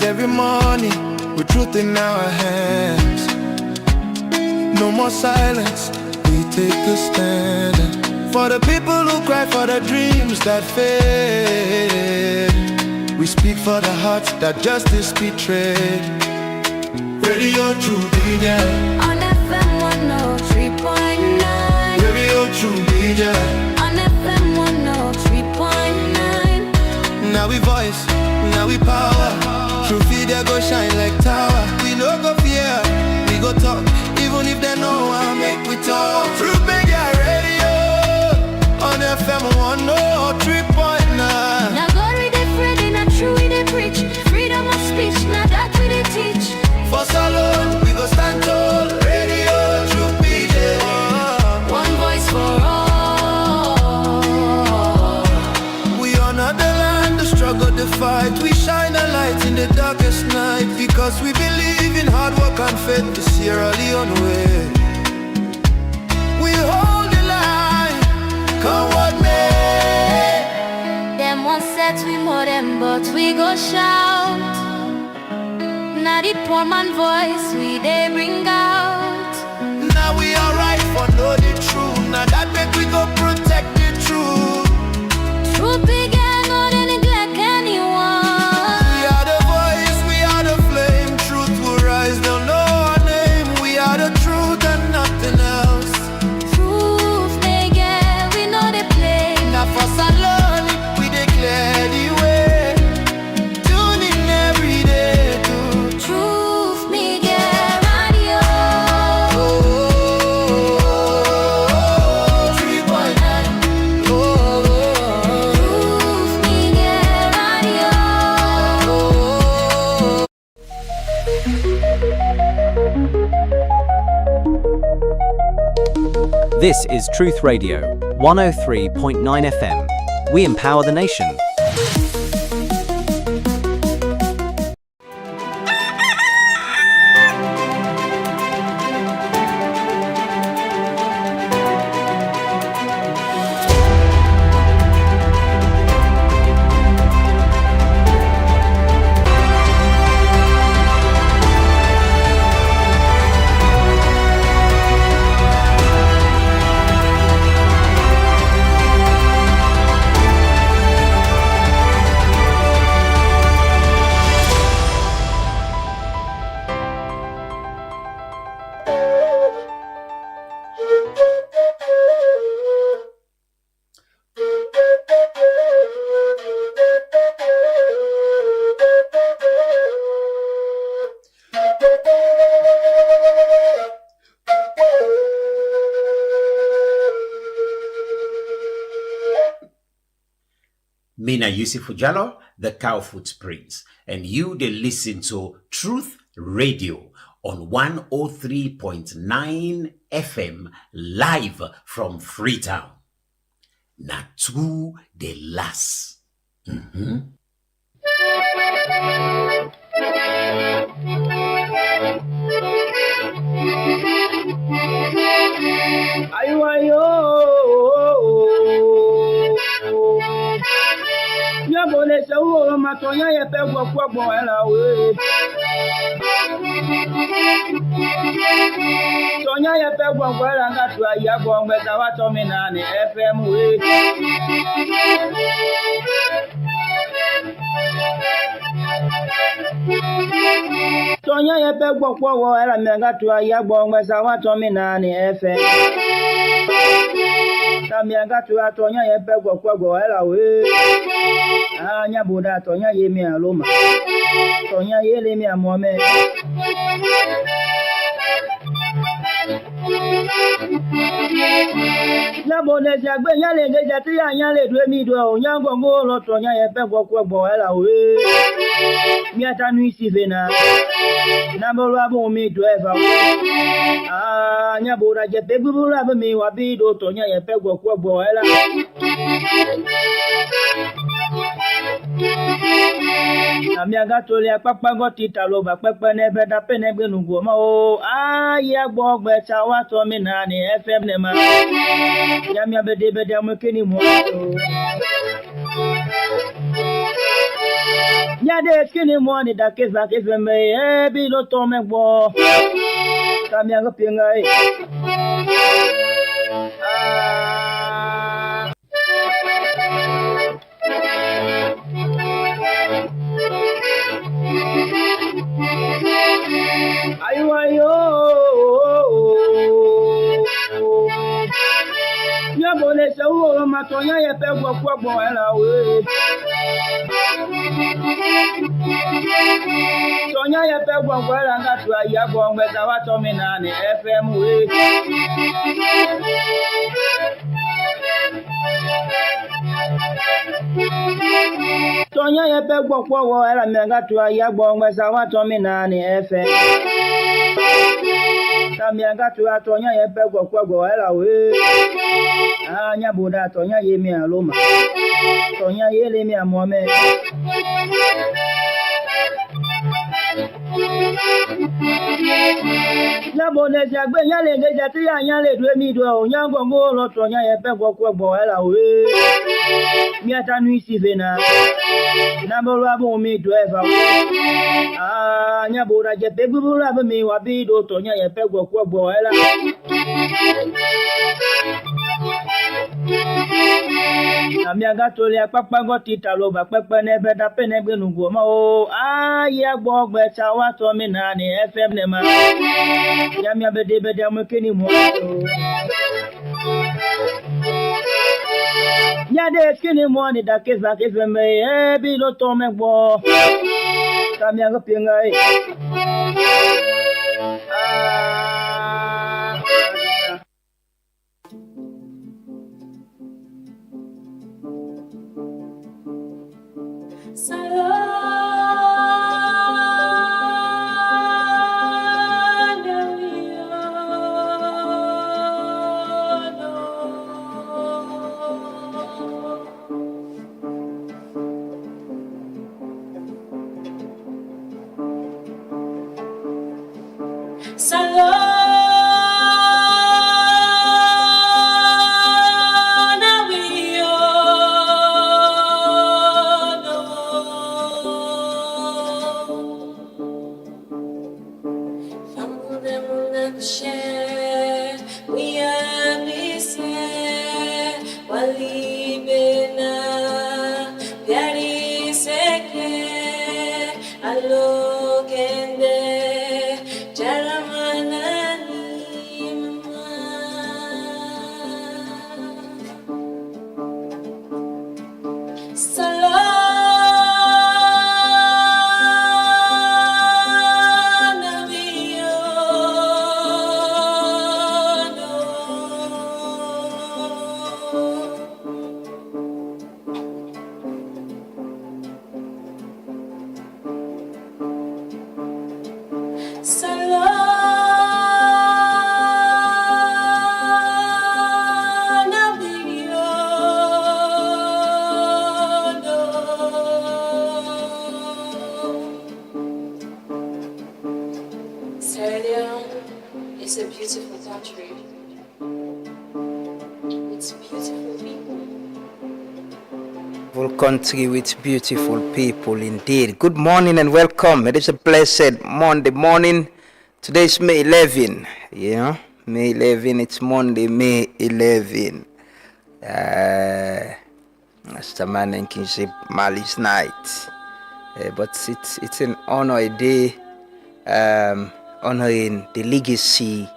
every morning with truth in our hands. No more silence, we take a stand. For the people who cry for the dreams that fade, we speak for the hearts that justice betrayed. Radio True Media on FM 103.9. Radio True Media on FM 103.9. Now we voice, now we power. True Media go shine like tower. We no go fear, we go talk. Even if they know I make we talk. True Media Radio on FM 103.9. Now God we dey pray, not true we dey preach. Freedom of speech, now that we dey teach. For so long, we go stand tall. Radio True Media, one voice for all. We honor the land, the struggle, the fight. We shine a light in the darkest night, because we believe in hard work and faith. The Sierra Leone way. We hold the line, come what may. Them one set we more them, but we go shout. Now the poor man voice we they bring out. Now we alright for know the truth. Now that make we go protect the truth. True big and not any neglect anyone. We are the voice, we are the flame. Truth will rise, they'll know our name. We are the truth and nothing else. Truth they get, we know they play. Now for Salon, we declare the way. Tune in every day to Truth me get radio. 3.9. Truth me get radio. This is Truth Radio, 103.9 FM. We empower the nation. Mina Yusuf Jallo, the Cow Footprints, and you they listen to Truth Radio on 103.9 FM live from Freetown. Natu de las. Yabone sawo matonya ye pe gbo era we. Tonya ye pe gbo era ngatu ayabo ngbe wa to mi na ni FM we. Tonya ye pe gbo era me ngatu ayabo ngbe wa to mi na ni FM. Tamianga tu atonya ye pe gbo era we. Anya buda tonya ye mi aloma. Tonya ye le mi amome. Ya bone jagbe nya le ngeja ti anya le dwe mi do onya gongo lo tonya ye pe gbo era we. Mi atanu isi vena. Na bo ra bo mi do eva. Anya buda je pe gbu ra bo mi wa bi do tonya ye pe gbo era. Amiaga tole apapa goti talo ba pepe nebe da pene gbenugo ma o aya gbo gbe cha wa to mi na ni FM ne ma ya mi abede bede amukeni mo ya Nyade skinny money that case like if me be no to me bo. Come here, go pinga. Ayo. Nyabole se wo matonya ye pe gbo ela we. Tonya ye pe gbo ela ngatu aya gbo ngbe ta wa to mi na ni FM we. Tonya ye pe gbo wo ela me ngatu aya gbo ngbe ta wa to mi na ni FM. Tamianga tu atonya ye pe gbo ela we. Anya buda tonya ye mi aloma. Tonya ye le mi amome. Na bone jagbe nya le ngeja ti anya le dwe mi do onyango ngo lo tonya ye pe gbo ela we. Mi atanu isi vena. Na bolo abo mi do eva. Anya buda je pe gbo abo mi wa bi do tonya ye pe gbo ela. Amiaga tole apapa go tita lo ba pepe ne be da pe ne gbe nugo ma o aye gbo gbe cha wa to mi na ni FM ne ma ya mi abede be de mo keni mo ya de keni mo ni da ke za ke fe me bi lo to me gbo Amiaga pinga is a beautiful country. It's beautiful people. Beautiful country with beautiful people indeed. Good morning and welcome. It is a blessed Monday morning. Today is May 11. May 11. It's Monday, May 11. That's the man in Kinship Mali's night. But it's an honor a day honoring the legacy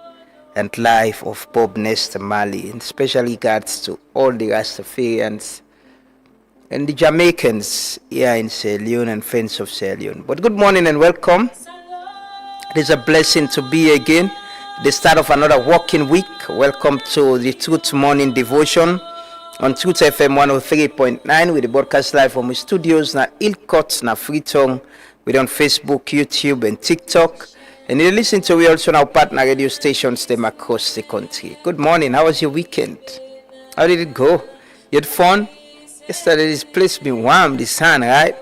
and life of Bob Nesta Marley, and special regards to all the Rastafarians and the Jamaicans here in Sierra Leone and friends of Sierra Leone. But good morning and welcome. It is a blessing to be here again. The start of another working week. Welcome to the Truth Morning Devotion on Truth FM 103.9 with the broadcast live from the studios na Illicit na Freetown. We're on Facebook, YouTube, and TikTok. And you listen to we also now partner radio stations them across the country. Good morning. How was your weekend? How did it go? You had fun? Yesterday this place been warm, the sun, right?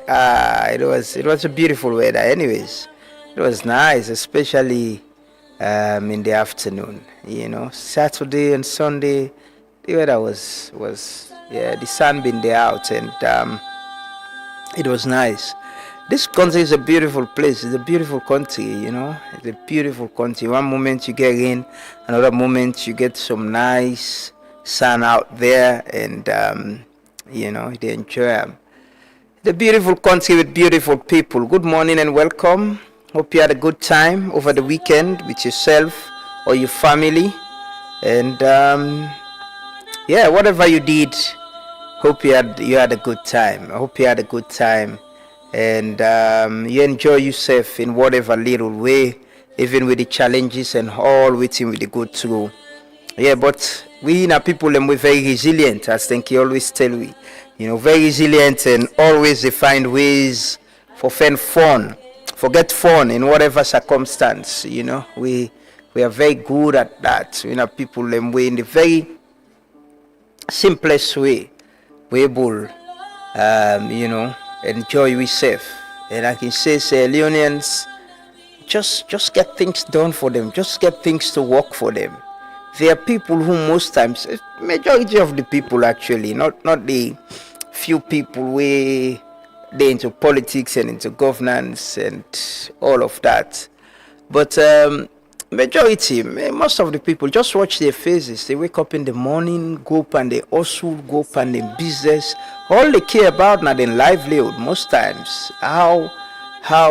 It was a beautiful weather. Anyways, it was nice, especially in the afternoon. Saturday and Sunday, the weather was the sun been there out, and It was nice. This country is a beautiful place. It's a beautiful country, It's a beautiful country. One moment you get rain, another moment you get some nice sun out there, and they enjoy them. The beautiful country with beautiful people. Good morning and welcome. Hope you had a good time over the weekend with yourself or your family. And whatever you did, hope you had a good time. I hope you had a good time, and you enjoy yourself in whatever little way, even with the challenges and all waiting with the good through. Yeah, but we in our people, and we're very resilient, as think you always tell we. Very resilient, and always they find ways for fun, forget fun in whatever circumstance. We are very good at that. We are people, and we in the very simplest way we able, enjoy ourselves. And I can say, Leonians, just get things done for them. Just get things to work for them. There are people who most times, majority of the people actually, not the few people where they into politics and into governance and all of that, but majority, most of the people, just watch their faces. They wake up in the morning, go up and they hustle, go up and they business. All they care about now their livelihood. Most times, how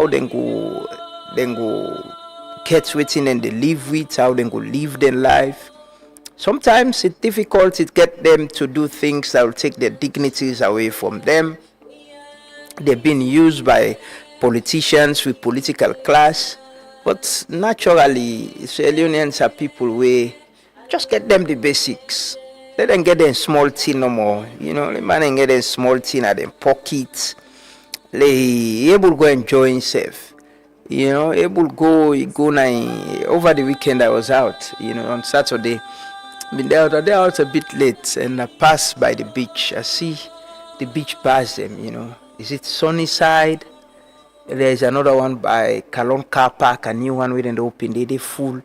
they go get waiting and they live with, how they go live their life. Sometimes it's difficult to get them to do things that will take their dignities away from them. They've been used by politicians with political class, but naturally, Sierra Leoneans are people where just get them the basics. Let them get them small thing no more. The man get them small thing at them pockets. They able to go enjoy himself. Able go now. Over the weekend I was out. On Saturday. Been there out a bit late, and I passed by the beach. I see the beach past them. Is it Sunnyside? There's another one by Kalon Car Park, a new one within the open. They full.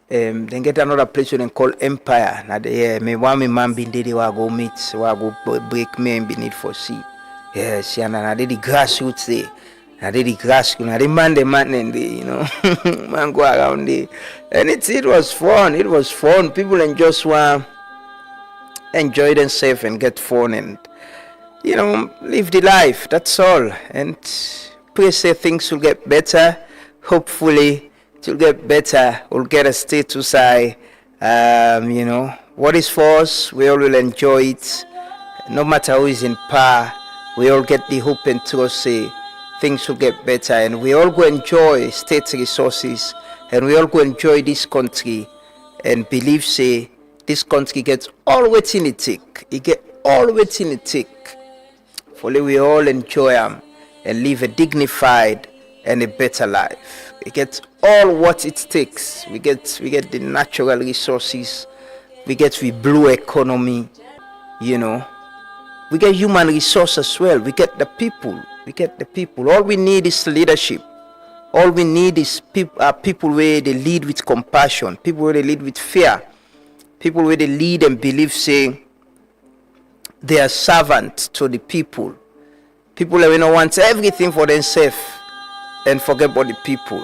Then get another place where they call Empire. Now me man been there. I go meet, so I go break me and be need for see. Yes, and I did the grassroots there. I did the grass, the man and the, man go around there. And it was fun. It was fun. People just want enjoy themselves and get fun and, live the life. That's all. And pray say things will get better. Hopefully it will get better. We'll get a status high. What is for us, we all will enjoy it. No matter who is in power, we all get the hope and trust, say, things will get better, and we all go enjoy state resources, and we all go enjoy this country, and believe say this country gets all waiting it take. It get all waiting it take. Fully we all enjoy them and live a dignified and a better life. We get all what it takes. We get the natural resources. We get the blue economy. We get human resource as well. We get the people. All we need is leadership. All we need is people where they lead with compassion, people where they lead with fear, people where they lead and believe, saying they are servant to the people. People that want everything for themselves and forget about the people.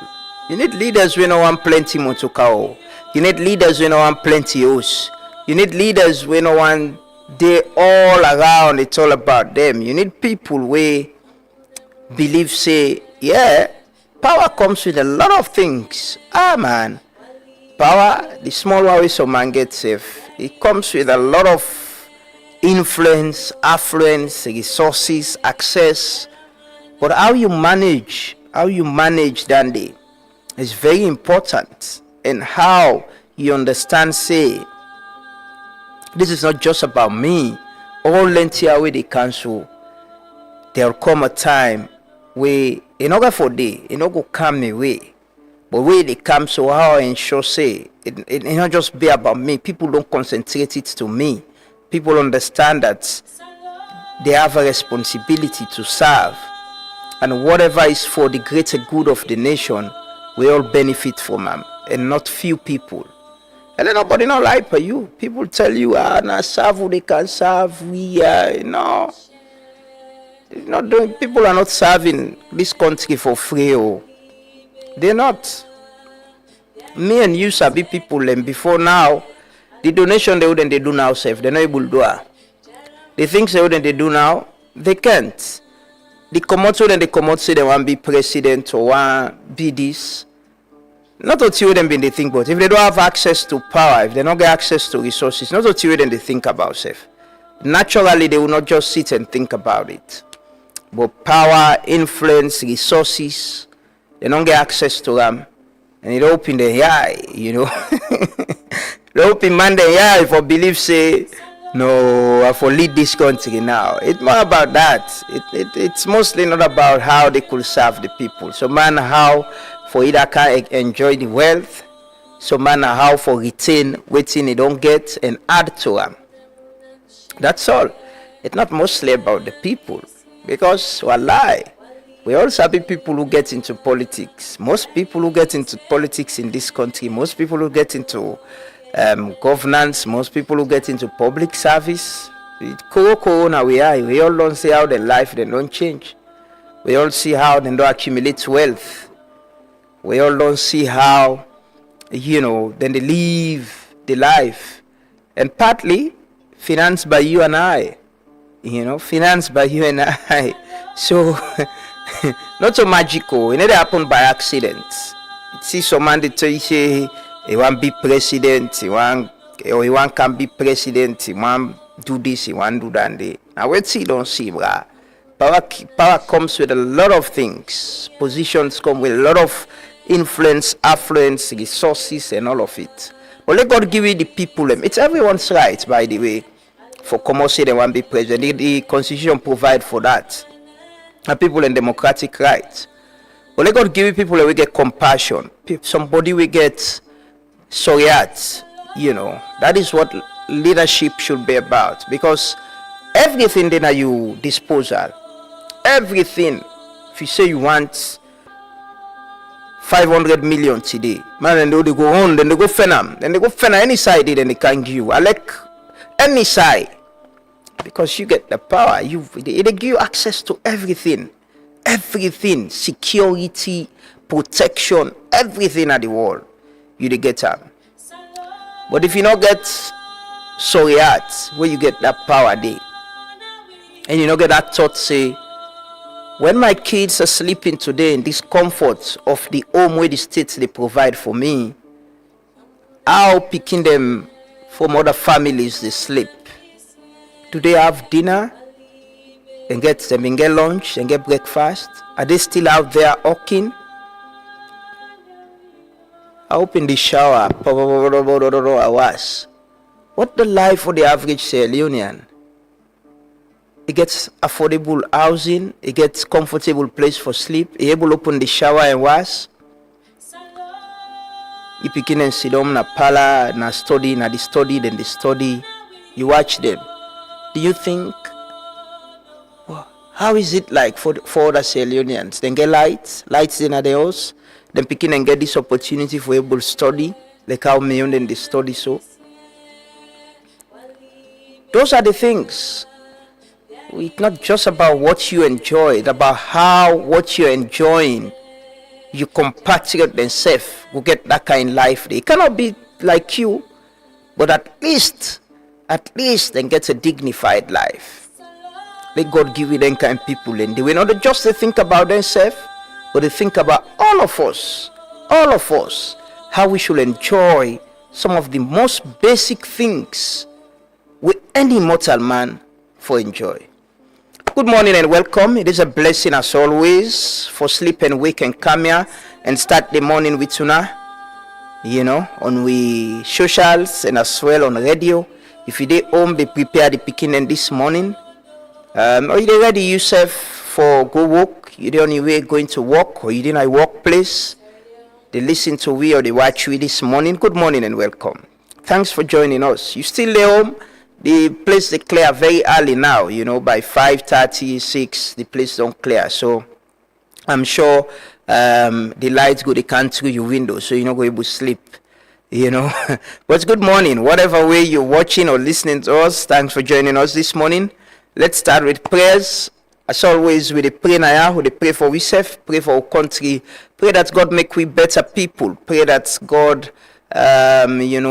You need leaders who don't want plenty motokao. You need leaders who don't want plenty house. You need leaders who don't want they all around. It's all about them. You need people where believe say, yeah, power comes with a lot of things. Man, power, the small way some man gets safe, it comes with a lot of influence, affluence, resources, access. But how you manage that day is very important. And how you understand, say, this is not just about me. All lengthy way they cancel. There'll come a time where it not go for day, it not go come me way. But where they come, so how I ensure say it not just be about me. People don't concentrate it to me. People understand that they have a responsibility to serve, and whatever is for the greater good of the nation, we all benefit from them, and not few people. And then nobody not lie for you. People tell you, nah, serve who they can serve. We no. People are not serving this country for free. Oh. They're not. Me and you sabi people, and before now, the donation they wouldn't they do now safe. They're not able to do it. The things they wouldn't they do now, they can't. The come out say they want to be president or want be this. Not until them be they think about. If they don't have access to power, if they don't get access to resources, not until them they think about safe. Naturally, they will not just sit and think about it. But power, influence, resources, they don't get access to them. And it open the eye, They open man the eye for believe say, no, I for lead this country now. It's more about that. It's mostly not about how they could serve the people. So man, how for either can enjoy the wealth. So man, how for retain waiting they don't get and add to them. That's all. It's not mostly about the people. Because wallahi, we also have people who get into politics. Most people who get into politics in this country, most people who get into governance, most people who get into public service, corona we all don't see how their life they don't change. We all see how they don't accumulate wealth. We all don't see how, then they live the life. And partly financed by you and I. Financed by you and I. So, not so magical. It never happened by accident. See some man they tell you say he want be president, he want can be president, he want do this, he want do that. Now we see don't see, brah. Power comes with a lot of things. Positions come with a lot of influence, affluence, resources, and all of it. But let God give you the people. It's everyone's right, by the way. For come say they want to be president. The Constitution provide for that. And people in democratic rights. But let God give you people that will get compassion. Somebody will get sorryat. That is what leadership should be about. Because everything then at your disposal. Everything. If you say you want 500 million today, man, and they go on, then they go fenam. Then they go fenam any side, then they can give you. I like any side. Because you get the power, they give you access to everything, security, protection, everything at the world, you get them. But if you not get sorryat, where you get that power day, and you not get that thought say, when my kids are sleeping today in this comfort of the home where the states they provide for me, how picking them from other families they sleep. Do they have dinner and get lunch and get breakfast? Are they still out there hawking? I open the shower. What the life for the average Sierra Leonean? He gets affordable housing. He gets comfortable place for sleep. He able to open the shower and wash. You begin and sit down na pala, na study, na the study, then the study. You watch them. Do you think, how is it like for other Sierra Leoneans? Then get lights in the house. Then picking and get this opportunity for able to study, like how million then they study so. Those are the things. It's not just about what you enjoy, it's about how what you're enjoying, you compatriot themselves will get that kind of life. They cannot be like you, but at least then get a dignified life. Let God give you them kind of people, and they will not just think about themselves, but they think about all of us, how we should enjoy some of the most basic things with any mortal man for enjoy. Good morning and welcome. It is a blessing as always for sleep and wake and come here and start the morning with Tuna, on we socials and as well on radio. If you dey home, they prepare the picking this morning. Or you dey ready yourself for go work, you dey on your way going to work, or you dey in a workplace. They listen to we or they watch we this morning. Good morning and welcome. Thanks for joining us. You still dey home? The place they clear very early now, by 5:36, the place don't clear. So I'm sure the lights go, they can't through your window, so you're not going to sleep, But good morning, whatever way you're watching or listening to us. Thanks for joining us this morning. Let's start with prayers. As always, we dey pray now, we dey pray for ourselves, pray for our country, pray that God make we better people, pray that God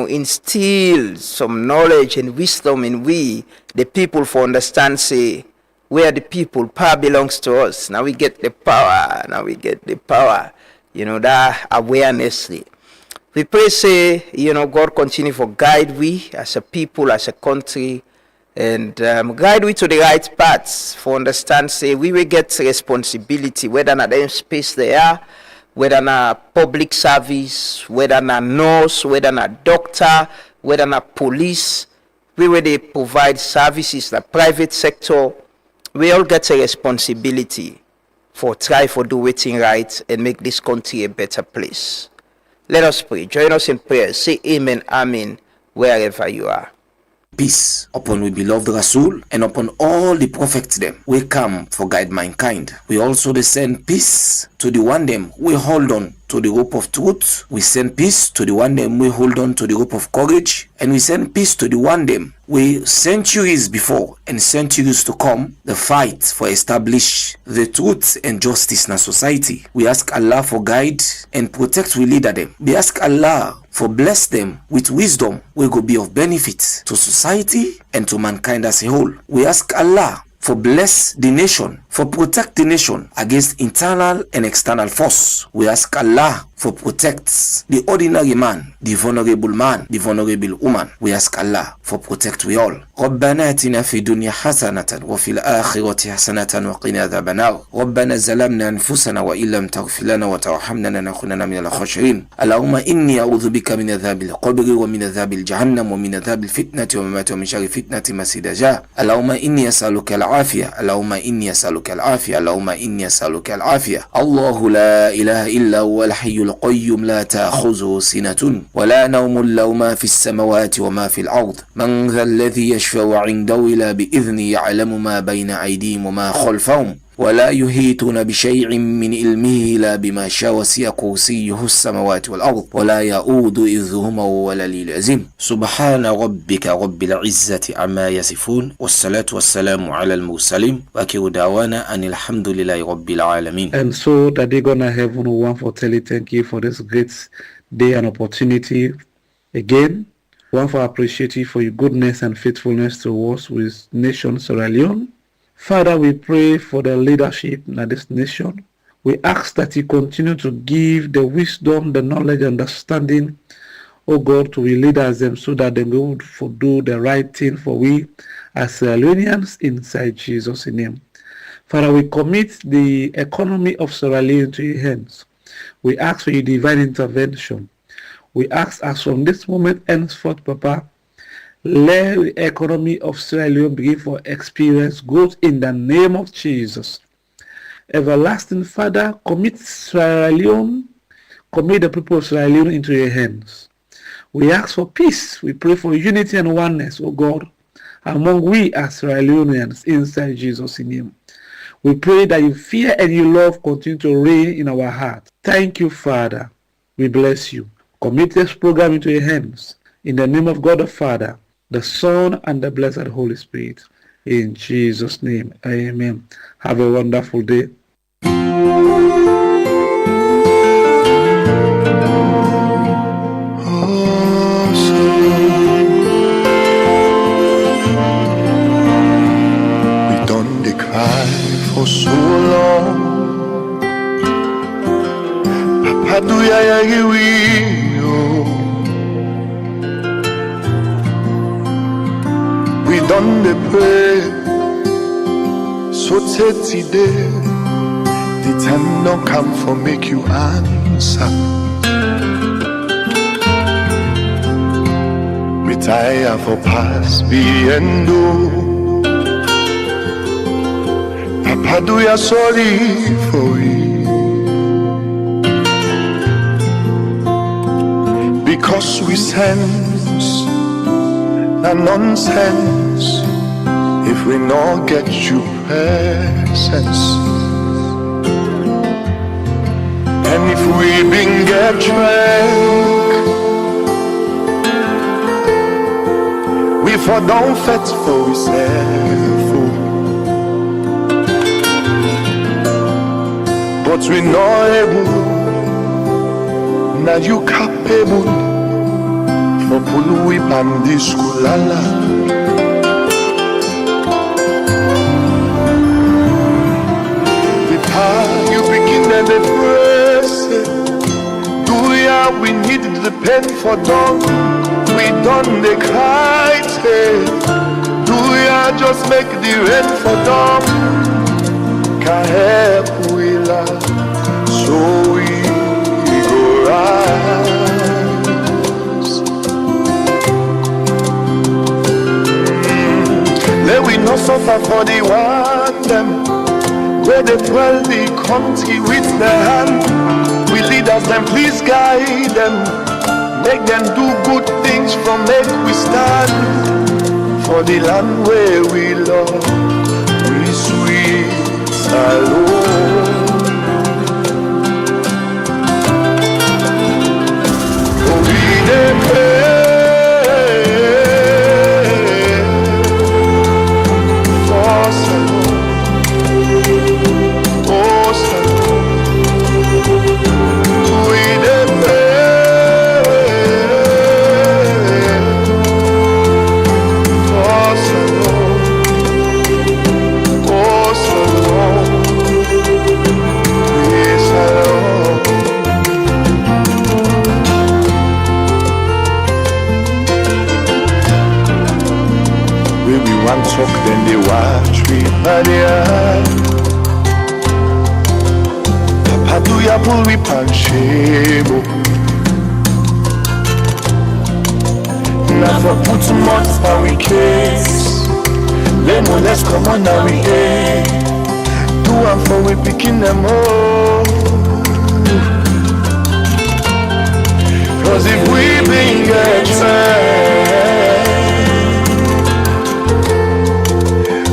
instill some knowledge and wisdom in we, the people, for understand, say, we are the people, power belongs to us. Now we get the power, that awareness. We pray, say, God continue for guide we as a people, as a country, and guide we to the right paths, for understand, say, we will get responsibility, whether not them space they are, whether not public service, whether not nurse, whether not doctor, whether not police, we will they provide services, the private sector, we all get a responsibility for try for do waiting right and make this country a better place. Let us pray. Join us in prayer. Say amen, amen, wherever you are. Peace upon we beloved Rasul and upon all the prophets them. We come for guide mankind. We also send peace to the one them we hold on to the rope of truth. We send peace to the one them we hold on to the rope of courage. And we send peace to the one them we centuries before and centuries to come the fight for establish the truth and justice in our society. We ask Allah for guide and protect we leader them. We ask Allah for bless them with wisdom we go be of benefit to society and to mankind as a whole. We ask Allah for bless the nation, for protect the nation against internal and external force. We ask Allah for protect the ordinary man, the vulnerable woman. We ask Allah for protect we all. ربنا آتنا في الدنيا حسنة وفي الآخرة حسنة وقنا عذاب النار. ربنا ظلمنا أنفسنا وإن لم تغفر لنا وترحمنا لنكونن من الخاسرين. اللهم إني أعوذ بك من عذاب القبر ومن عذاب الجهنم ومن عذاب الفتنة وممات ومن شر فتنة المسيح الدجال. اللهم إني أسألك العافية. اللهم إني أسألك العافية. اللهم إني أسألك العافية. الله لا إله إلا هو الحي القيوم لا تأخذه سنة ولا نوم له ما في السماوات وما في الأرض. من ذا الذي يشفع عنده إلا بإذنه يعلم ما بين أيديهم وما خلفهم ولا يحيطون بشيء من علمه إلا بما شاء وسع كرسيه السماوات والأرض ولا يؤود حفظهما وهو العلي العظيم. سبحان ربك رب العزة عما يصفون والصلاة والسلام على المرسلين وآخر دعوانا أن الحمد لله رب العالمين. And so that they gonna heaven one for tell you thank you for this great day and opportunity again. One for appreciate you for your goodness and faithfulness towards with nation Sierra Leone. Father, we pray for the leadership in this nation. We ask that you continue to give the wisdom, the knowledge, understanding, oh God, to the leaders them so that they will do the right thing for we as Sierra Leoneans inside Jesus' name. Father, we commit the economy of Sierra Leone to your hands. We ask for your divine intervention. We ask as from this moment henceforth, Papa, let the economy of Sierra Leone begin for experience growth in the name of Jesus. Everlasting Father, commit Sierra Leone, commit the people of Sierra Leone into your hands. We ask for peace. We pray for unity and oneness, oh God, among we as Sierra Leoneans inside Jesus' name. We pray that your fear and your love continue to reign in our hearts. Thank you, Father. We bless you. Commit this program into your hands. In the name of God the Father, the Son, and the Blessed Holy Spirit. In Jesus' name, amen. Have a wonderful day. We done the cry for so long. Papa do ya we done the pray so today the time don't come for make you answer. Me tired for past being do. Papa do ya sorry for you because we sense a nonsense if we not get you presence. And if we been get drunk, we for don't fet for we self. but we not able. Now you capable for pull whip and this kulala. The power you begin and the press. Do ya we need the pen for done? We done the kite. Do ya just make the rain for dumb? Can help we love, so we go rise. Let we not suffer for the one them, where they dwell the country with their hand. We leaders them, please guide them, make them do good things from make we stand. For the land where we love, we sweet alone. Oh, we dey pray for Salome, oh Salome. We dey pray for Salome, oh Salome, we Salome. Where we want talk, then they watch we by the eye. Papa do ya pull we pan shame. Now for put months now we case. Let's come on now we hey. Do one for we picking them all. Cause if we been get trained,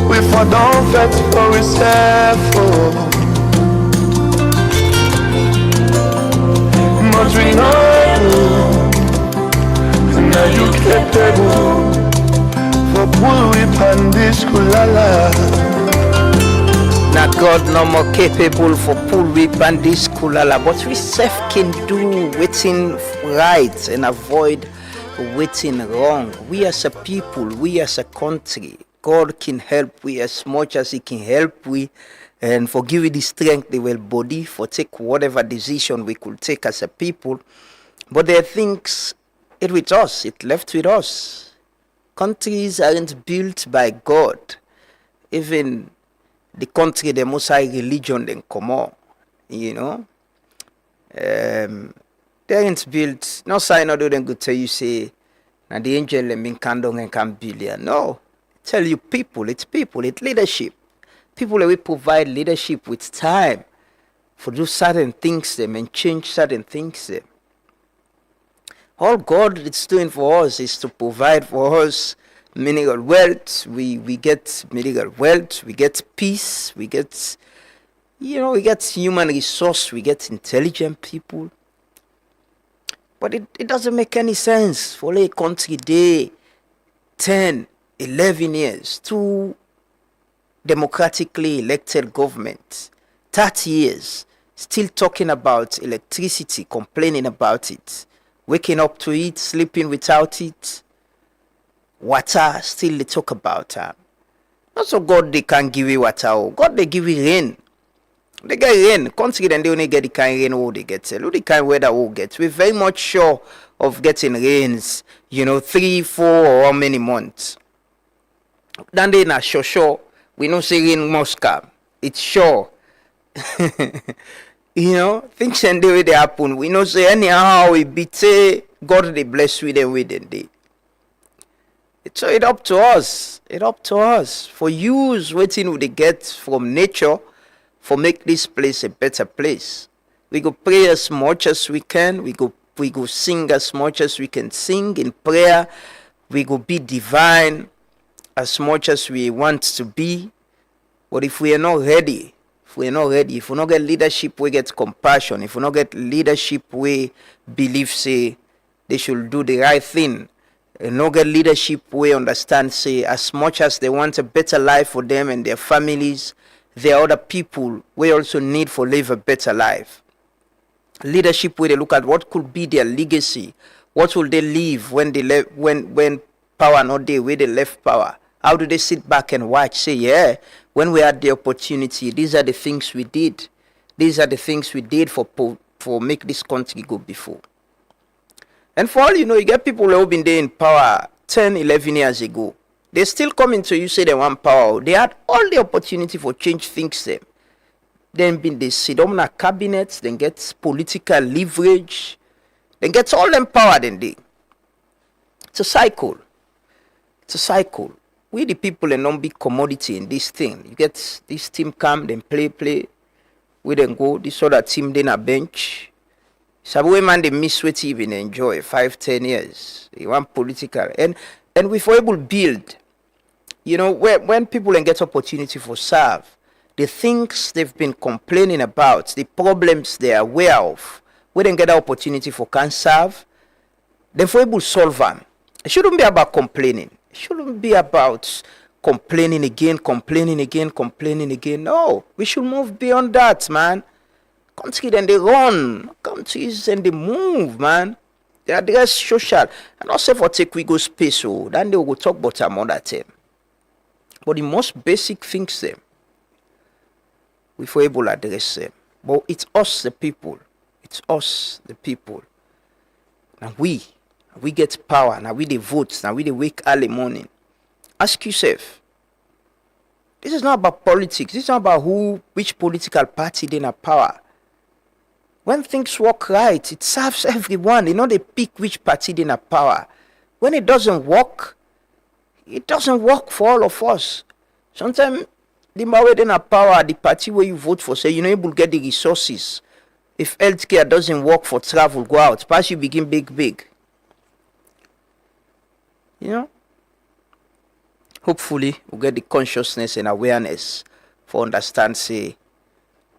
we for don't fetch for ourselves. But we know now you capable for pull whip and this kulala. Now God no more capable for pull whip and this kulala, but we self can do waiting right and avoid waiting wrong. We as a people, we as a country, God can help we as much as He can help we, and for give we the strength, the well body for take whatever decision we could take as a people. But there are things it with us, it left with us. Countries aren't built by God. Even the country, the most high religion, then come on, you know. They aren't built. No sign other than good tell you say, now the angel mean candong and can billion. No, tell you people, it's leadership. People that will provide leadership with time for do certain things them and change certain things them. All God is doing for us is to provide for us mineral wealth. We get mineral wealth, we get peace, we get, we get human resource, we get intelligent people. But it doesn't make any sense for a country day 10, 11 years, two democratically elected government, 30 years, still talking about electricity, complaining about it, waking up to it, sleeping without it. Water, still they talk about. Not so God they can give you water. God they give you rain. They get rain. Country then they only get the kind of rain who they get. Look the kind of weather who get. We're very much sure of getting rains, 3, 4 or how many months. Then they not sure. We don't say rain must come. It's sure. Things and the way they happen. We don't say anyhow we beat God they bless with them with them day. So it up to us. It up to us. For use waiting we get from nature for make this place a better place. We go pray as much as we can. We go sing as much as we can sing in prayer. We go be divine as much as we want to be. But if we are not ready, if we not get leadership, we get compassion. If we not get leadership, we believe say they should do the right thing. No get leadership, we understand say as much as they want a better life for them and their families, there are other people we also need for live a better life. Leadership where they look at what could be their legacy, what will they leave when they when power not there, where they left power. How do they sit back and watch, say, yeah, when we had the opportunity, these are the things we did. These are the things we did for make this country go before. And for all you know, you get people who have been there in power 10, 11 years ago. They still coming to you, say they want power. They had all the opportunity for change things them. Then they sit down in a cabinet, then get political leverage, then get all them power then they. It's a cycle. It's a cycle. We the people and don't be commodity in this thing. You get this team come, then play. We then go, this other team then a bench. Some man they miss what even enjoy 5, 10 years. They want political. And we for able build. You know, when people then get opportunity for serve, the things they've been complaining about, the problems they are aware of, we then get the opportunity for can serve, then for able solve them. It shouldn't be about complaining. It shouldn't be about complaining again. No, we should move beyond that, man. Country then they run. Countries and they move, man. They address social. And also for take we go space, so then they will talk about some other thing. But the most basic things them, we for able to address them. But it's us, the people. It's us, the people. Now we get power. Now we the votes. Now we the wake early morning. Ask yourself. This is not about politics. This is not about which political party they have power. When things work right, it serves everyone. You know they pick which party they have power. When it doesn't work for all of us. Sometimes the more they have power, the party where you vote for, say you're not able to get the resources. If healthcare doesn't work for travel, go out. Pass you begin big. You know? Hopefully, we'll get the consciousness and awareness for understand, say,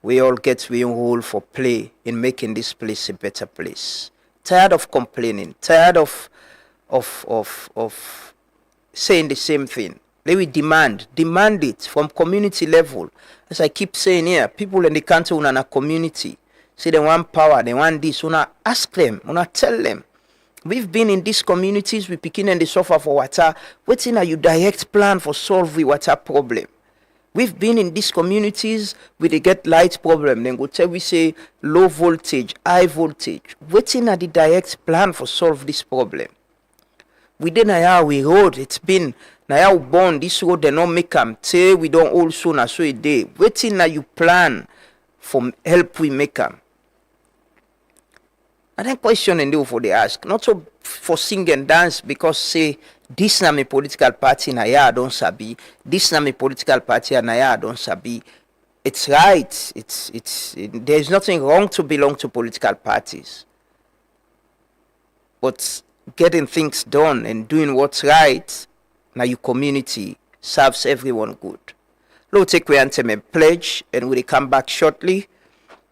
we all get we role for play in making this place a better place. Tired of complaining, tired of saying the same thing. Let we demand it from community level. As I keep saying here, people in the country in a community say they want power, they want this. Una ask them, una tell them. We've been in these communities, we begin and they suffer for water. What's in your direct plan for solve the water problem? We've been in these communities where they get light problem. Then go tell we say low voltage, high voltage. What's in the direct plan for solve this problem? We did now we road. It's been now born this road they not make them. Say we don't also na so a day. What's in you plan for help we make them? And then question and do for the ask. Not so for sing and dance because say this na me political party na ya don't sabi. This na me political party na ya don't sabi. It's right. There's nothing wrong to belong to political parties. But getting things done and doing what's right now your community serves everyone good. We'll take we anthem and pledge and we'll come back shortly.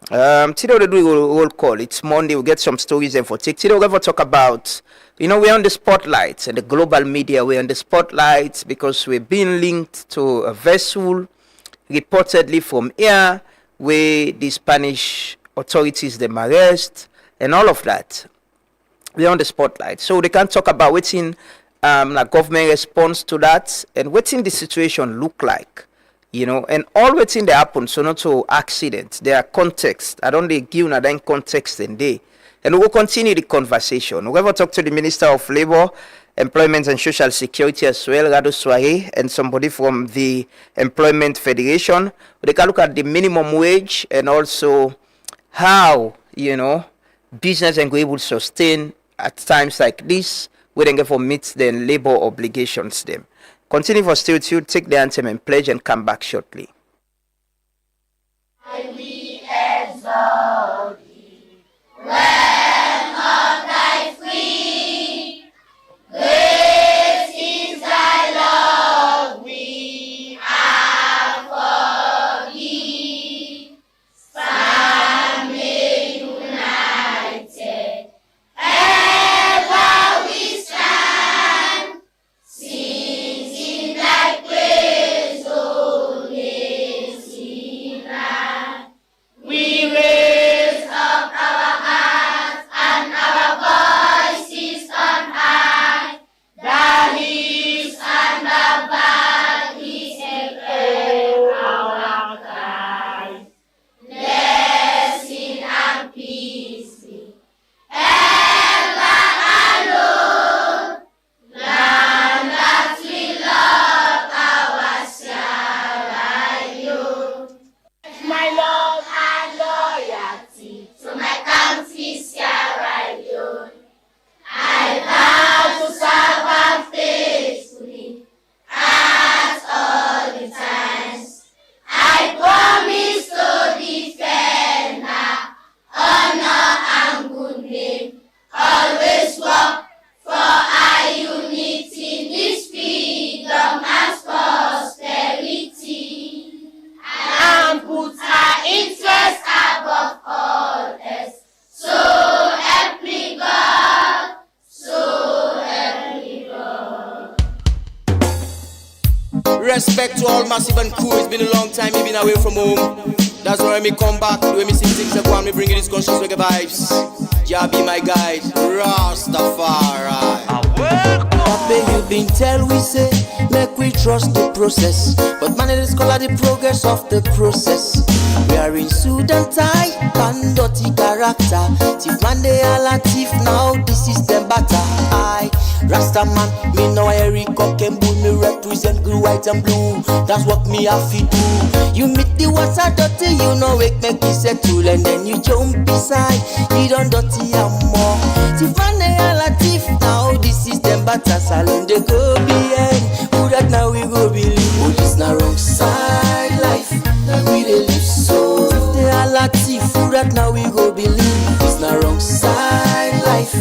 Today we'll do a roll call. It's Monday. We'll get some stories and for take. Today we'll ever talk about, we're on the spotlights and the global media. We're on the spotlights because we're being linked to a vessel reportedly from here where the Spanish authorities them arrest and all of that. We're on the spotlight. So they can talk about what's in the government response to that and what's in the situation look like. And all what's in the happen, so not to accidents. There are context. I don't give another context in day. And we'll continue the conversation. We'll ever talk to the Minister of Labor, Employment and Social Security as well, Rado Soare, and somebody from the Employment Federation. They can look at the minimum wage and also how, business and go able to sustain at times like this, we then get for meet the labor obligations them. Continue for still to take the anthem and pledge and come back shortly. We exalt thee, Lamb of thy free. This is thy love we have for thee. Standing united, ever we stand, singing thy praise, O Lord. Massive and cool. It's been a long time, me been away from home. That's why me come back. When me sing things like one, me bring you this conscious reggae vibes. Jah be my guide, Rastafari. Papa, you been tell we say, make we trust the process. But man, it is called the progress of the process. We are in suit and tie, and dirty character. Thief man, they all a thief now, this is them batter. I, Rasta man, me know Eric Cock and Bull, me represent blue, white and blue. That's what me have to do. You meet the water dirty, you know it make you settle. And then you jump beside, you don't dirty and more. Thief man, they all a thief now, this is them batter. Salon they go behind, who that now we go believe. Oh, this na wrong side life, we dey live so. If they all a thief, who that now we go believe. This na wrong side life,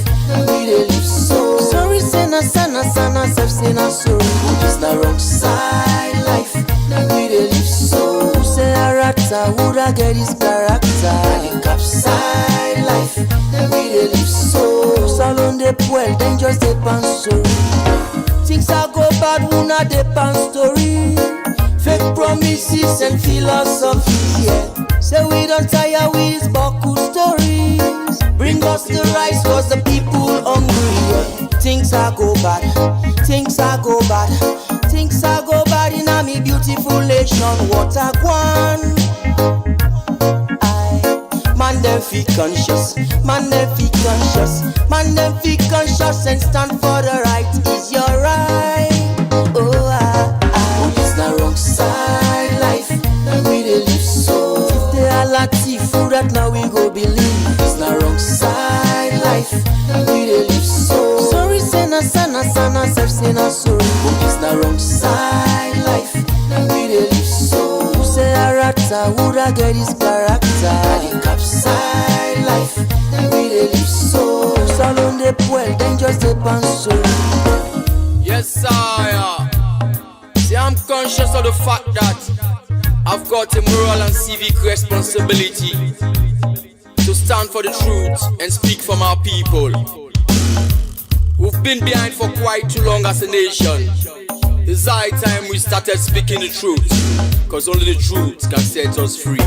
we dey live so. Sorry, say na sana, self say na sorry. Oh, this na wrong side life, we dey live so. Who say a rata, who that get his character? The cap side life, we dey live so. Salon de poil, then just depend sorry. Things are go bad, who not depend story. Fake promises and philosophy, yeah. Say we don't tire with Baku stories. Bring us the rice cause the people hungry, yeah. Things are go bad, things are go bad. Things are go bad in a me beautiful nation. What a one. Man them feel conscious, man them feel conscious. Man them feel conscious and stand for the right. Is your right? Oh, it's the wrong side life, we dey live so. If they are like thief, who that now we go believe. It's the wrong side life, we dey live so. Sorry, say na sana, self say na sorry. It's the wrong side life, we dey live so. Who say a rata, who that get his character? The cap side life, we dey live so. Salon de poil, then just depend sorry. Yes, sire. See, I'm conscious of the fact that I've got a moral and civic responsibility to stand for the truth and speak for my people. We've been behind for quite too long as a nation. It's high time we started speaking the truth, cause only the truth can set us free.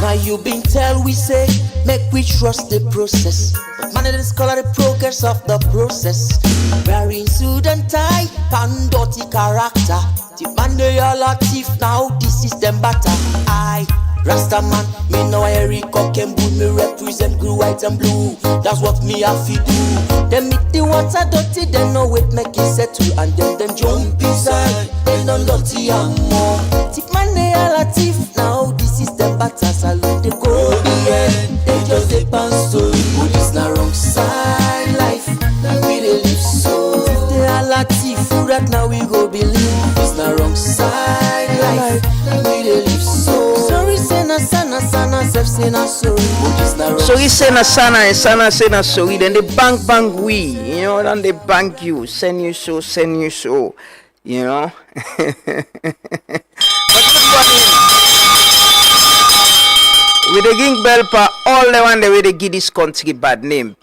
Now you been tell we say, make we trust the process. But man, it is called the progress of the process. Wearing suit and tie, pan dirty character. Thief man, they all a thief now, this is them batter. I, Rasta man, me know Eric Cock and Bull, me represent blue, white and blue. That's what me have to do. Them meet the water dirty, then no wait make it settle. And then them jump inside, they don't dirty and more. Thief man, they all a thief now, this is them batter. Salute the go behind, they just depend story. But it's not wrong side life, we dey live so. If they all a thief, who that now we go believe. It's not wrong side life, we dey live so. Sorry, say na sana, self say na sorry. But it's not wrong. Sorry, say na sana, and sana say na sorry. Then they bang we, you know, then they bang you, send you so, you know. But good morning. With the ring bell for all the one the way they give this country bad name.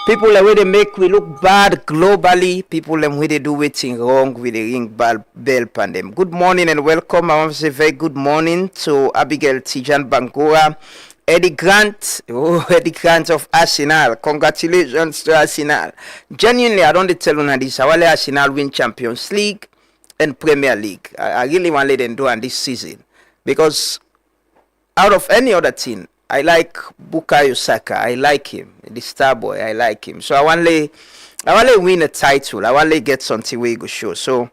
People the way they make we look bad globally. People the way they do waiting wrong with the ring bell pan them. Good morning and welcome. I want to say very good morning to Abigail Tijan Bangura, Eddie Grant. Oh, Eddie Grant of Arsenal. Congratulations to Arsenal. Genuinely, I don't tell you this. I want Arsenal win Champions League and Premier League. I really want to let them do on this season. Because out of any other team, I like Bukayo Saka. I like him. The star boy, I like him. So I want to win a title. I want to get something where you go show. So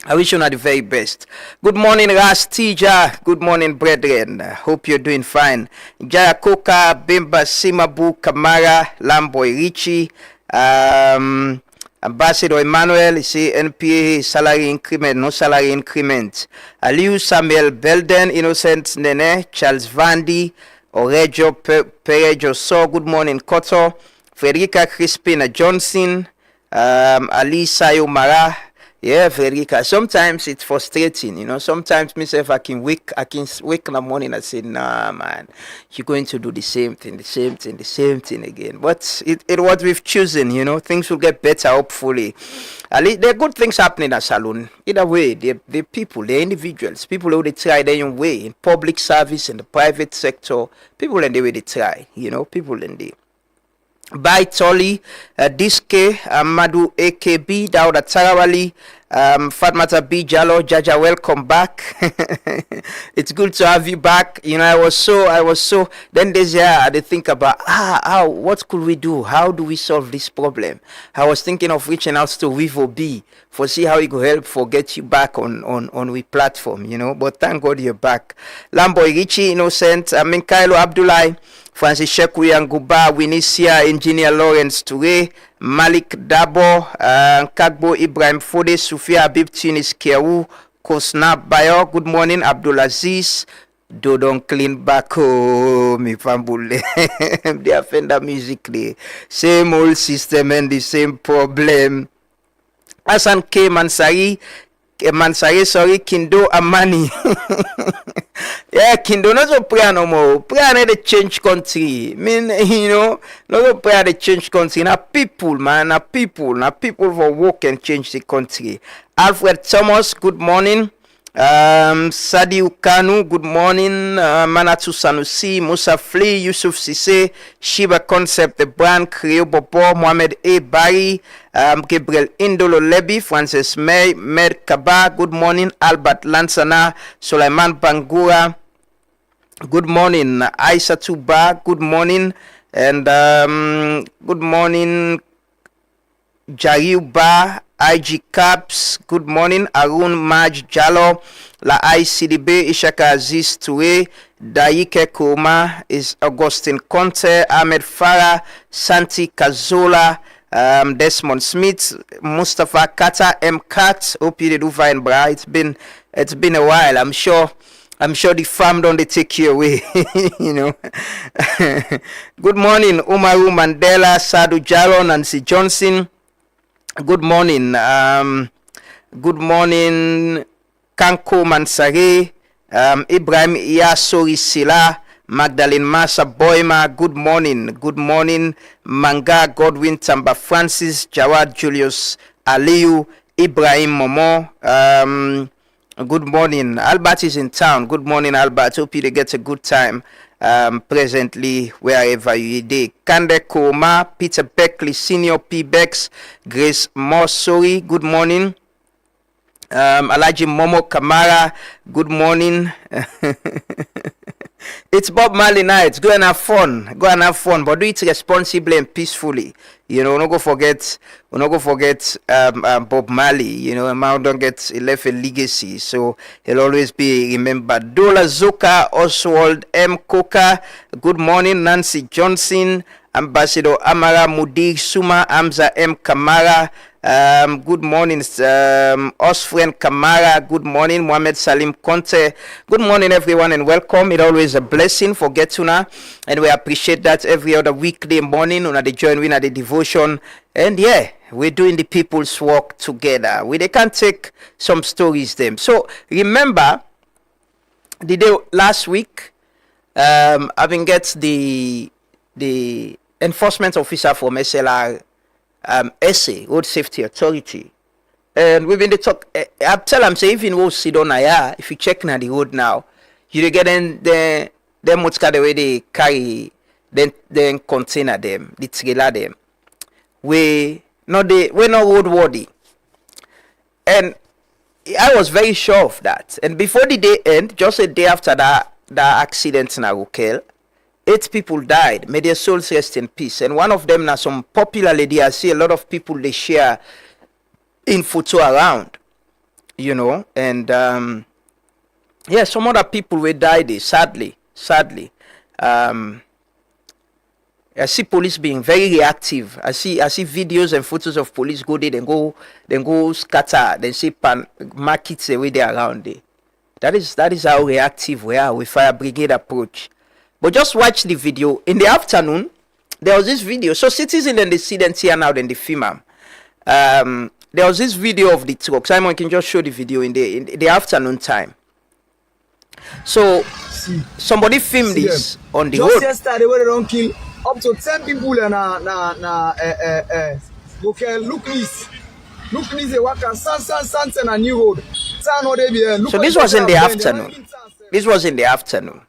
I wish you the very best. Good morning, Rastija. Good morning, brethren. Hope you're doing fine. Jaya Koka, Bimba, Simabu, Kamara, Lamboy, Richie, Ambassador Emmanuel, see NPA salary increment, no salary increment. Aliu Samuel Belden, Innocent Nene, Charles Vandy, Orejo Perejo So, good morning, Koto, Frederica Crispina Johnson, Ali Sayo Mara, Yeah, Frederica. Sometimes it's frustrating, Sometimes myself I can wake in the morning and say, nah man, you're going to do the same thing again. But it what we've chosen, things will get better hopefully. At least there are good things happening at Salon. Either way, they're people, they're individuals, people who they try their own way in public service, in the private sector, people in the way they try, people in the by Tolly, Diske, Madu AKB, Dauda Tarawali, Fatmata B Jalo, Jaja, welcome back. It's good to have you back. I was so then this year I did think about what could we do? How do we solve this problem? I was thinking of reaching out to Vivo B for see how he could help for get you back on we platform, but thank God you're back. Lambo Irichi, Innocent, Minkailo Abdullah, Francis Shekwi Nguba, Winisia, Engineer Lawrence Toure, Malik Dabo, Kagbo Ibrahim Fode, Sufia Habib Tunis Kiawu, Kosna Bayo, good morning, Abdulaziz, Dodon Clean Bako, mi fambule. The offender musically. Same old system and the same problem. Hassan K. Mansari, Kindo Amani. Yeah, Kindo, not so prayer no more. Prayer need to change country. Not so prayer to change country. Now people, man, now people for work and change the country. Alfred Thomas, good morning. Sadi Ukanu, good morning. Manatu Sanusi, Musa Fli, Yusuf Sise, Shiba Concept, the brand, Creo Bobo, Mohamed A. Bari, Gabriel Indolo Lebi, Francis May, Med Kaba, good morning. Albert Lansana, Sulaiman Bangura, good morning. Aisa Tuba, good morning. And good morning. Jariuba, IG Caps, good morning. Arun Maj Jalo, La ICDB, Ishaka Aziz Toure, Daike Kuma, is Augustine Conte, Ahmed Farah, Santi Kazola, Desmond Smith, Mustafa Kata, M. Kat, hope you did fine, bra. It's been a while. I'm sure the farm don't they take you away. Good morning, Umaru Mandela, Sadu Jalo, Nancy Johnson. Good morning. Good morning, Kanko Mansare, Ibrahim Iyasori Sila, Magdalene Masa Boyma. Good morning. Good morning, Manga Godwin Tamba Francis, Jawad Julius Aliyu, Ibrahim Momo. Good morning. Albert is in town. Good morning, Albert. Hope you get a good time. Presently wherever you are. Kande Koma, Peter Beckley, Senior P. Bex, Grace Mosori, good morning. Alaji Momo Kamara, good morning. It's Bob Marley night. Go and have fun, but do it responsibly and peacefully. Don't go forget Bob Marley. Man don't get he left a legacy, so he'll always be remembered. Dola Zoka, Oswald M. Coca, good morning. Nancy Johnson, Ambassador Amara Mudir Suma, Amza M. Kamara. Good morning, Osfriend Kamara. Good morning, Mohamed Salim Conte. Good morning, everyone, and welcome. It's always a blessing for Getuna, and we appreciate that every other weekday morning. They join in at the devotion, and yeah, we're doing the people's work together. They can take some stories them. So remember the day last week, having get the enforcement officer from SLR. SA, Road Safety Authority, and we've been the talk. I tell them say even we'll sit on here. If you check now the road now, you get in the motor the way they carry then container them, the trailer them. We're not road worthy, and I was very sure of that. And before the day end, just a day after that accident in Arukel, 8 people died. May their souls rest in peace. And one of them now some popular lady. I see a lot of people they share in photo around, and yeah, some other people will die there, sadly. I see police being very reactive. I see videos and photos of police go there, then go scatter, then see markets the way they around there. That is how reactive we are with fire brigade approach. But just watch the video. In the afternoon, there was this video. So citizen and the students here now, then the female. there was this video of the truck. Simon can just show the video in the afternoon time. So somebody filmed this on the road. Just yesterday when they don't kill up to 10 people and okay, look this they work on San a new road. So this was in the afternoon. This was in the afternoon.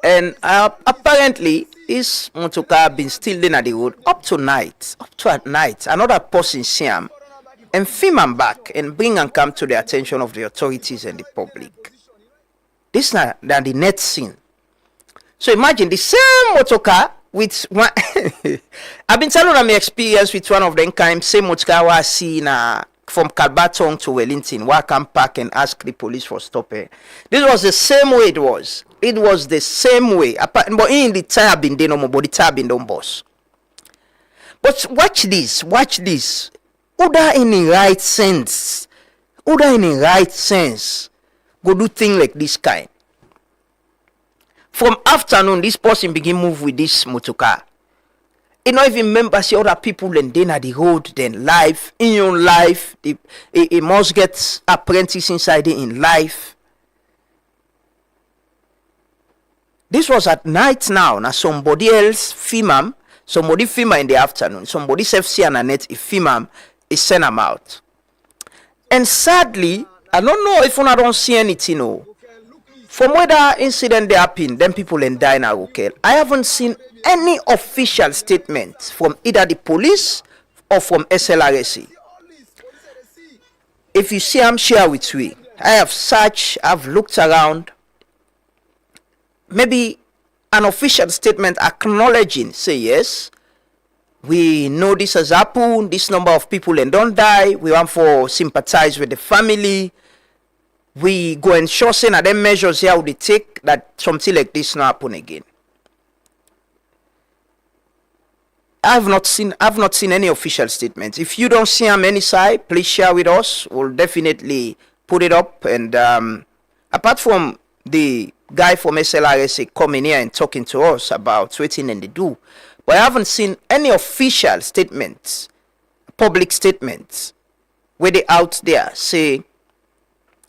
And apparently this motorcar been still in at the road up to at night. Another person see him and film him back and bring and come to the attention of the authorities and the public. This is not the net scene. So imagine the same motorcar with one. I've been telling them my experience with one of them kind, same motorcar I see from Kalbatong to Wellington, where I can park and ask the police for stopping. This was the same way it was. It was the same way. But in the tire been there no more, but the tire been done boss. But watch this. Who that in the right sense? Go do thing like this kind. From afternoon, this person begin move with this motorcar. You not even remember see other people and then at the road, then life, in your life, it must get apprentice inside it in life. This was at night now. Now somebody else film somebody film in the afternoon. Somebody self see on a net, if film is send them out. And sadly, I don't know if I don't see anything. No. From where that incident they happened, then people and die now. Okay, I haven't seen any official statement from either the police or from SLRC. If you see, I'm share with we. I have searched, I've looked around. Maybe an official statement acknowledging, say yes, we know this has happened, this number of people and don't die. We want for sympathize with the family. We go and show saying that them measures here would take that something like this not happen again. I've not seen any official statements. If you don't see on any side, please share with us. We'll definitely put it up. And apart from the guy from SLRSA coming here and talking to us about what they do, but I haven't seen any official statements, public statements, where they out there say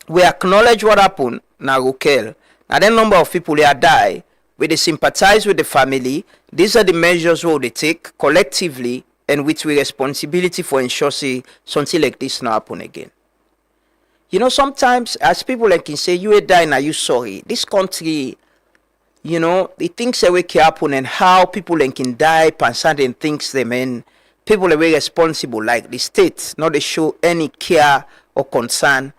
we acknowledge what happened now Rokel. Now the number of people here die, where they sympathize with the family. These are the measures what they take collectively and with we responsibility for ensuring something like this not happen again. You know, sometimes as people like can say, you die now, you sorry. This country, you know, the things that can happen and how people can die, and certain things them and people are very responsible, like the state, not they show any care or concern.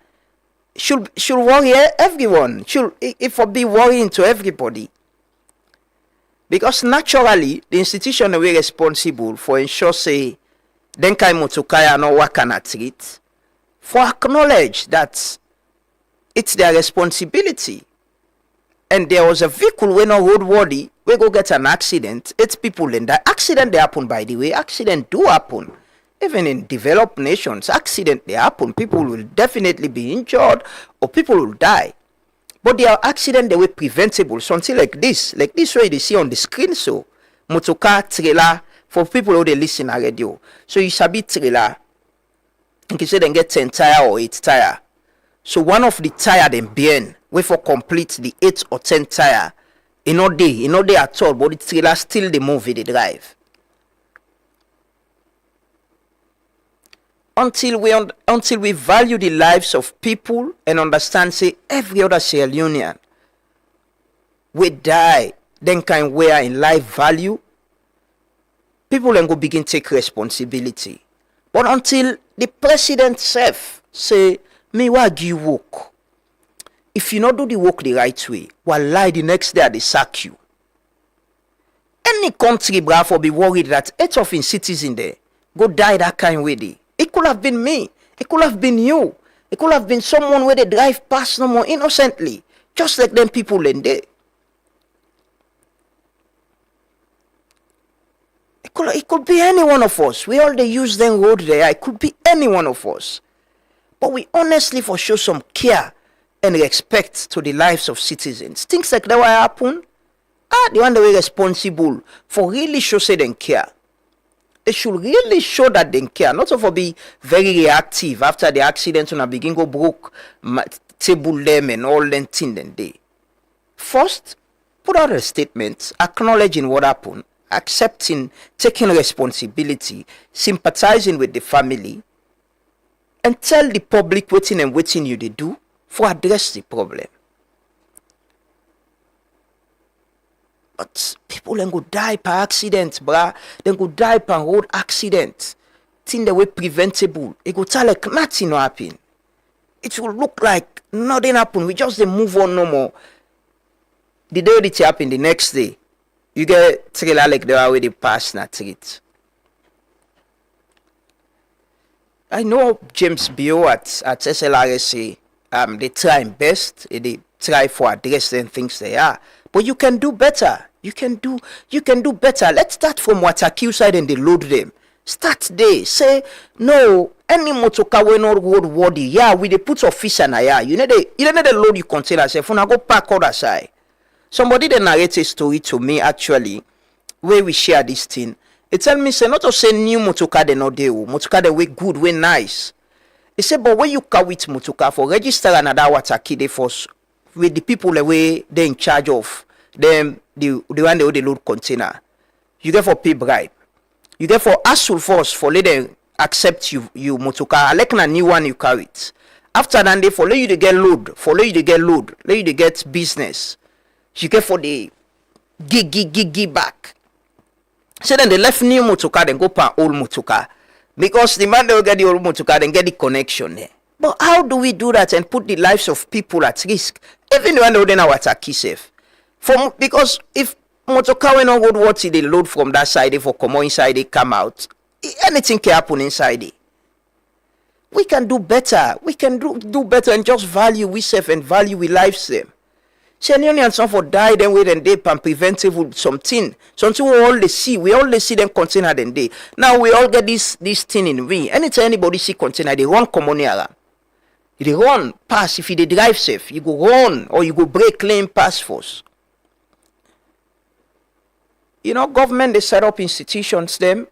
Should worry everyone. It will be worrying to everybody. Because naturally, the institution are very responsible for ensure say then kai motokaya no work and treat. For acknowledge that it's their responsibility. And there was a vehicle when no roadworthy, we go get an accident, 8 people in that accident they happen, by the way. Accident do happen. Even in developed nations, accident they happen. People will definitely be injured or people will die. But there are accidents that were preventable. Something like this way you see on the screen. So, motorcar, trailer, for people who they listen to radio. So you sabi trailer, you can say they get 10 tire or 8 tire. So one of the tire then bien, wait for complete the 8 or 10 tire. In no day at all, but the trailer still the move they drive. Until we value the lives of people and understand, say, every other Sierra Leonean we die, then can wear in life value, people then go begin take responsibility. But until the president self say, me why give work? If you not do the work the right way, lie the next day they sack you. Any country, for be worried that 8 of its citizens there go die that kind way they. It could have been me. It could have been you. It could have been someone where they drive past no more innocently. Just like them people in there. It could be any one of us. We all they use them road there. It could be any one of us. But we honestly for show some care and respect to the lives of citizens. Things like that will happen. The one that we're responsible for really show say them care. they should really show that they care, not to be very reactive after the accident when I begin go broke table them and all them thing then they. First, put out a statement acknowledging what happened, accepting, taking responsibility, sympathizing with the family, and tell the public waiting and waiting you they do for address the problem. But people then go die per accident, bruh. Then go die per road accident. Thing that way preventable. It go tell like nothing no happen. It will look like nothing happen. We just move on no more. The day it happen, the next day, you get trailer like the way they pass na treat. I know James Bio at SLRSA, they try best. They try for addressing things they are. But you can do better. You can do better. Let's start from Waterkill side and they load them. Start there. Say, no, any motorcar will not road worthy. Yeah, we they put officer na yeah. You know they load you container. Say, when I go park other side. Somebody they narrate a story to me actually, where we share this thing. It tell me say not to say new motorcar they not there. Motorcar they way good, way nice. They say, but when you car with motorcar for register another Waterkill they force with the people away they in charge of them the one they load container. You get for pay bribe. You get for hassle first for let them accept you motorcar. I like a new one you carry it. After that they follow you to get load, let you to get business. You get for the gig back. So then they left new motorcar then go per old motorcar. Because the man they will get the old motorcar then get the connection there. But how do we do that and put the lives of people at risk? Even when they know what are key safe. Because if motorcar when on road what they load from that side, if come inside, they come out. Anything can happen inside it. We can do better. We can do better and just value we safe and value we lives them. Genuinely and some for die then wait and they and preventable something. Something we all see them container then they. Now we all get this thing in we. Anytime anybody see container, they run common area. They run pass if they drive safe. You go run or you go break lane pass force. You know, government they set up institutions them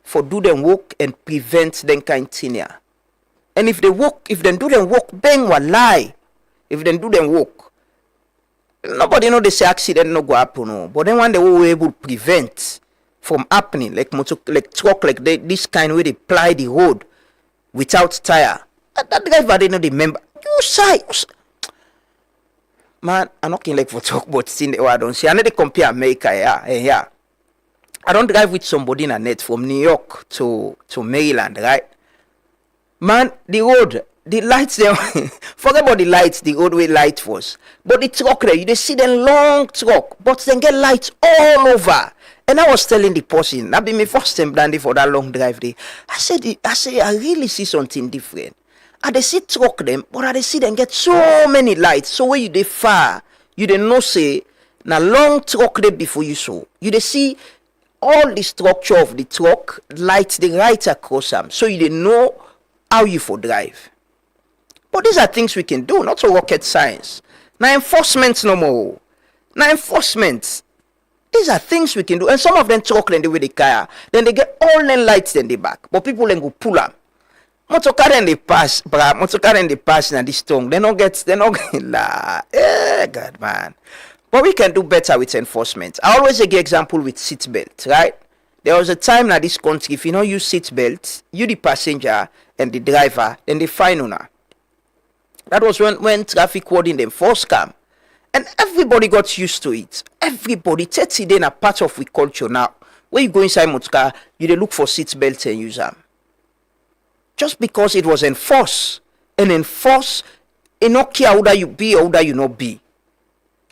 for do them work and prevent them kind thing here. And if they do them work, bang will lie. If they do them work, nobody know they say accident no go happen no. But then when they were able to prevent from happening, like truck like this kind where they ply the road without tire. That driver they know the member. You say. Man, I'm not like for talk about thing I don't see. I need to compare America here. I don't drive with somebody in a net from New York to Maryland, right? Man, the road, the lights there, forget about the lights, the road way light was. But the truck there, you see the long truck, but then get lights all over. And I was telling the person, that be my first time dandy for that long drive there. I said, I really see something different. I they see truck them, but I they see them get so many lights. So when you they far, you they know say, na long truck there before you saw. You they see all the structure of the truck, lights they right across them. So you they know how you for drive. But these are things we can do, not so rocket science. Now enforcement no more. Now enforcement. These are things we can do. And some of them truck then the way they car, then they get all them lights in the back. But people then go pull them. Motorcar and they pass, now this tongue. They not get la. God man. But we can do better with enforcement. I always give example with seatbelt, right? There was a time in this country, if you don't use seatbelt, you the passenger and the driver, then they fine on her. That was when traffic warden them first come. And everybody got used to it. Everybody, 30 days a part of we culture now. When you go inside motorcar, you they look for seatbelt and use them. Just because it was enforced. And enforced, it not care whether you be or whether you not be.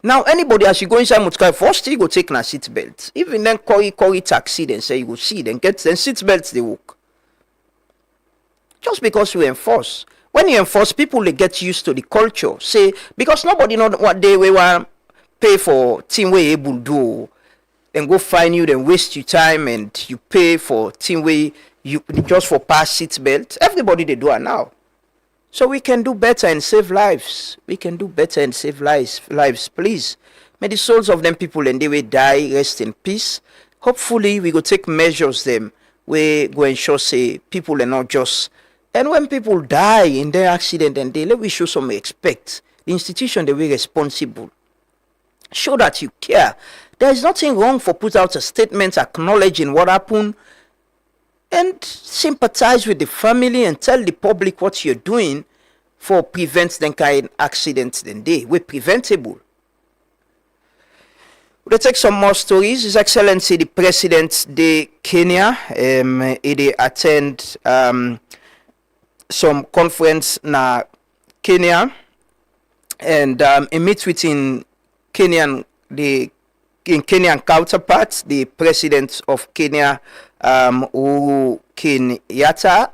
Now, anybody as you go inside motorcar, first you go take na seat belt. Even then call it taxi, then say you go see, then seat belts they work. Just because you enforce. When you enforce, people they get used to the culture. Say because nobody know what they want pay for team way able do. Then go find you, then waste your time and you pay for team way you just for pass seat belt. Everybody they do it now. So we can do better and save lives. We can do better and save lives, please. May the souls of them people and they will die, rest in peace. Hopefully we go take measures them we go ensure say people are not just. And when people die in their accident and they let we show some respect. The institution they were responsible. Show that you care. There is nothing wrong for put out a statement acknowledging what happened and sympathize with the family and tell the public what you're doing for prevent them kind accidents then they were preventable. We'll take some more stories. His Excellency the President de Kenya he attend some conference na Kenya and he meet with Kenyan counterparts, the President of Kenya Uhuru Kenyatta,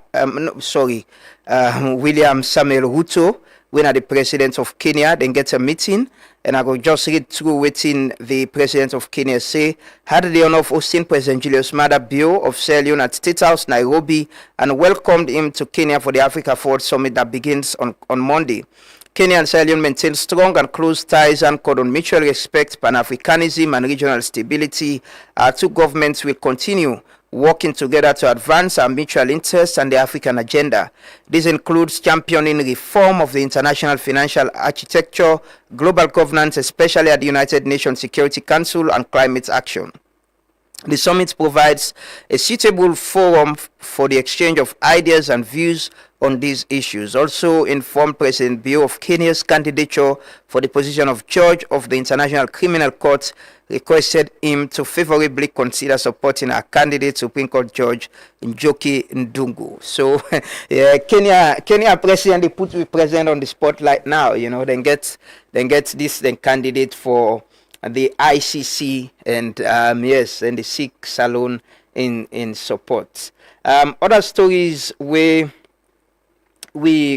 William Samuel Ruto, when are the President of Kenya, then get a meeting. And I will just read through within the President of Kenya say, had the honor of hosting President Julius Maada Bio of Sierra Leone at State House, Nairobi, and welcomed him to Kenya for the Africa Forward Summit that begins on Monday. Kenya and Sierra Leone maintain strong and close ties anchored on mutual respect, Pan-Africanism, and regional stability. Our two governments will continue working together to advance our mutual interests and the African agenda. This includes championing reform of the international financial architecture, global governance, especially at the United Nations Security Council, and climate action. The summit provides a suitable forum for the exchange of ideas and views on these issues. Also informed President Bio of Kenya's candidature for the position of Judge of the International Criminal Court, requested him to favorably consider supporting our candidate Supreme Court Judge Njoki Ndungu. So Kenya President, they put the president on the spotlight now, then get this candidate for the ICC and and the Sikh Salon in support. Other stories we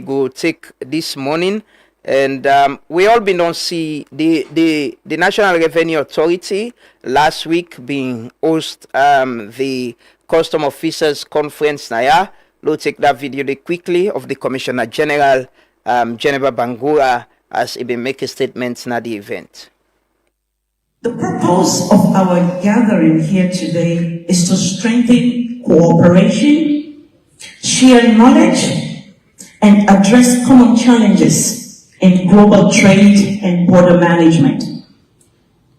go take this morning, and we all been on see the National Revenue Authority last week being host the Custom Officers Conference. Naya, we'll take that video quickly of the Commissioner General Geneva Bangura as he been making statements at the event. The purpose of our gathering here today is to strengthen cooperation, share knowledge, and address common challenges in global trade and border management.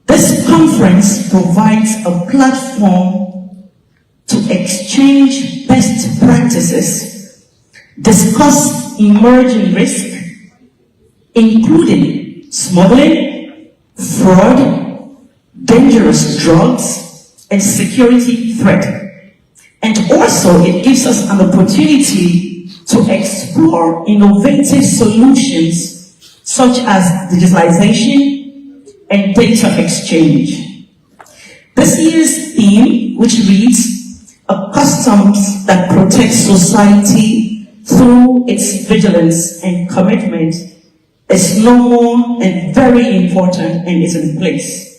This conference provides a platform to exchange best practices, discuss emerging risks, including smuggling, fraud, dangerous drugs, and security threat. And also it gives us an opportunity to explore innovative solutions such as digitalization and data exchange. This year's theme, which reads, "A customs that protects society through its vigilance and commitment," is no more and very important and is in place.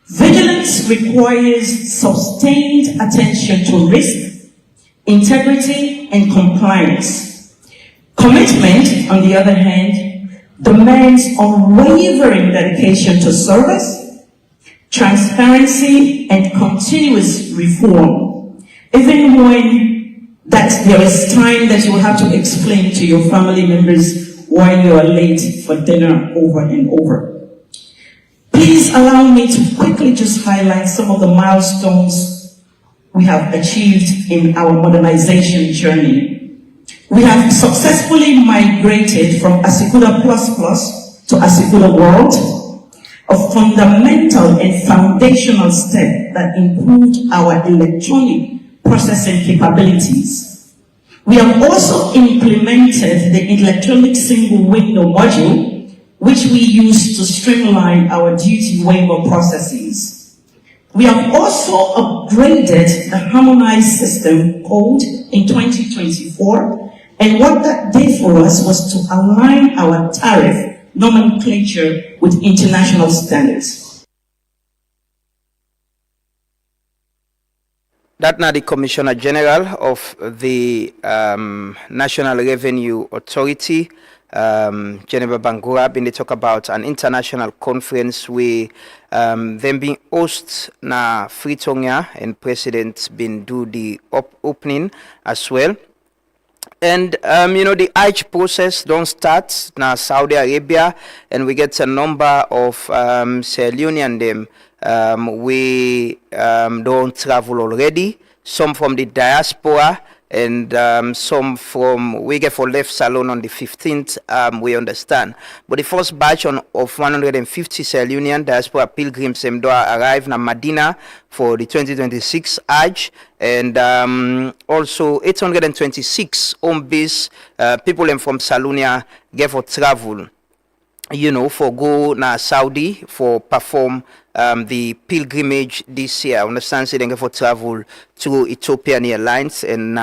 Vigilance requires sustained attention to risk, integrity, and compliance. Commitment, on the other hand, demands unwavering dedication to service, transparency, and continuous reform, even when there is time that you will have to explain to your family members why you are late for dinner over and over. Please allow me to quickly just highlight some of the milestones we have achieved in our modernization journey. We have successfully migrated from Asikuda Plus to Asikuda World, a fundamental and foundational step that improved our electronic processing capabilities. We have also implemented the electronic single window module, which we use to streamline our duty waiver processes. We have also upgraded the harmonized system code in 2024, and what that did for us was to align our tariff nomenclature with international standards. That's now the Commissioner General of the National Revenue Authority, Geneva Bangura, been they talk about an international conference where them being host na Freetown, and president been do the opening as well. And the Hajj process don't start now Saudi Arabia, and we get a number of Sierra Leonean them we don't travel already. Some from the diaspora, and some from we get for left salon on the 15th. We understand, but the first batch of 150 Sierra Leonean diaspora pilgrims do arrive in Medina for the 2026 Hajj, and also 826 home base people from Salonia get for travel, for go na Saudi for perform the pilgrimage this year. Understand, say they get for travel to Ethiopian Airlines, and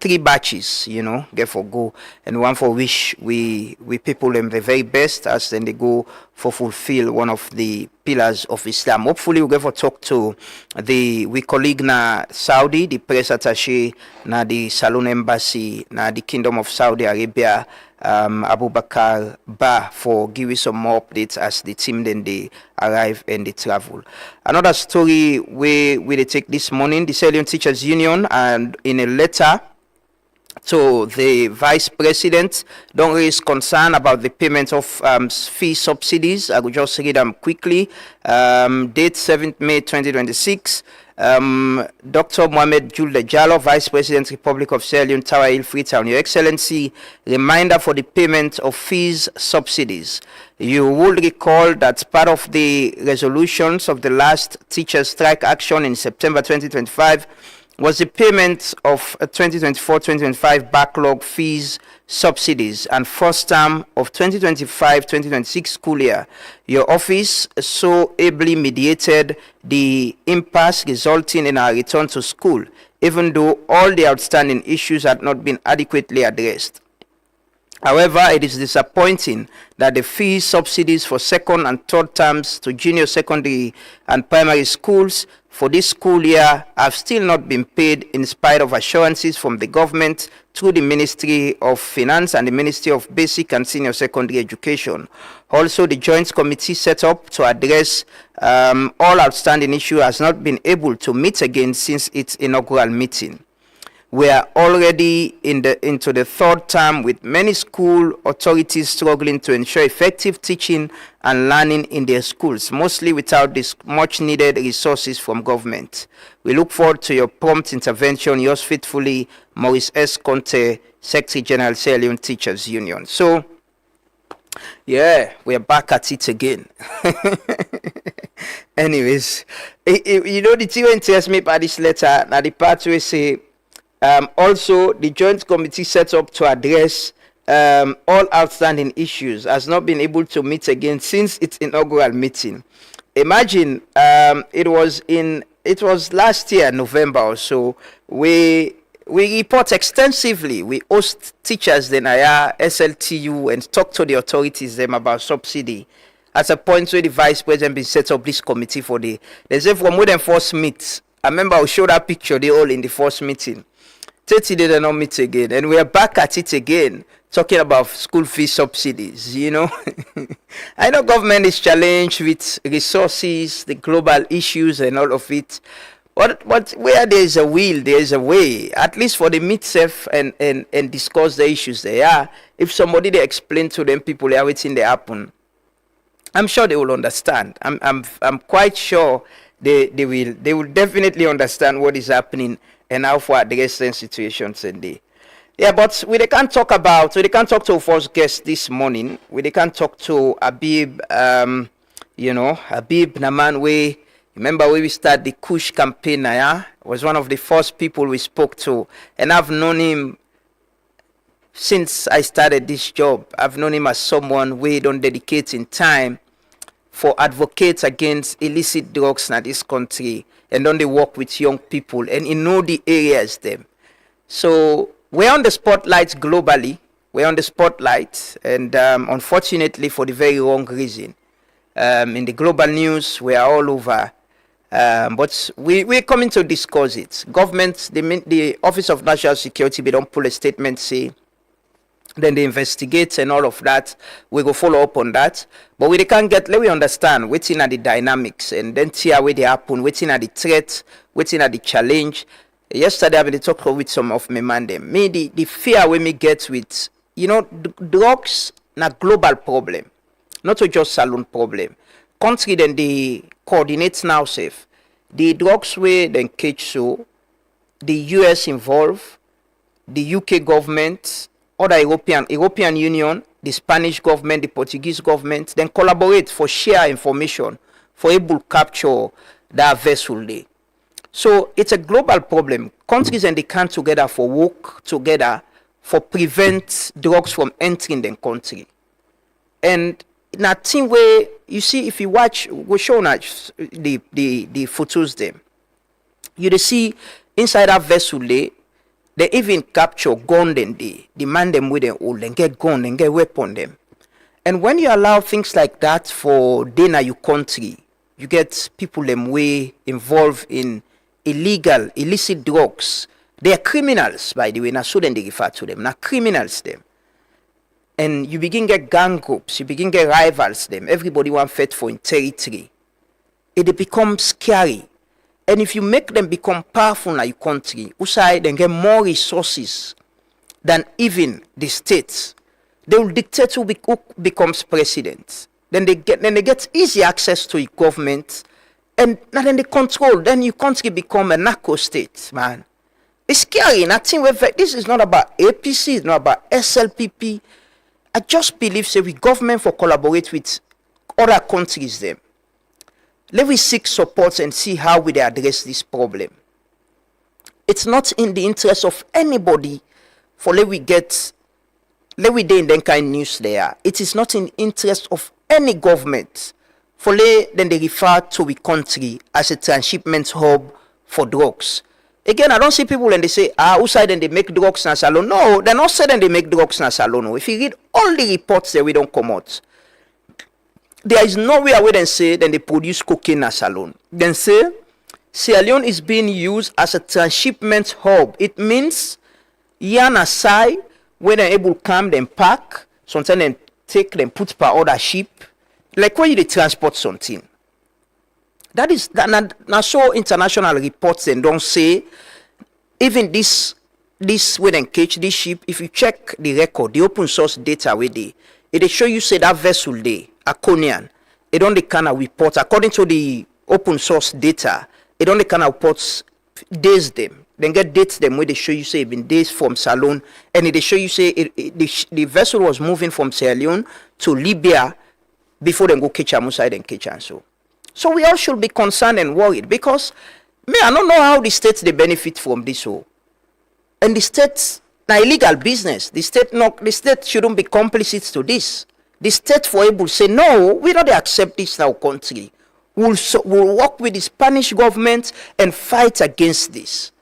3 batches, get for go, and one for which we people them the very best as then they go for fulfill one of the pillars of Islam. Hopefully we get for talk to we colleague na Saudi, the press attaché na the Salon Embassy na the Kingdom of Saudi Arabia, Abu Bakar Ba, for give you some more updates as the team then they arrive and they travel. Another story we they take this morning, the Sierra Leone Teachers Union, and in a letter to the Vice President, don't raise concern about the payment of fee subsidies. I will just read them quickly. Date 7th May 2026. Dr. Mohamed Julde Jallo, Vice President, Republic of Sierra Leone, Tower Hill, Freetown. Your Excellency, reminder for the payment of fees subsidies. You will recall that part of the resolutions of the last teachers' strike action in September 2025 was the payment of 2024-2025 backlog fees subsidies and first term of 2025-2026 school year. Your office so ably mediated the impasse resulting in our return to school, even though all the outstanding issues had not been adequately addressed. However, it is disappointing that the fee subsidies for second and third terms to junior secondary and primary schools for this school year have still not been paid, in spite of assurances from the government through the Ministry of Finance and the Ministry of Basic and Senior Secondary Education. Also, the Joint Committee set up to address all outstanding issues has not been able to meet again since its inaugural meeting. We are already into the third term, with many school authorities struggling to ensure effective teaching and learning in their schools, mostly without this much needed resources from government. We look forward to your prompt intervention. Yours faithfully, Maurice S. Conte, Secretary General, Sierra Leone Teachers Union. So, yeah, we're back at it again. Anyways, the thing interests me by this letter, now the part where say, also, the Joint Committee set up to address all outstanding issues has not been able to meet again since its inaugural meeting. Imagine, it was last year, November or so, we report extensively. We host teachers, then SLTU, and talk to the authorities them about subsidy. At a point where the Vice President been set up this committee for they say for more than 4 meets. I remember I'll show that picture, they all in the first meeting. 30 did not meet again, and we are back at it again, talking about school fee subsidies. I know government is challenged with resources, the global issues, and all of it. But where there is a will, there is a way. At least for the meet safe and discuss the issues they are. If somebody they explain to them people everything they happen, I'm sure they will understand. I'm quite sure they will definitely understand what is happening and how to address the situations in there. Yeah, but we can't talk to our first guest this morning. We can't talk to Habib, Habib Naman. Remember when we started the Kush campaign, was one of the first people we spoke to, and I've known him since I started this job. I've known him as someone we don't dedicate in time for advocates against illicit drugs in this country, and don't they work with young people and in know the areas them. So we're on the spotlight globally. We're on the spotlight, and unfortunately for the very wrong reason. In the global news, we are all over. But we're coming to discuss it. Government, the Office of National Security, they don't pull a statement say Then they investigate and all of that. We go follow up on that. But we can't get, let we understand waiting at the dynamics and then see how they happen, waiting at the threat, waiting at the challenge. Yesterday, I've been talking with some of my man them. Me, the fear we me get with, drugs na global problem. Not a just saloon problem. Country then they coordinate now safe. The drugs way then catch so, the US involved, the UK government, other European Union, the Spanish government, the Portuguese government, then collaborate for share information for able capture that vessel there. So it's a global problem. Countries and they come together for work together for prevent drugs from entering the country. And in a thing where you see, if you watch, we show the photos them, you see inside that vessel there. They even capture gun then they demand them with them all, then get gun and get weapon them. And when you allow things like that for dinner your country, you get people them way involved in illicit drugs. They are criminals, by the way, now so then they refer to them. Now criminals them. And you begin get gang groups, you begin get rivals them. Everybody want fight for in territory. It becomes scary. And if you make them become powerful in your country, USAID then get more resources than even the states. They will dictate who becomes president. Then they get easy access to your government, and then they control. Then your country become a narco state, man. It's scary. And I think this is not about APC, it's not about SLPP. I just believe we government for collaborate with other countries them. Let we seek support and see how we address this problem. It's not in the interest of anybody for let we day in that kind of news there. It is not in the interest of any government for then they refer to the country as a transshipment hub for drugs. Again, I don't see people and they say, who side then they make drugs in salon. No, they're not saying they make drugs in salon. If you read all the reports that we don't come out, there is nowhere where they say then they produce cocaine as alone. Then say Sierra Leone is being used as a transshipment hub. It means yan aside when they're able to come, then pack, sometimes then take them put per other ship. Like when you transport something. That is now so international reports and don't say even this when they catch this ship, if you check the record, the open source data with it show you say that vessel there. Aconian, it only kind of reports according to the open source data. It only kind of reports days them, then get dates them where they show you say been days from Salon, and they show you say the vessel was moving from Sierra Leone to Libya before they go catch Amusai and catch and so. So we all should be concerned and worried because I don't know how the states they benefit from this whole, and the states now illegal business. The state shouldn't be complicit to this. The state for able say no, we don't accept this in our country. We'll work with the Spanish government and fight against this,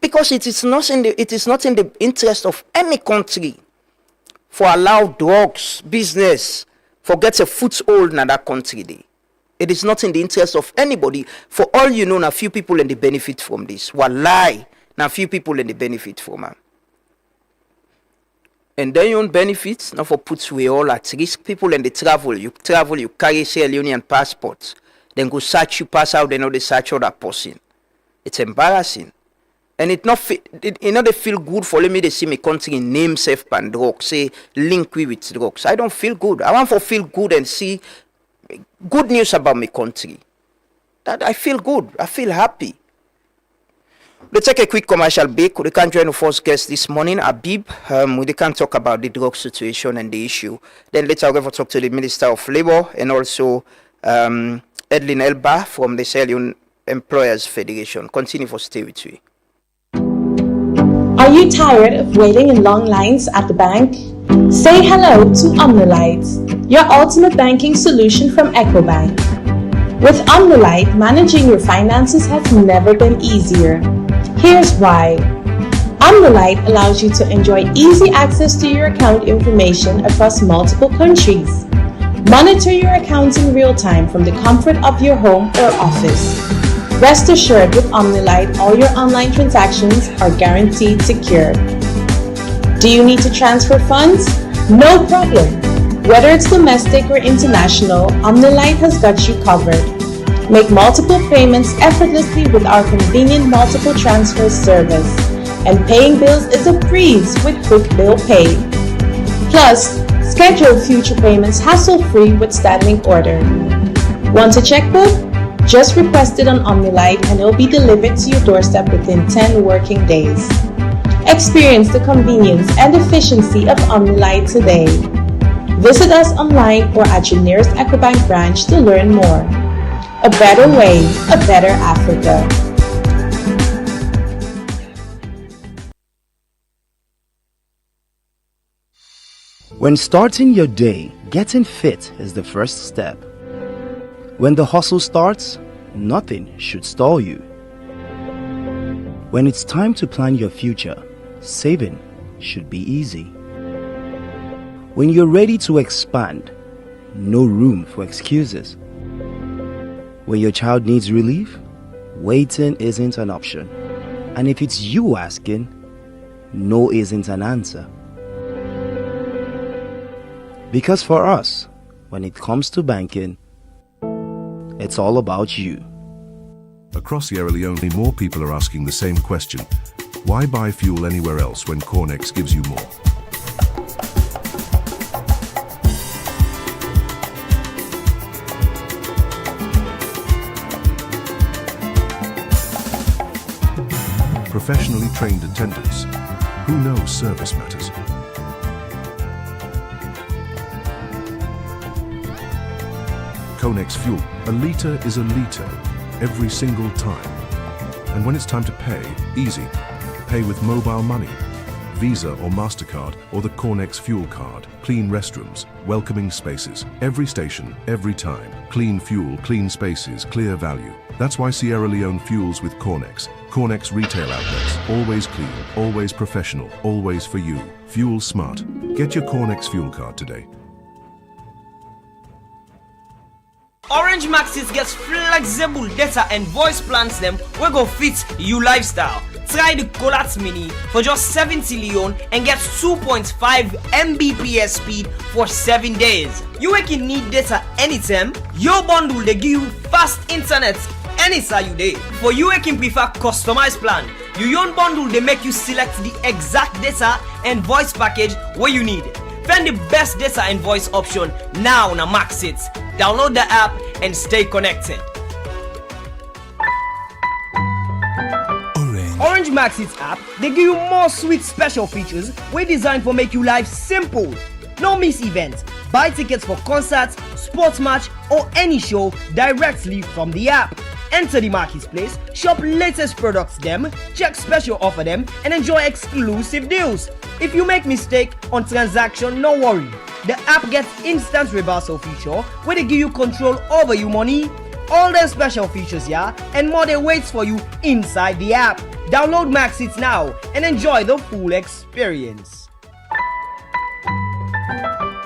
because it is not in the interest of any country for allow drugs business for get a foothold in that country. It is not in the interest of anybody. For all you know, now few people and they benefit from this. Wallahi, now few people and they benefit from it. And then your benefits, not for puts we all at risk. People and they travel, you carry Sierra Leonean passports, then go search you, pass out, then they search other person. It's embarrassing. And it they feel good for let me they see me country name safe and drugs, say link with drugs. I don't feel good. I want to feel good and see good news about my country. That I feel good. I feel happy. Let's take a quick commercial break. We can join the first guest this morning, Abib. We can talk about the drug situation and the issue. Then later I'll go talk to the Minister of Labour and also Edlin Elba from the Sierra Leone Employers Federation. Continue for stay with you. Are you tired of waiting in long lines at the bank? Say hello to Omnilite, your ultimate banking solution from EcoBank. With Omnilite, managing your finances has never been easier. Here's why. Omnilite allows you to enjoy easy access to your account information across multiple countries. Monitor your accounts in real time from the comfort of your home or office. Rest assured with Omnilite, all your online transactions are guaranteed secure. Do you need to transfer funds? No problem. Whether it's domestic or international, Omnilight has got you covered. Make multiple payments effortlessly with our convenient multiple transfer service. And paying bills is a breeze with Quick Bill Pay. Plus, schedule future payments hassle-free with standing order. Want a checkbook? Just request it on Omnilight and it'll be delivered to your doorstep within 10 working days. Experience the convenience and efficiency of Omnilight today. Visit us online or at your nearest EcoBank branch to learn more. A better way, a better Africa. When starting your day, getting fit is the first step. When the hustle starts, nothing should stall you. When it's time to plan your future, saving should be easy. When you're ready to expand, no room for excuses. When your child needs relief, waiting isn't an option. And if it's you asking, no isn't an answer. Because for us, when it comes to banking, it's all about you. Across Sierra Leone, more people are asking the same question. Why buy fuel anywhere else when Cornex gives you more? Professionally trained attendants who know service matters. Conex Fuel, a litre is a litre every single time. And when it's time to pay, easy. Pay with mobile money, Visa or MasterCard, or the Cornex Fuel card. Clean restrooms, welcoming spaces. Every station, every time. Clean fuel, clean spaces, clear value. That's why Sierra Leone fuels with Cornex. Cornex retail outlets. Always clean, always professional, always for you. Fuel smart. Get your Cornex Fuel card today. Orange Maxis gets flexible data and voice plans them we go fit you lifestyle. Try the Colat Mini for just 70 Leon and get 2.5 Mbps speed for 7 days. You can need data anytime. Your bundle they give you fast internet anytime you day. For you can prefer customized plan. Your own bundle they make you select the exact data and voice package where you need. Find the best data and voice option now na Maxit. Download the app and stay connected. Orange Maxit app, they give you more sweet special features we designed for make you life simple. No miss events. Buy tickets for concerts, sports match or any show directly from the app. Enter the marketplace, shop latest products them, check special offer them and enjoy exclusive deals. If you make mistake on transaction, no worry. The app gets instant reversal feature where they give you control over your money. All the special features here and more they waits for you inside the app. Download Maxit now and enjoy the full experience.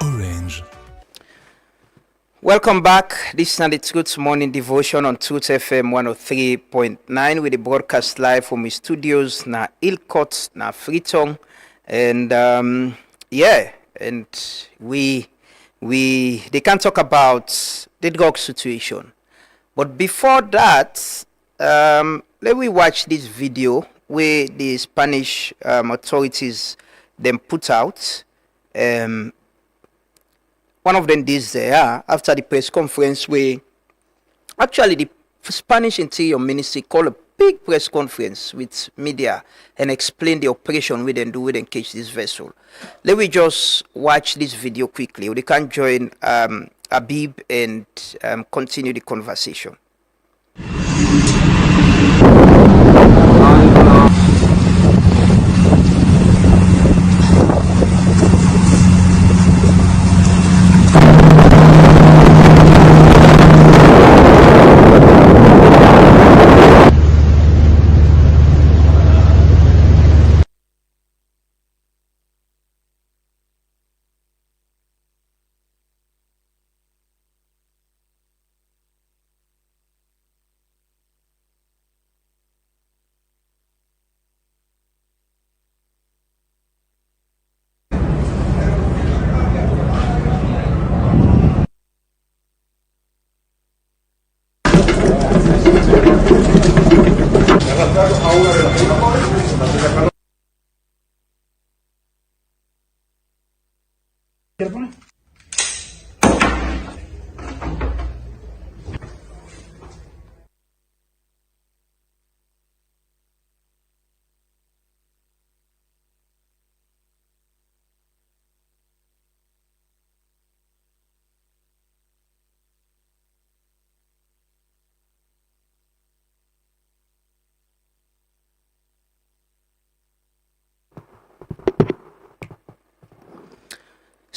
Orange. Welcome back. This is the Truth Morning Devotion on Truth FM 103.9 with the broadcast live from the studios na Illicit na Freetown. And and they can talk about the drug situation. But before that, let me watch this video where the Spanish authorities then put out. One of them is there after the press conference where actually the Spanish Interior Ministry called a big press conference with media and explain the operation we then do we then catch this vessel. Let me just watch this video quickly. We can join Habib and continue the conversation.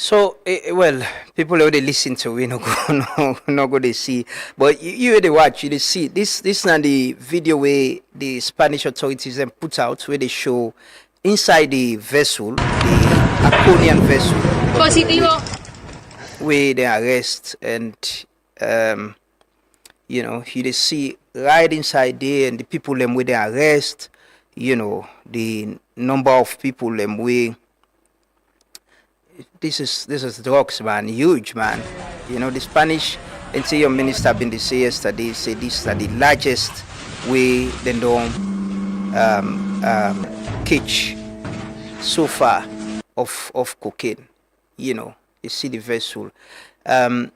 So, well, people already listen to, we no go, no go they see, but you already watch, you dey see this now the video where the Spanish authorities then put out where they show inside the vessel, the Aconian vessel, Positivo. where they arrest and you know, you dey see right inside there and the people them where they arrest, you know, the number of people them where. This is drugs, man, huge, man. You know, the Spanish Interior Minister been to say yesterday, say this is the largest way they don't catch so far of cocaine. You know, you see the vessel. Simon,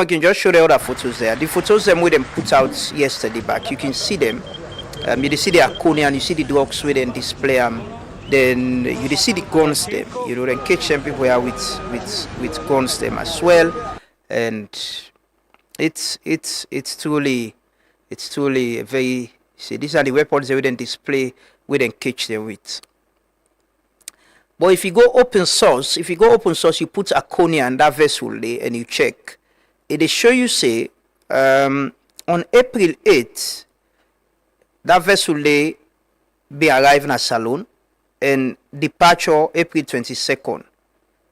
can you just show the other photos there? The photos them we them put out yesterday back. You can see them. You see the Aconian, you see the drugs where they display them. Then you see the guns them, you know, then catch them people are with guns them as well, and it's truly a very, see, these are the weapons they wouldn't display, we then catch them with. But if you go open source, you put Aconia and that vessel there and you check, it show you say on April 8th that vessel there be arriving at Salon. And departure April 22nd.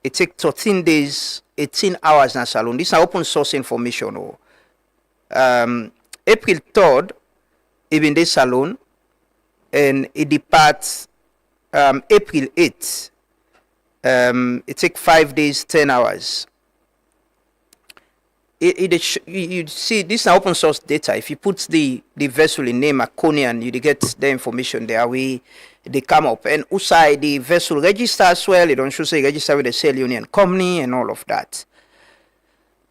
It take 13 days, 18 hours in a salon. This is open source information. April 3rd, even this salon, and it departs April 8th. It take 5 days, 10 hours. You see, this is open source data. If you put the vessel in name Aconian, you get the information there. They come up, and also the vessel register as well. It don't show say register with the Sale Union Company and all of that.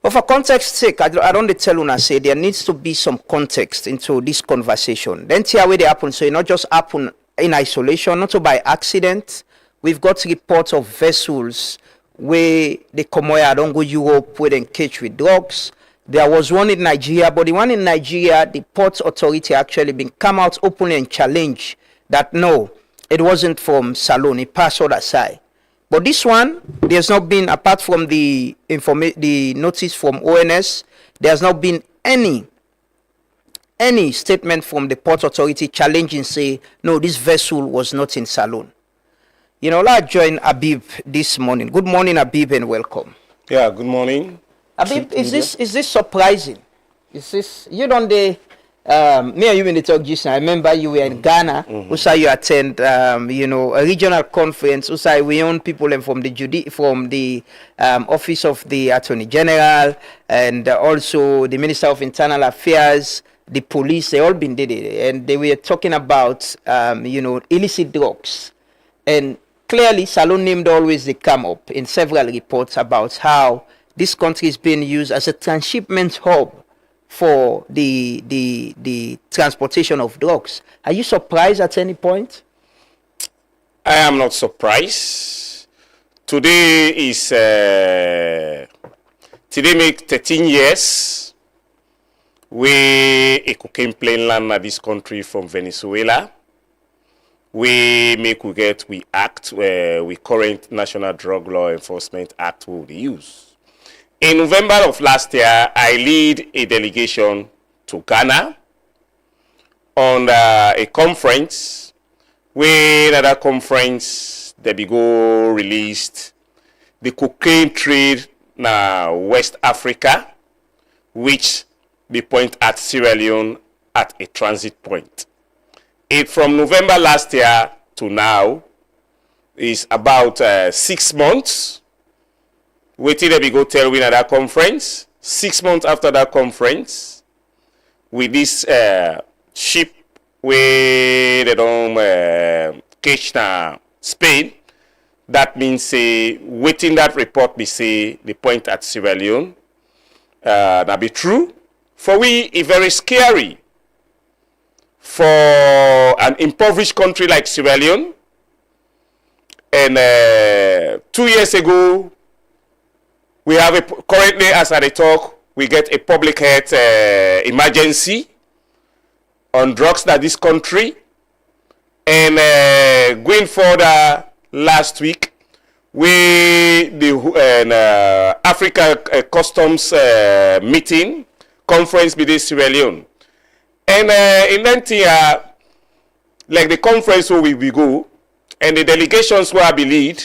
But for context sake, I don't tell una say there needs to be some context into this conversation. Then here where they happen, so it not just happen in isolation, not by accident. We've got reports of vessels where they come here, don't go Europe, where they catch with drugs. There was one in Nigeria, but the one in Nigeria, the port authority actually been come out openly and challenge that no, it wasn't from Salon, it passed other side. But this one, there's not been, apart from the notice from ONS, there's not been any statement from the port authority challenging, say, no, this vessel was not in Salon. You know, let's join Abib this morning. Good morning, Abib, and welcome. Yeah, good morning. Abib, is this surprising? Is this, you don't me and you in the talk just now. I remember you were in Ghana. Also, you attend, a regional conference. Also, we own people from the office of the Attorney General, and also the Minister of Internal Affairs, the police. They all been did it, and they were talking about, illicit drugs, and clearly, Salon named always they come up in several reports about how this country is being used as a transshipment hub for the transportation of drugs. Are you surprised at any point? I am not surprised. Today make 13 years we a cocaine plane land at this country from Venezuela. We act where we current National Drug Law Enforcement Act will use. In November of last year, I lead a delegation to Ghana on a conference. Where at that conference, they go released the cocaine trade in West Africa, which they point at Sierra Leone at a transit point. From November last year to now is about 6 months. Wait till they go tell we at that conference. 6 months after that conference, with this ship where they don't catch na Spain. That means say waiting that report be say the point at Sierra Leone. That be true. For we, it's very scary for an impoverished country like Sierra Leone. And 2 years ago, we have currently, as I talk, we get a public health emergency on drugs in this country. And going further, last week, the Africa Customs meeting conference with Sierra Leone. And in that year, like the conference where we go, and the delegations where I be lead,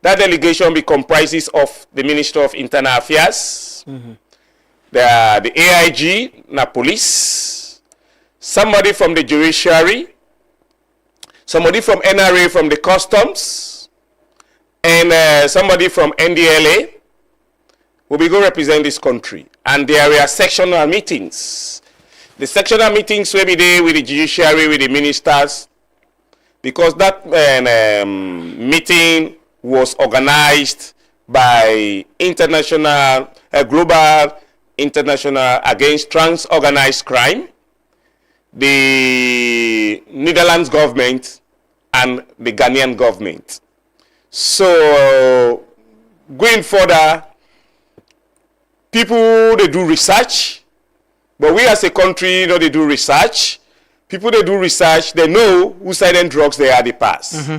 that delegation be comprises of the Minister of Internal Affairs, the AIG, na police, somebody from the judiciary, somebody from NRA from the customs, and somebody from NDLA will be go represent this country. And there are sectional meetings. The sectional meetings will be there with the judiciary, with the ministers, because that meeting was organized by Global International Against Trans-Organized Crime, the Netherlands government, and the Ghanaian government. So going further, people, they do research, but we as a country, they do research. People, they do research, they know who silent drugs they are the past.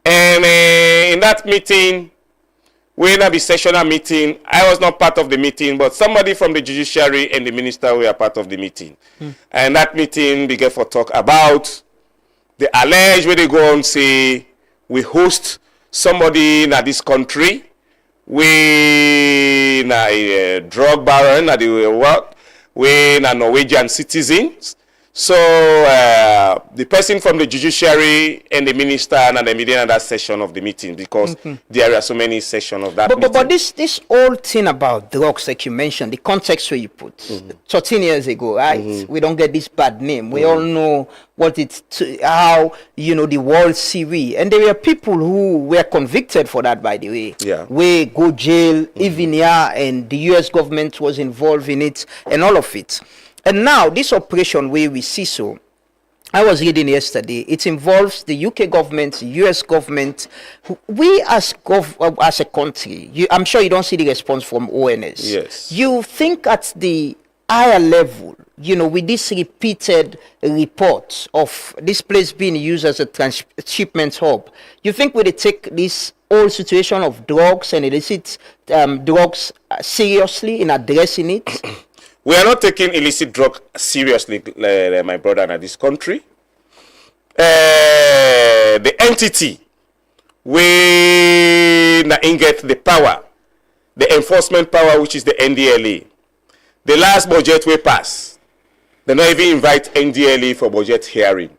And in that meeting, we in a sessional meeting, I was not part of the meeting, but somebody from the judiciary and the minister were part of the meeting. And that meeting began for talk about the alleged where they go and say, we host somebody in this country, we a drug baron, we Norwegian citizens. So the person from the judiciary and the minister and the media in that session of the meeting, because there are so many sessions of that meeting. But this whole thing about drugs, like you mentioned, the context where you put, 13 years ago, right? We don't get this bad name. We all know what how, the World Series. And there were people who were convicted for that, by the way. Yeah. We go jail, even here, and the US government was involved in it, and all of it. And now, this operation where we see so, I was reading yesterday, it involves the UK government, US government. We as a country, I'm sure you don't see the response from ONS. Yes. You think at the higher level, with this repeated reports of this place being used as a transshipment hub, you think we take this whole situation of drugs and illicit drugs seriously in addressing it? We are not taking illicit drug seriously, my brother, in this country. The entity we get the power, the enforcement power, which is the NDLA. The last budget we pass, they not even invite NDLA for budget hearing.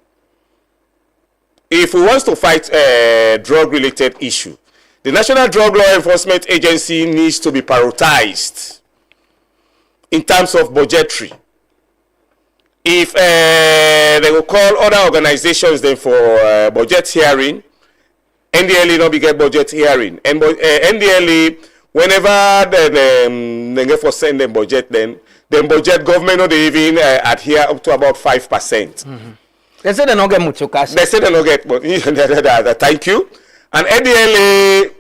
If we want to fight a drug-related issue, the National Drug Law Enforcement Agency needs to be prioritized in terms of budgetary. If they will call other organizations then for budget hearing, NDLA not be get budget hearing. And NDLA, whenever they get for send them budget, then budget government not even adhere up to about 5%. They say they don't get much cash. They say they don't get, but thank you. And NDLA,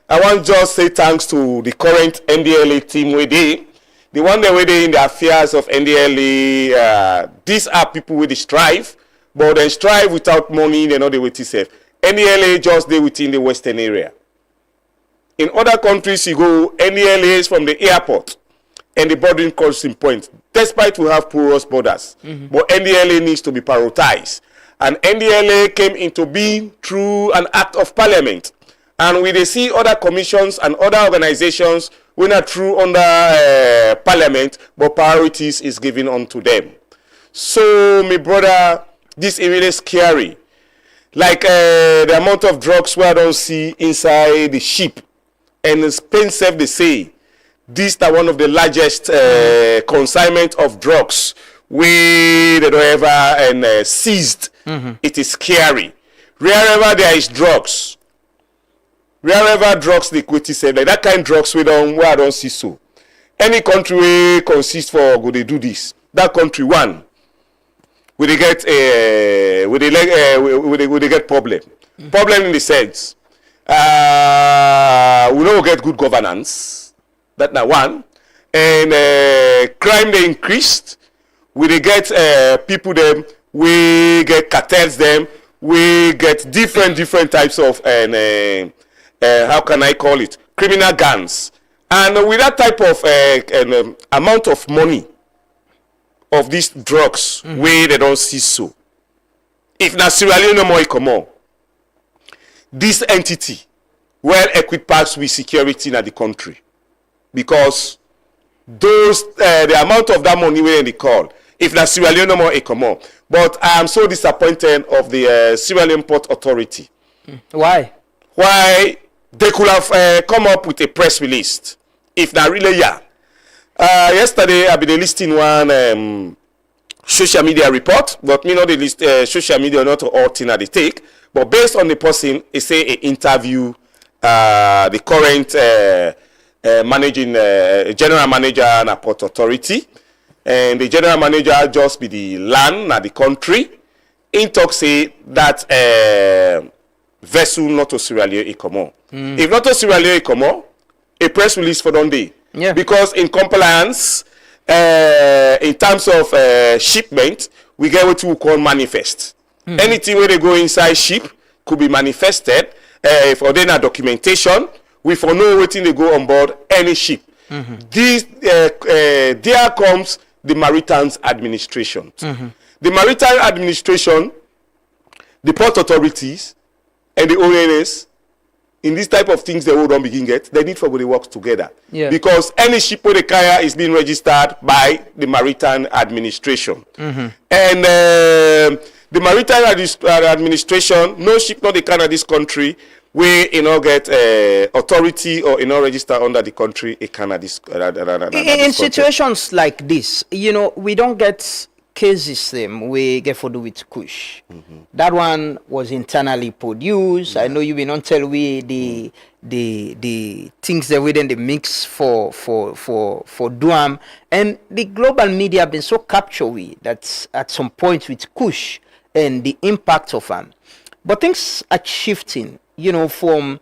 I want to just say thanks to the current NDLA team with it. The one that were in the affairs of NDLA, these are people with the strive, but they strive without money, they know the way to save. NDLA just there within the western area. In other countries you go, NDLA is from the airport and the bordering crossing point, despite we have porous borders. But NDLA needs to be prioritized. And NDLA came into being through an act of parliament. And we see other commissions and other organizations we're not through under parliament, but priorities is given unto them. So, my brother, this is really scary. Like the amount of drugs we don't see inside the ship. And Spain self, they say, this is one of the largest consignment of drugs we they don't ever and seized. It is scary. Wherever there is drugs, wherever drugs the equity said like that kind of drugs we don't see so. Any country we consist for go they do this. That country one, we they get we they get problem. Problem in the sense we don't get good governance. That now one. And crime they increased. We they get people them. We get cartels them. We get different types of and how can I call it, criminal gangs. And with that type of amount of money of these drugs, we they don't see so. If na Sierra Leone no more come on, this entity well equipped parts with security in the country, because those the amount of that money when they call, if na Sierra Leone no more come on. But I am so disappointed of the Sierra Leone Port Authority. Why? Why they could have come up with a press release if na really yesterday I been listing one social media report, but me not the list social media not all thing that they take, but based on the person, it say a interview the current managing general manager na Port Authority, and the general manager just be the land na the country. In talk say that vessel not to Sierra Leone come on. If not to Sierra Leone come on, a press release for Dundee. Yeah. Because in compliance, in terms of shipment, we get what we call manifest. Anything where they go inside ship could be manifested. For then a documentation, we for know what they go on board any ship. This there comes the Maritime Administration. The Maritime Administration, the port authorities, and the ONS, in this type of things they will don't begin get, they need for to work together. Yeah. Because any ship where the carrier is being registered by the Maritime Administration. And the Maritime Administration, no ship not the kind of this country, we get authority or register under the country a kind of this. In situations like this, we don't get cases we get for do with Kush. That one was internally produced. I know you will not tell we the things that within the mix for Duam, and the global media have been so captured with that at some point with Kush and the impact of them. But things are shifting, from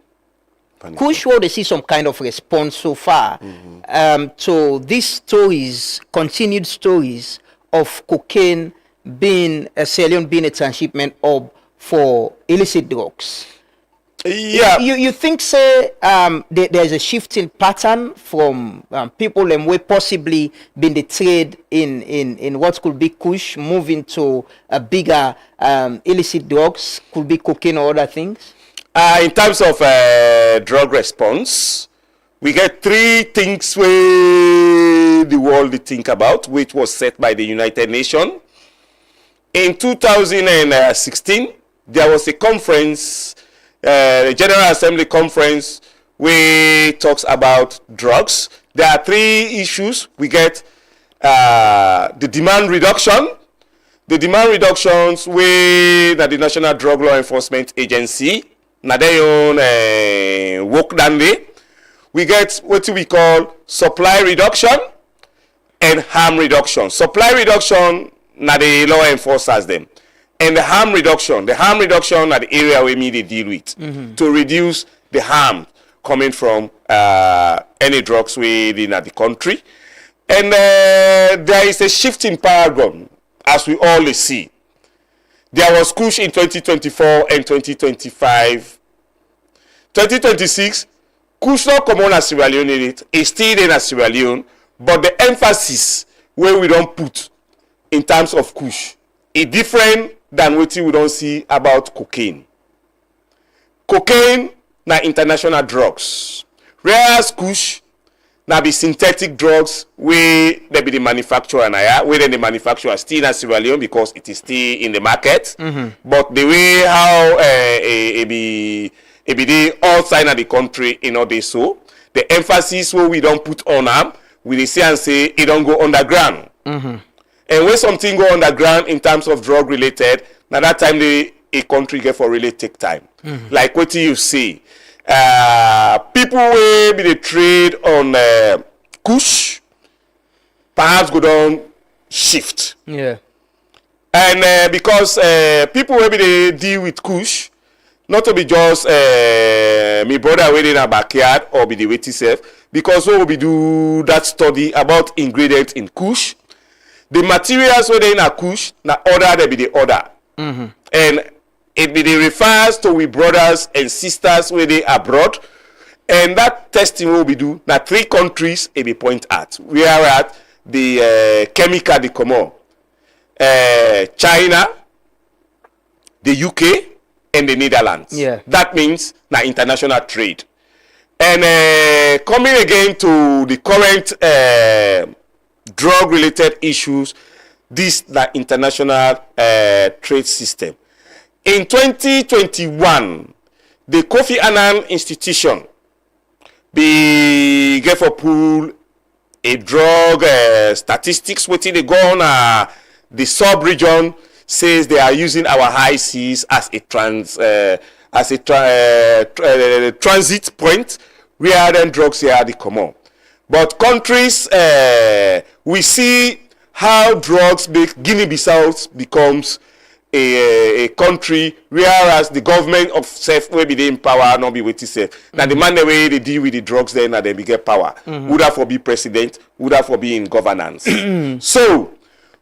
Kush where they see some kind of response so far to these stories, continued stories of cocaine being a Sierra Leone being a transshipment hub for illicit drugs. Yeah. You think there's a shifting pattern from people and way possibly been the trade in what could be Kush moving to a bigger illicit drugs, could be cocaine or other things? In terms of drug response, we get three things where the world think about, which was set by the United Nations. In 2016, there was a conference, the General Assembly conference, where talks about drugs. There are three issues. We get the demand reduction. The demand reductions that the National Drug Law Enforcement Agency, na they own work done there. We get what we call supply reduction and harm reduction. Supply reduction, na the law enforcers them. And the harm reduction are the area we need to deal with to reduce the harm coming from any drugs within the country. And there is a shift in paradigm, as we always see. There was Kush in 2024 and 2025. 2026, Kush not come on as Sierra Leone, it's still in as Sierra Leone, but the emphasis where we don't put in terms of Kush is different than what we don't see about cocaine. Cocaine na international drugs, whereas Kush na be synthetic drugs where they be the manufacturer na where then the manufacturer still in Sierra Leone because it is still in the market. But the way how it be the outside of the country they so the emphasis where we don't put on them, we say and say it don't go underground. And when something go underground in terms of drug related, now that time a country get for really take time. Like what you see, people will be the trade on Kush, perhaps go down shift. Yeah. And because people will be they deal with Kush, not to be just me brother waiting in a backyard or be the way itself, because we will be do that study about ingredients in Kush. The materials where they in a Kush, na order they be the order. And it be the refers to we brothers and sisters where they abroad. And that testing will be do na 3 countries it be point at. We are at the chemical they come on. China, the UK, and the Netherlands. Yeah. That means na international trade. And coming again to the current drug-related issues, this na international trade system. In 2021, the Kofi Annan Institution be get for pool a drug statistics waiting they go on the sub-region says they are using our high seas as a transit point where then drugs here they come on. But countries we see how drugs make Guinea-Bissau becomes a country, whereas the government of self will be the in power, not be with itself. Now the man the way they deal with the drugs then and they get power. Would have for be president, would have for be in governance. So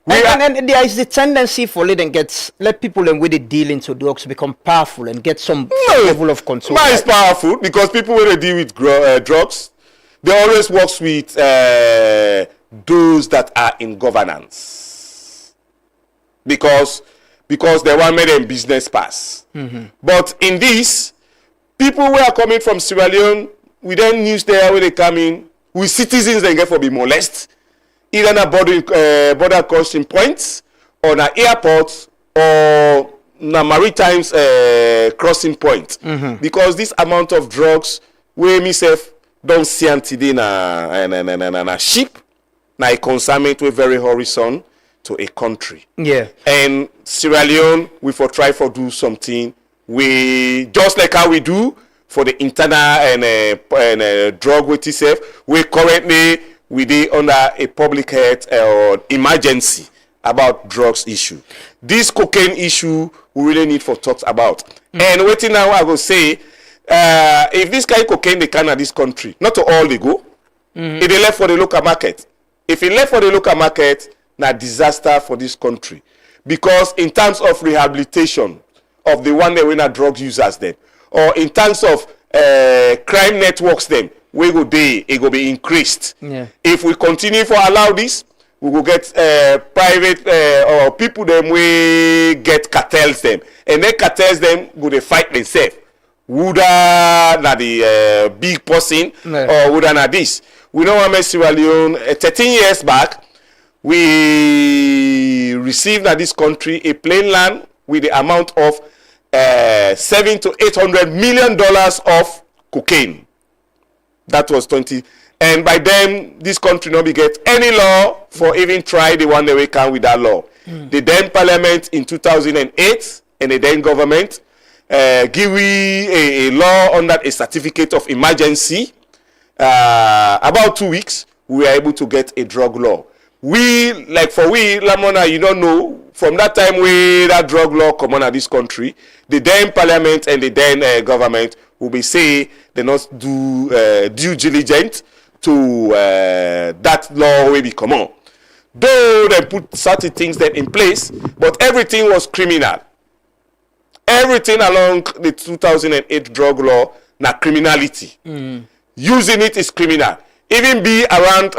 and there is the tendency for let people and with the deal into drugs become powerful and get some level of control. It's powerful because people when they deal with drugs, they always work with those that are in governance. Because they want made them business pass. But in this, people who are coming from Sierra Leone, we then news there where they come in, with citizens they get for be molested, either na border crossing points, or na airports, or na maritime crossing point. Because this amount of drugs, where myself don't see today na ship, na a consignment with very horizon to a country. Yeah. And Sierra Leone, we for try for do something. We just like how we do for the internal and drug with itself. We currently we dey under a public health or emergency about drugs issue. This cocaine issue we really need for talks about. And waiting now I will say, if this kind of cocaine they can at this country, not to all they go. If they left for the local market, if it left for the local market, na disaster for this country, because in terms of rehabilitation of the one that we na drug users them, or in terms of crime networks them, we go dey it go be increased. If we continue for allow this, we will get private or people them we get cartels them, and then cartels them go they fight themselves. Woulda na the big person or woulda na this. We know how Sierra Leone 13 years back. We received at this country a plain land with the amount of $700 to $800 million of cocaine. That was 20. And by then, this country not be get any law for even try the one that we can with that law. The then parliament in 2008 and the then government give we a law under a certificate of emergency. About 2 weeks, we were able to get a drug law. We, like for we, Lamona, you don't know, from that time we that drug law come on at this country, the then parliament and the then government will be say they not do due diligence to that law will be come on. Though they put certain things then in place, but everything was criminal. Everything along the 2008 drug law, na criminality. Using it is criminal. Even be around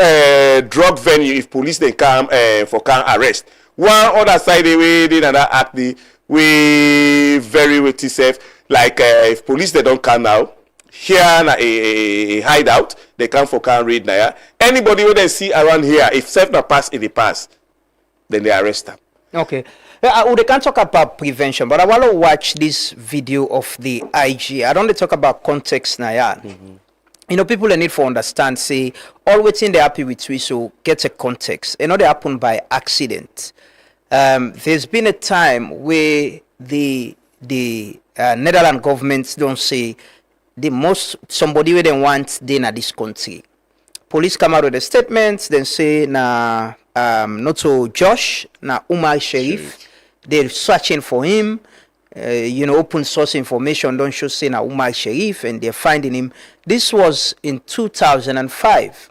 drug venue if police they come for can arrest. One other side the way they another act the way very witty safe. Like if police they don't come now, here na a hideout, they come for can read now. Anybody who they see around here, if self na pass in the past, then they arrest them. Okay. We can talk about prevention, but I want to watch this video of the IG. I don't talk about context now. people they need to understand, say, all waiting they happy with we, so get a context. They happen by accident. There's been a time where the Netherlands government don't say somebody where they want they in this country. Police come out with a statement, then say not to Josh, Umar Sharif. They're searching for him. Open source information don't show say Umar Sharif, and they're finding him. This was in 2025.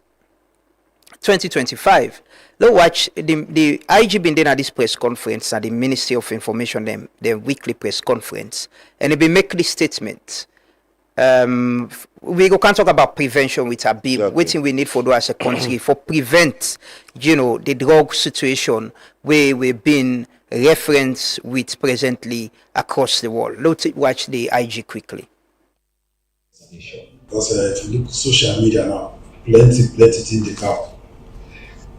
Look, watch the IG been there at this press conference at the Ministry of Information, their weekly press conference, and they make this statement. We can't talk about prevention with Habib. Okay. What we need for do as a country for prevent, the drug situation where we've been referenced with presently across the world. Let's watch the IG quickly. Because if you look at social media now, plenty in the cap.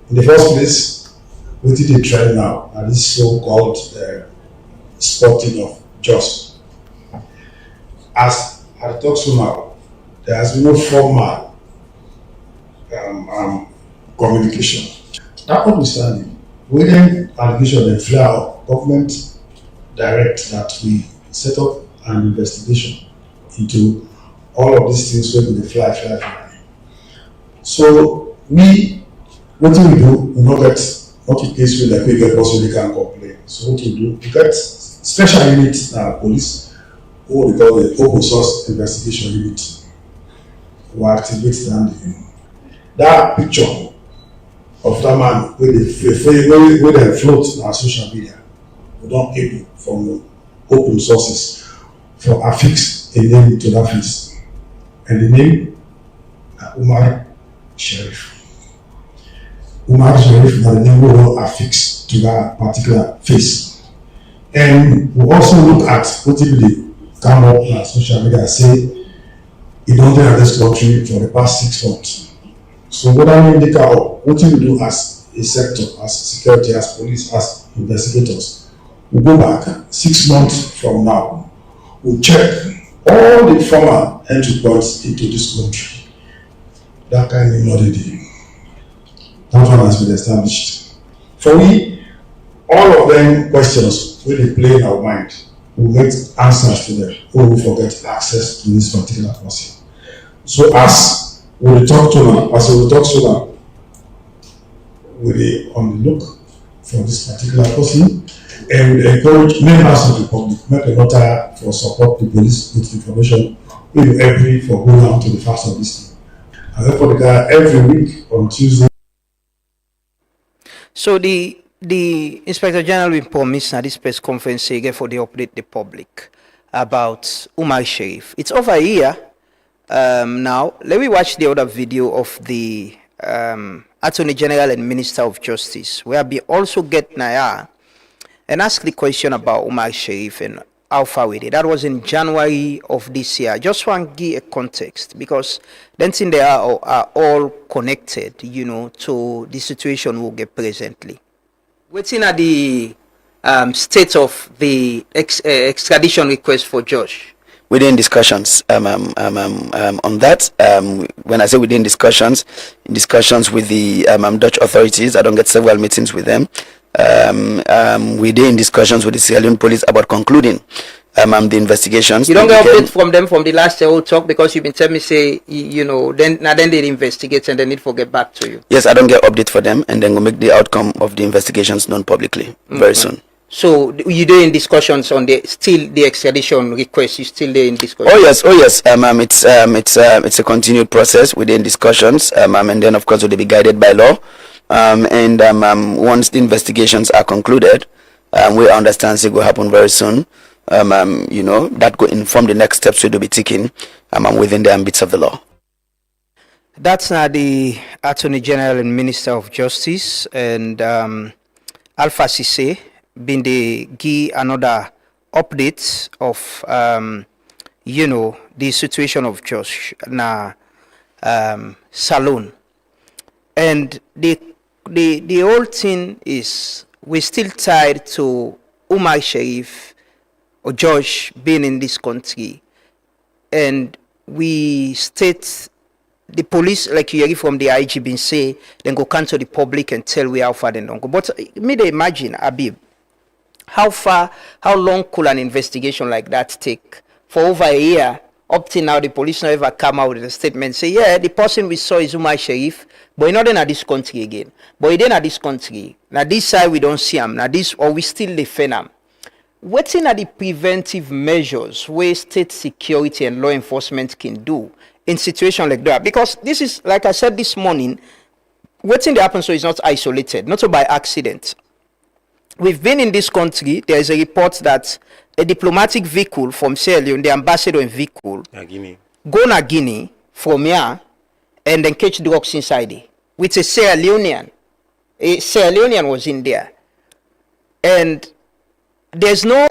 In the first place, what did they try now? And this so-called sporting of just. As I talk so now, there has been no formal communication. That notwithstanding, within allegation and fly out, government direct that we set up an investigation into all of these things where they fly. So what do we do? We not get not in case we like we get possibly can complain. So what we do? We get special units police who we call the open source investigation unit. We activate that picture of that man where they float on social media. We don't able from open sources for affix a name to that face. And the name Umar Sharif. Umar Sharif is the name we will affix to that particular face. And we also look at what if they come up on social media and say he don't enter this country for the past 6 months. So what I mean, what we do as a sector, as security, as police, as investigators, we go back 6 months from now. We check all the former entry points into this country. That kind of modality. That one has been established. For me, all of them questions when they play in our mind, we get answers to them, or we forget access to this particular person. So as we talk to them, we on the look for this particular person, and we encourage members of the public make a note for support the police with information. We do every for going out to the facts of this thing. And therefore the guy every week on Tuesday. So the Inspector General will promise at this press conference again for the update the public about Umar Sharif. It's over a year now. Let me watch the other video of the Attorney General and Minister of Justice, where we also get Naya and ask the question about Umar Sharif and how far we did. That was in January of this year. Just want to give a context because then things they are all connected, to the situation we'll get presently. Waiting at the state of the extradition request for Josh. Within discussions on that. When I say within discussions, in discussions with the Dutch authorities, I don't get several meetings with them. Within discussions with the Sierra Leone police about concluding the investigations. You don't get update from them from the last year talk because you've been telling me say then they investigate and then it will get back to you. Yes, I don't get update for them, and then we'll make the outcome of the investigations known publicly very soon. So you do in discussions on the extradition request? You still there in discussion? Oh yes. It's a continued process within discussions, and then of course will be guided by law. Once the investigations are concluded, we understand it will happen very soon. That will inform the next steps we will be taking within the ambits of the law. That's now the Attorney General and Minister of Justice, and Alpha Cisse been the give another update of the situation of Josh na Salon, and the whole thing is we're still tied to Umar Sharif or Josh being in this country, and we state the police, like you hear from the IG been say, then go come to the public and tell we how far they don't go. But me they imagine, Abib, how long could an investigation like that take? For over a year, up till now, the police never come out with a statement, say, yeah, the person we saw is Umar Sharif, but he's not in this country again. But he's in this country. Now this side we don't see him. Now this, or we still defend him. What's in the preventive measures where state security and law enforcement can do in situations like that? Because this is, like I said this morning, what's in the happen so it's not isolated, not so by accident. We've been in this country. There is a report that a diplomatic vehicle from Sierra Leone, the ambassador in vehicle, go to Guinea from here and then catch drugs inside it with a Sierra Leonean. A Sierra Leonean was in there. And there's no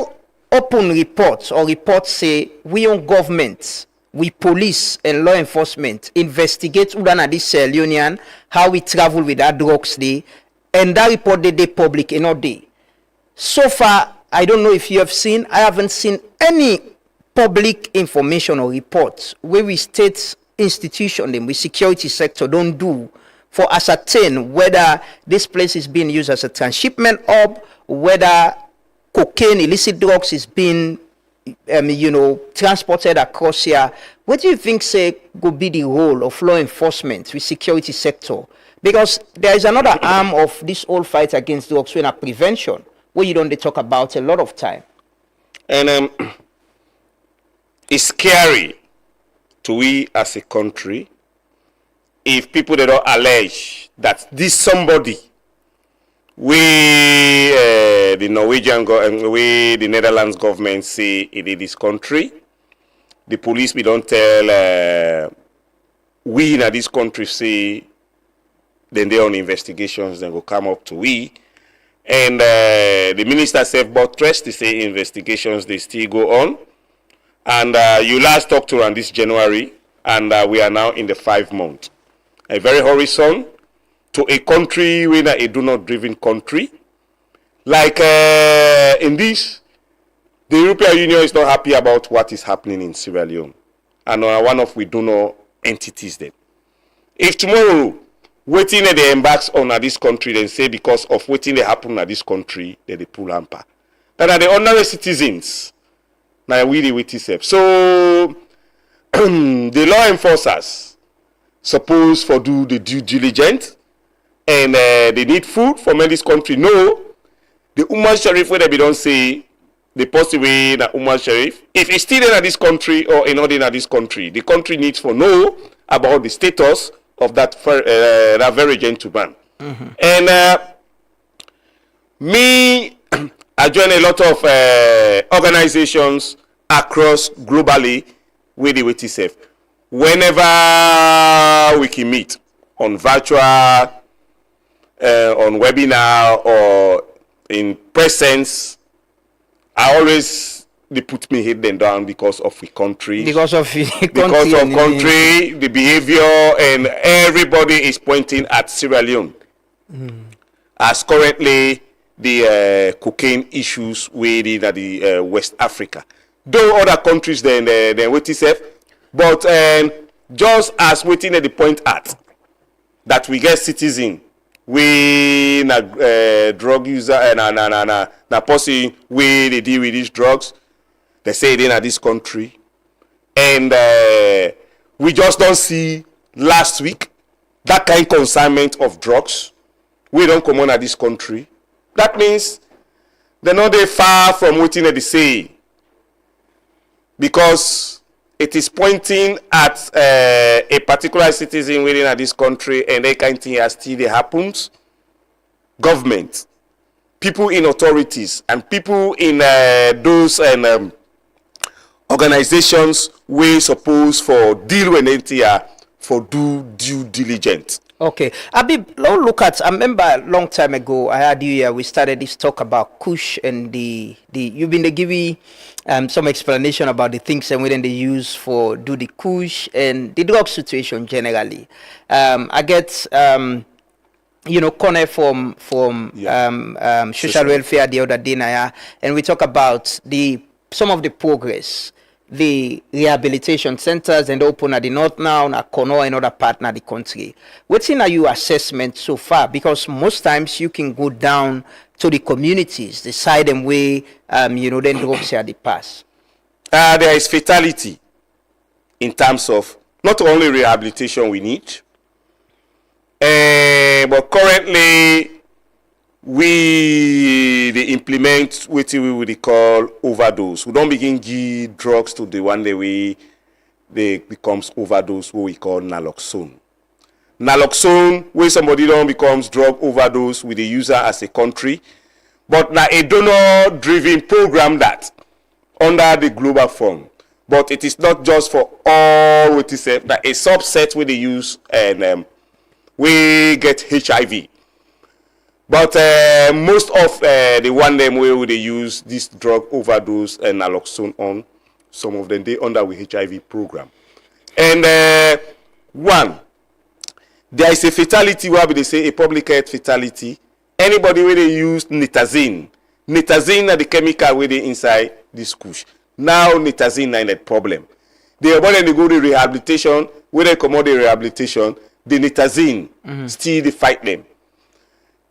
open reports or reports say we on government, we police and law enforcement investigate who done this Sierra Leonean, how we travel with that drugs day, and that report they public in all day. So far, I don't know if you have seen, I haven't seen any public information or reports where we state institution them, we security sector don't do for ascertain whether this place is being used as a transshipment hub, whether cocaine, illicit drugs is being, transported across here. What do you think, say, could be the role of law enforcement with security sector? Because there is another arm of this whole fight against drugs when a prevention, where you don't talk about a lot of time. And it's scary to we as a country if people they don't allege that this somebody the Norwegian the Netherlands government say it is this country, the police we don't tell we in this country say then they on investigations then go come up to we. And the minister said, but trust to say investigations, they still go on. And you last talked to around this January, and we are now in the 5 months. A very horizon to a country where a do-not-driven country. Like in this, the European Union is not happy about what is happening in Sierra Leone. And one of we do not entities there. If tomorrow, waiting that they embarks on this country, then say because of waiting they happen at this country, that they pull hamper. That are the ordinary citizens. Now we the wait itself. So the law enforcers suppose for do the due diligence and they need food from this country. No, the Umar Sharif where they don't say the possible that Umar Sharif, if he's still in this country or not in this country, the country needs to know about the status of that very gentleman. Mm-hmm. And I join a lot of organizations across globally with the WTSF. Whenever we can meet on virtual, on webinar or in presence, I always they put me head them down because of the country. Because of country, the behavior, and everybody is pointing at Sierra Leone as currently the cocaine issues within the West Africa. Though other countries than WTSF, but just as waiting at the point at that we get citizen, we drug user and na person we they deal with these drugs. They say it in this country, and we just don't see last week that kind of consignment of drugs. We don't come on at this country. That means they're not very far from waiting at the say, because it is pointing at a particular citizen within this country, and that kind of thing has still happens. Government, people in authorities, and people in those organizations we suppose for deal with NTR for due diligence. Okay, Abib, look at. I remember a long time ago I had you here. We started this talk about Kush and the. You've been giving some explanation about the things and when they use for do the Kush and the drug situation generally. I get Connor from social welfare the other day, and we talk about some of the progress the rehabilitation centers and open at the north now, na Kono and other part of the country. What's in your assessment so far? Because most times you can go down to the communities, decide them way, then drugs are the pass. There is fatality in terms of not only rehabilitation we need, but currently they implement what we would call overdose. We don't begin give drugs to the one day they becomes overdose, what we call naloxone. Naloxone, where somebody don't becomes drug overdose with the user as a country, but now a donor-driven program that under the global fund. But it is not just for all what is that a subset where they use and we get HIV. But most of the one them where they use this drug overdose and naloxone on, some of them they under with HIV program. And one, there is a fatality where they say a public health fatality. Anybody where they use nitazine are the chemical where they inside this kush. Now nitazine is a problem. They when they go to rehabilitation, when they come out the rehabilitation, the nitazine still they fight them.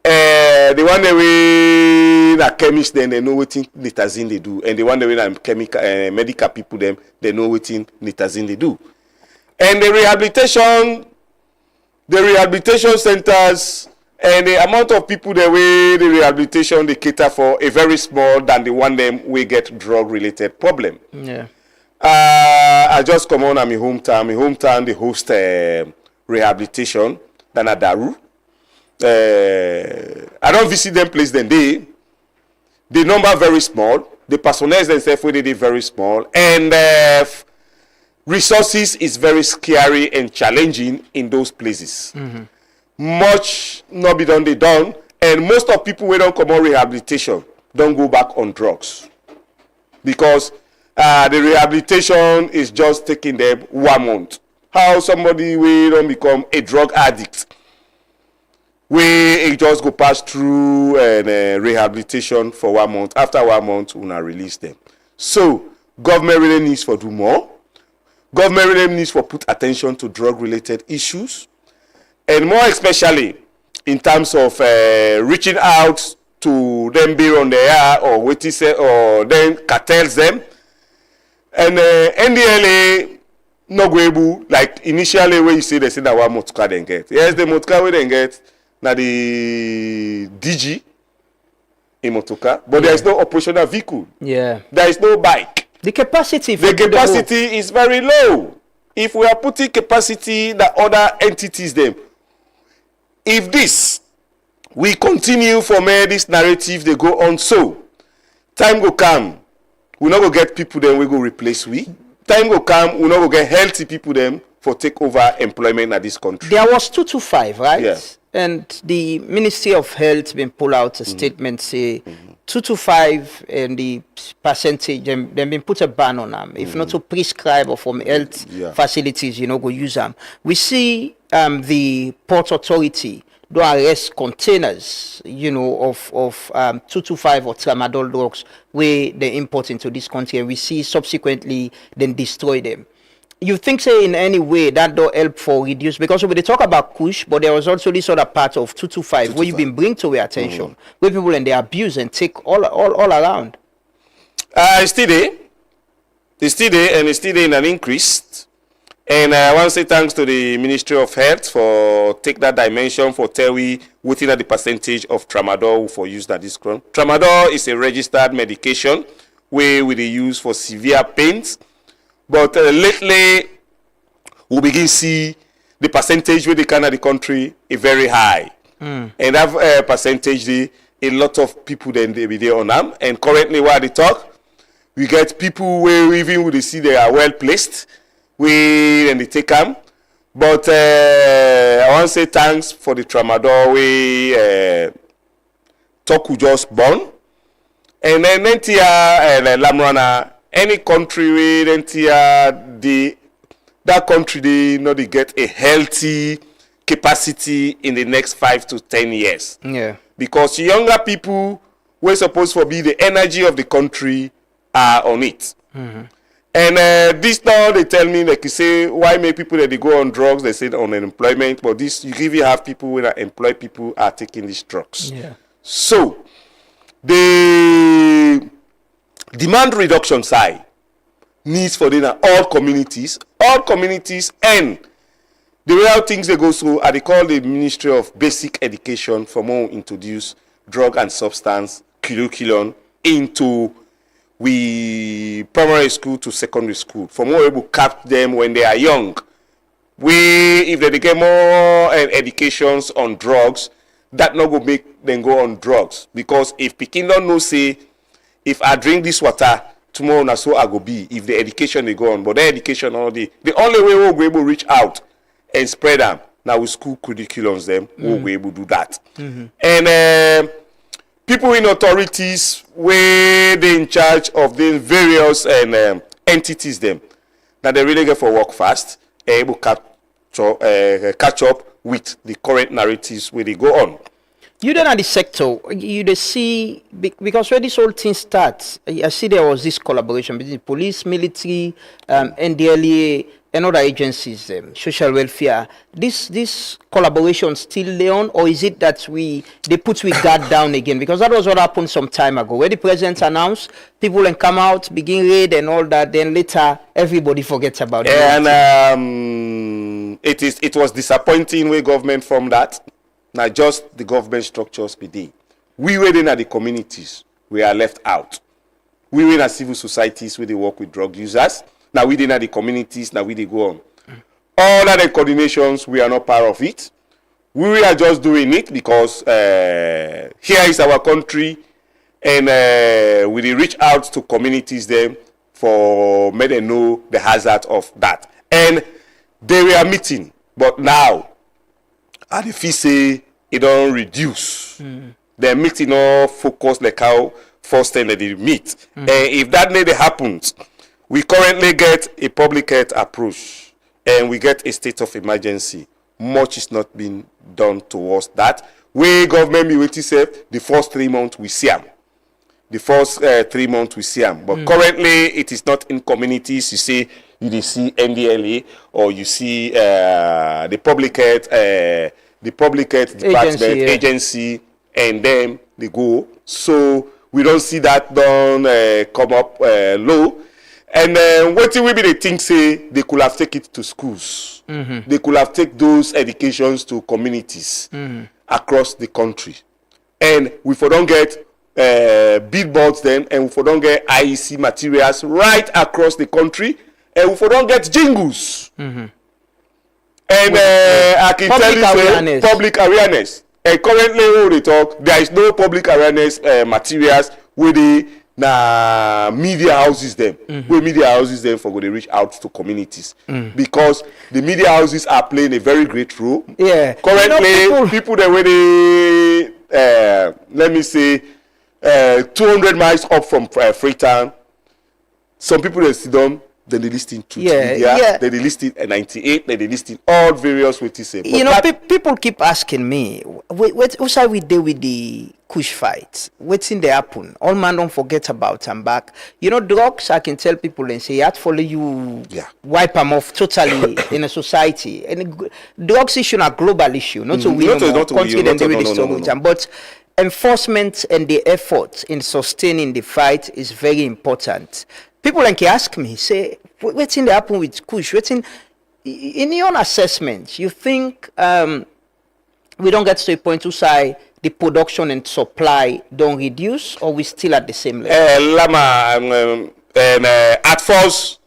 The one that we that chemists then they know what nitazine they do, and the one that we that chemical medical people them they know what nitazine they do. And the rehabilitation centers and the amount of people that way the rehabilitation they cater for a very small than the one them we get drug related problem. Yeah. I just come on at my hometown. My hometown they host rehabilitation than at Daru. I don't visit them place then the number very small. The personnel themselves they very small and resources is very scary and challenging in those places. Much not be done, they done, and most of people who don't come on rehabilitation don't go back on drugs because the rehabilitation is just taking them 1 month. How somebody will don't become a drug addict, we just go pass through rehabilitation for 1 month. After 1 month, we will release them. So government really needs for do more. Government really needs for put attention to drug related issues. And more especially in terms of reaching out to them be on the air or what is say or then cartels them. And NDLA no go able like initially when you say they say that one motorcar they get. Yes, the motorcar we then get now the DG in motorcar, but there is no operational vehicle. Yeah. There is no bike. The capacity is very low. If we are putting capacity that other entities them. If this, we continue from this narrative, they go on so, time go come, we not go get people then we go replace we. Time go come, we not go get healthy people then for take over employment in this country. There was 225, right? Yeah. And the Ministry of Health been pull out a statement say 225 and the percentage them been put a ban on them. If not to prescribe or from health facilities, go use them. We see the Port Authority do arrest containers, of 225 or tramadol drugs where they import into this country, and we see subsequently then destroy them. You think, say, in any way that do help for reduce, because we talk about Kush, but there was also this other part of 225 where you've been bring to your attention, where people and they abuse and take all around. It's still there, and it's still there in an increase. And I want to say thanks to the Ministry of Health for take that dimension for tell we within the percentage of tramadol for use that this crime. Tramadol is a registered medication where we use for severe pains. But lately, we begin see the percentage where they can of the country is very high. And that percentage, a lot of people then they be there on them. And currently, while they talk, we get people where even when they see they are well placed, and they take them. But I want to say thanks for the tramadol we talk we just born. And then Nentia and Lamrana. Any country where that country they get a healthy capacity in the next 5 to 10 years. Yeah. Because younger people were supposed to be the energy of the country are on it. And this now they tell me, like you say, why make people that they go on drugs? They say on unemployment, but this you even have people when employ people are taking these drugs. Yeah. So the demand reduction side needs for all communities, and the real things they go through are they call the Ministry of Basic Education for more introduce drug and substance curriculum into we primary school to secondary school for more able to catch them when they are young. If they get more educations on drugs, that not go make them go on drugs. Because if Pekin don't know, say, if I drink this water, tomorrow na so I go be. If the education they go on, but the education all the only way we'll be able to reach out and spread them now with school curriculums, them we'll be able to do that. And people in authorities where they in charge of the various entities them that they really get for work fast, able to catch up with the current narratives where they go on. You don't at the sector, you see, because when this whole thing starts, I see there was this collaboration between police, military, NDLEA, and other agencies, social welfare. This collaboration still there on, or is it that they put we guard down again? Because that was what happened some time ago, where the president announced, people can come out, begin raid and all that, then later everybody forgets about it. And it was disappointing where government from that. Now just the government structures be there. We were in at the communities, we are left out. We were in at civil societies where they work with drug users. Now we didn't have the communities, now we they go on. All other coordinations, we are not part of it. We are just doing it because here is our country, and we reach out to communities them for make them know the hazard of that. And they were meeting, but now at the fee say it don't reduce. They're meeting all focus like how first time that they meet. And if that never happens, we currently get a public health approach and we get a state of emergency. Much is not being done towards that. We government be waiting say the first 3 months we see them. The first 3 months we see them. But currently it is not in communities. You see see NDLA or you see the public health department agency, and then they go. So we don't see that done come up low. And what will be the thing say they could have taken it to schools. They could have taken those educations to communities across the country. And we for don't get billboards then, and we for don't get IEC materials right across the country, and we for don't get jingles. And I can tell you public awareness. And currently when they talk, there is no public awareness materials with the media houses them. Where media houses them for going to reach out to communities. Because the media houses are playing a very great role. Yeah. Currently, people that when they let me say 200 miles up from Freetown, some people that sit down, then they listen to media, then they listen at 98, then they listen all various what you say. People keep asking me, what shall we do with the Kush fight? What's in the happen? All man don't forget about them back. Drugs, I can tell people and say, I'd follow you, wipe them off totally in a society. And drugs issue is a global issue, not so we country then they really struggle with them. But enforcement and the effort in sustaining the fight is very important. People like ask me, say, what's in the happen with Kush? In your assessment, you think we don't get to a point to say the production and supply don't reduce, or we still at the same level? At first,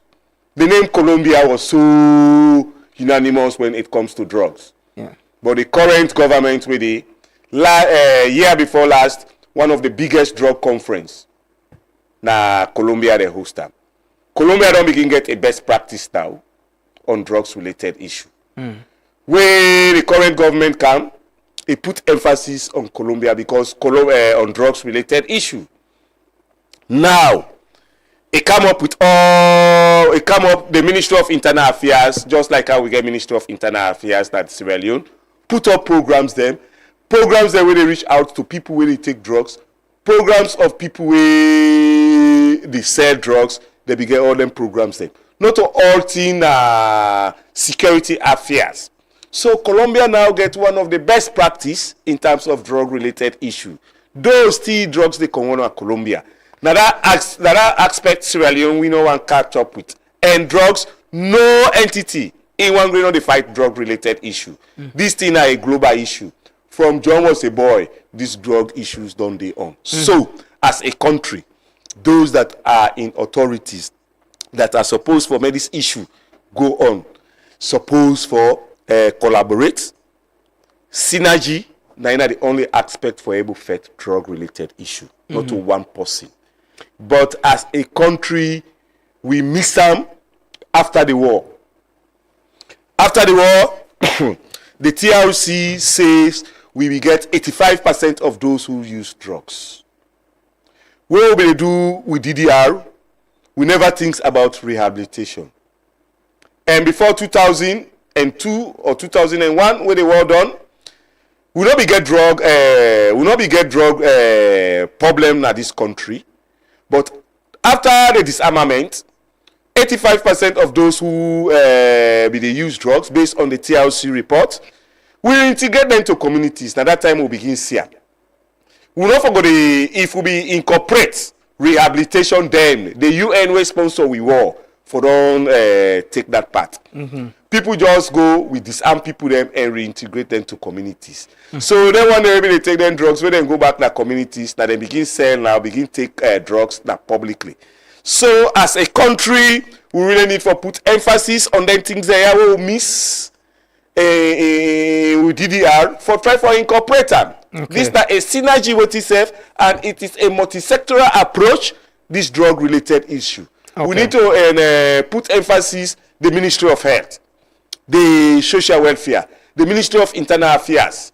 the name Colombia was so unanimous when it comes to drugs. Yeah. But the current government, with the year before last, one of the biggest drug conference. Now Colombia they host them. Colombia don't begin get a best practice now on drugs related issue. Where the current government come, it put emphasis on Colombia because on drugs related issue. Now it come up the Ministry of Internal Affairs, just like how we get Ministry of Internal Affairs that's Sierra Leone, put up programs where they reach out to people where they take drugs. Programs of people where they sell drugs, they be get all them programs them. Not to all thing security affairs. So Colombia now get one of the best practice in terms of drug-related issue. Those still drugs they come on Colombia. Now that aspect Sierra Leone we no one catch up with. And drugs, no entity in one going on the fight drug-related issue. This thing is a global issue. From John was a boy, these drug issues don't they on. So, as a country, those that are in authorities that are supposed for make this issue go on, supposed for collaborate, synergy, now the only aspect for able fight drug-related issue, not to one person. But as a country, we miss them after the war. After the war, the TRC says we will get 85% of those who use drugs. What will we do with DDR? We never think about rehabilitation. And before 2002 or 2001, when the war done, we not be get drug problem in this country. But after the disarmament, 85% of those who they use drugs based on the TRC report, we integrate them to communities. Now that time we'll begin seeing. We not forget if we incorporate rehabilitation them, the UN will sponsor we war for don't take that part. People just go, we disarm people them and reintegrate them to communities. So then when they take them drugs, when they go back to their communities, now they begin sell now, begin take drugs now publicly. So as a country, we really need to put emphasis on them things that we will miss with DDR for try for incorporate them. This is a synergy with itself, and it is a multi-sectoral approach, this drug-related issue. We need to put emphasis the Ministry of Health, the Social Welfare, the Ministry of Internal Affairs,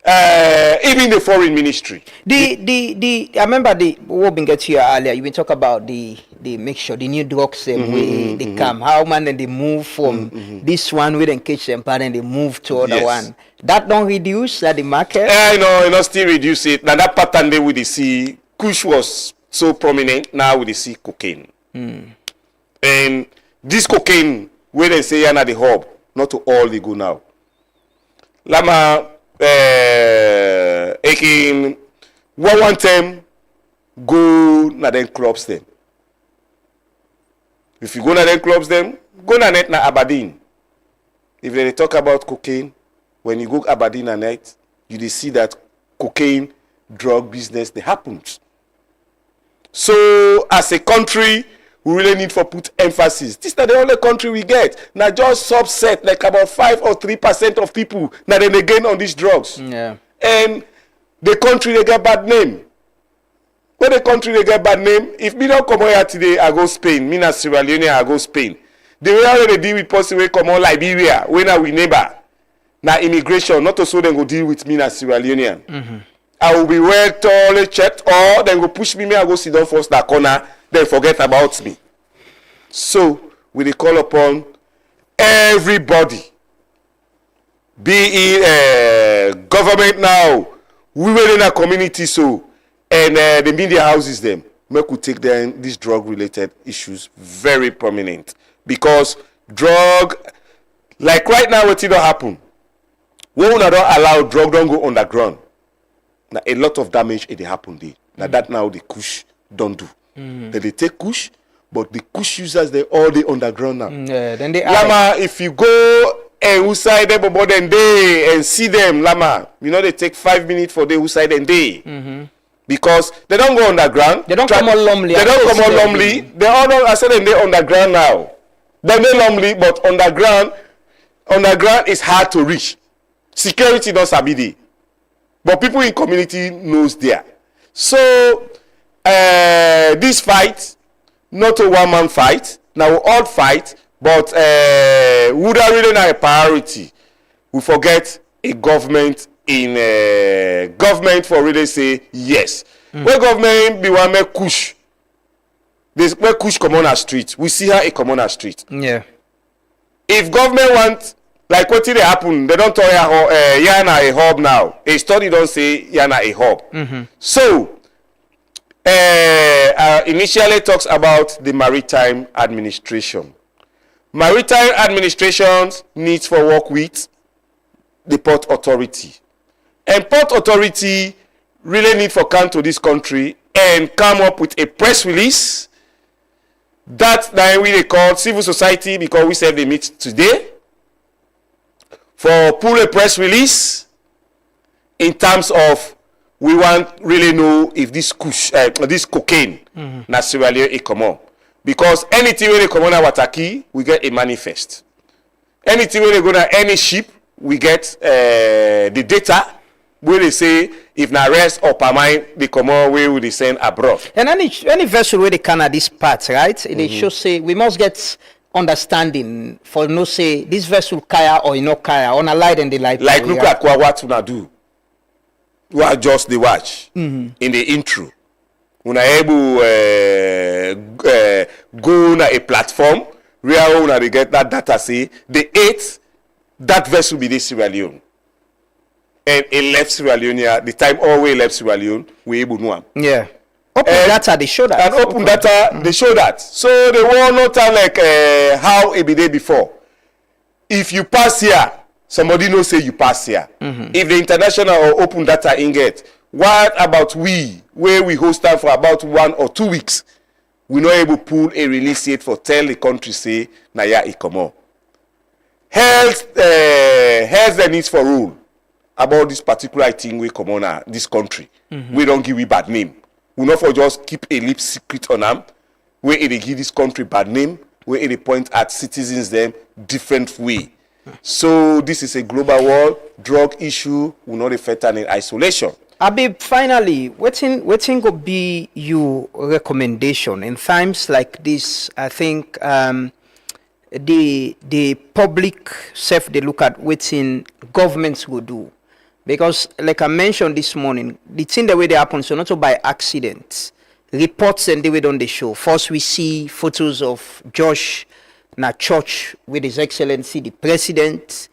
even the Foreign Ministry. I remember what been get here earlier. You been talk about the mixture, the new drugs way they come. How man then they move from this one we then catch them, but then they move to other one. That don't reduce the market. No, still reduce it. Now that pattern they we see, Kush was so prominent. Now we see cocaine. And this cocaine, where they say you're the hub, not to all they go now. Lama, again, one time, go na them clubs them. If you go na them clubs them, go na net na Aberdeen. If they talk about cocaine, when you go Aberdeen at night, you see that cocaine drug business they happens. So as a country, we really need to put emphasis. This is not the only country we get. Now just subset like about 5 or 3% of people now then again on these drugs. And the country they get bad name. When the country they get bad name, if me don't come here today, I go Spain. Me na Sierra Leone, I go Spain. The way they deal with person we come on Liberia, when are we neighbor? Now immigration, not also then go deal with me na Sierra Leonean. I will be well thoroughly checked, or then go push me, I go sit down first that corner, then forget about me. So we dey call upon everybody, be it government now, we were in a community so, and the media houses them, make we take them these drug-related issues very prominent, because drug, like right now, what don't happen? We don't allow drug don't go underground. Now a lot of damage it happen there. Now that now the kush don't do. Then they take kush, but the kush users they all the underground now. Then they Lama, if you go and inside them about them day and see them, Lama, you know they take 5 minutes for the inside and day. Because they don't go underground. They don't come on lonely. They don't come on lonely. They all don't I said they underground now. They're not lonely, but underground is hard to reach. Security don't sabi dey. But people in community knows there. So this fight, not a one-man fight, now we all fight, but would I really not a priority? We forget a government in government for really say yes. When government be one make kush, they make kush come on our street. We see her a come on our street. If government want, like what did happen? They don't tell Yana a hub now. A study don't say Yana a hub. So initially talks about the maritime administration. Maritime administration needs for work with the port authority. And port authority really need for come to this country and come up with a press release. That's what we call civil society, because we said they meet today for pull a press release in terms of we want really know if this cocaine na Sierra Leone e come. Because anything when they come on our Wataki, we get a manifest. Anything when they go to any ship, we get the data where they say if na rest or permine they come on, where will they send abroad. And any vessel where they can at this part, right? They should say we must get understanding for no say this vessel kaya or no kaya on a light and the light. Like look at what una do. We are just the watch in the intro. Una able go on a platform where una they get that data say the 8th that vessel be the Sierra Leone. And it left Sierra Leone, the time always left Sierra Leone, we able know. Yeah. Open data, they show that. And open data, they show that. So they want no time like how it be day before. If you pass here, somebody know say you pass here. If the international or open data in get, what about we, where we host time for about 1 or 2 weeks, we not able to pull a release date for tell the country say, na ya it come on. Health the needs for rule about this particular thing we come on this country. We don't give it bad name. We not for just keep a lip secret on them, where they give this country bad name, where they point at citizens them different way. So this is a global war drug issue. We not affect in isolation. Abi, finally, what go be your recommendation in times like this? I think the public self they look at what governments will do, because like I mentioned this morning, the thing the way they happen so not by accident. Reports and the way on the show. First we see photos of Josh na church with His Excellency the President.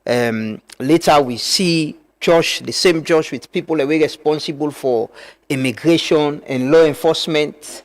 Later we see Josh, the same Josh, with people away responsible for immigration and law enforcement.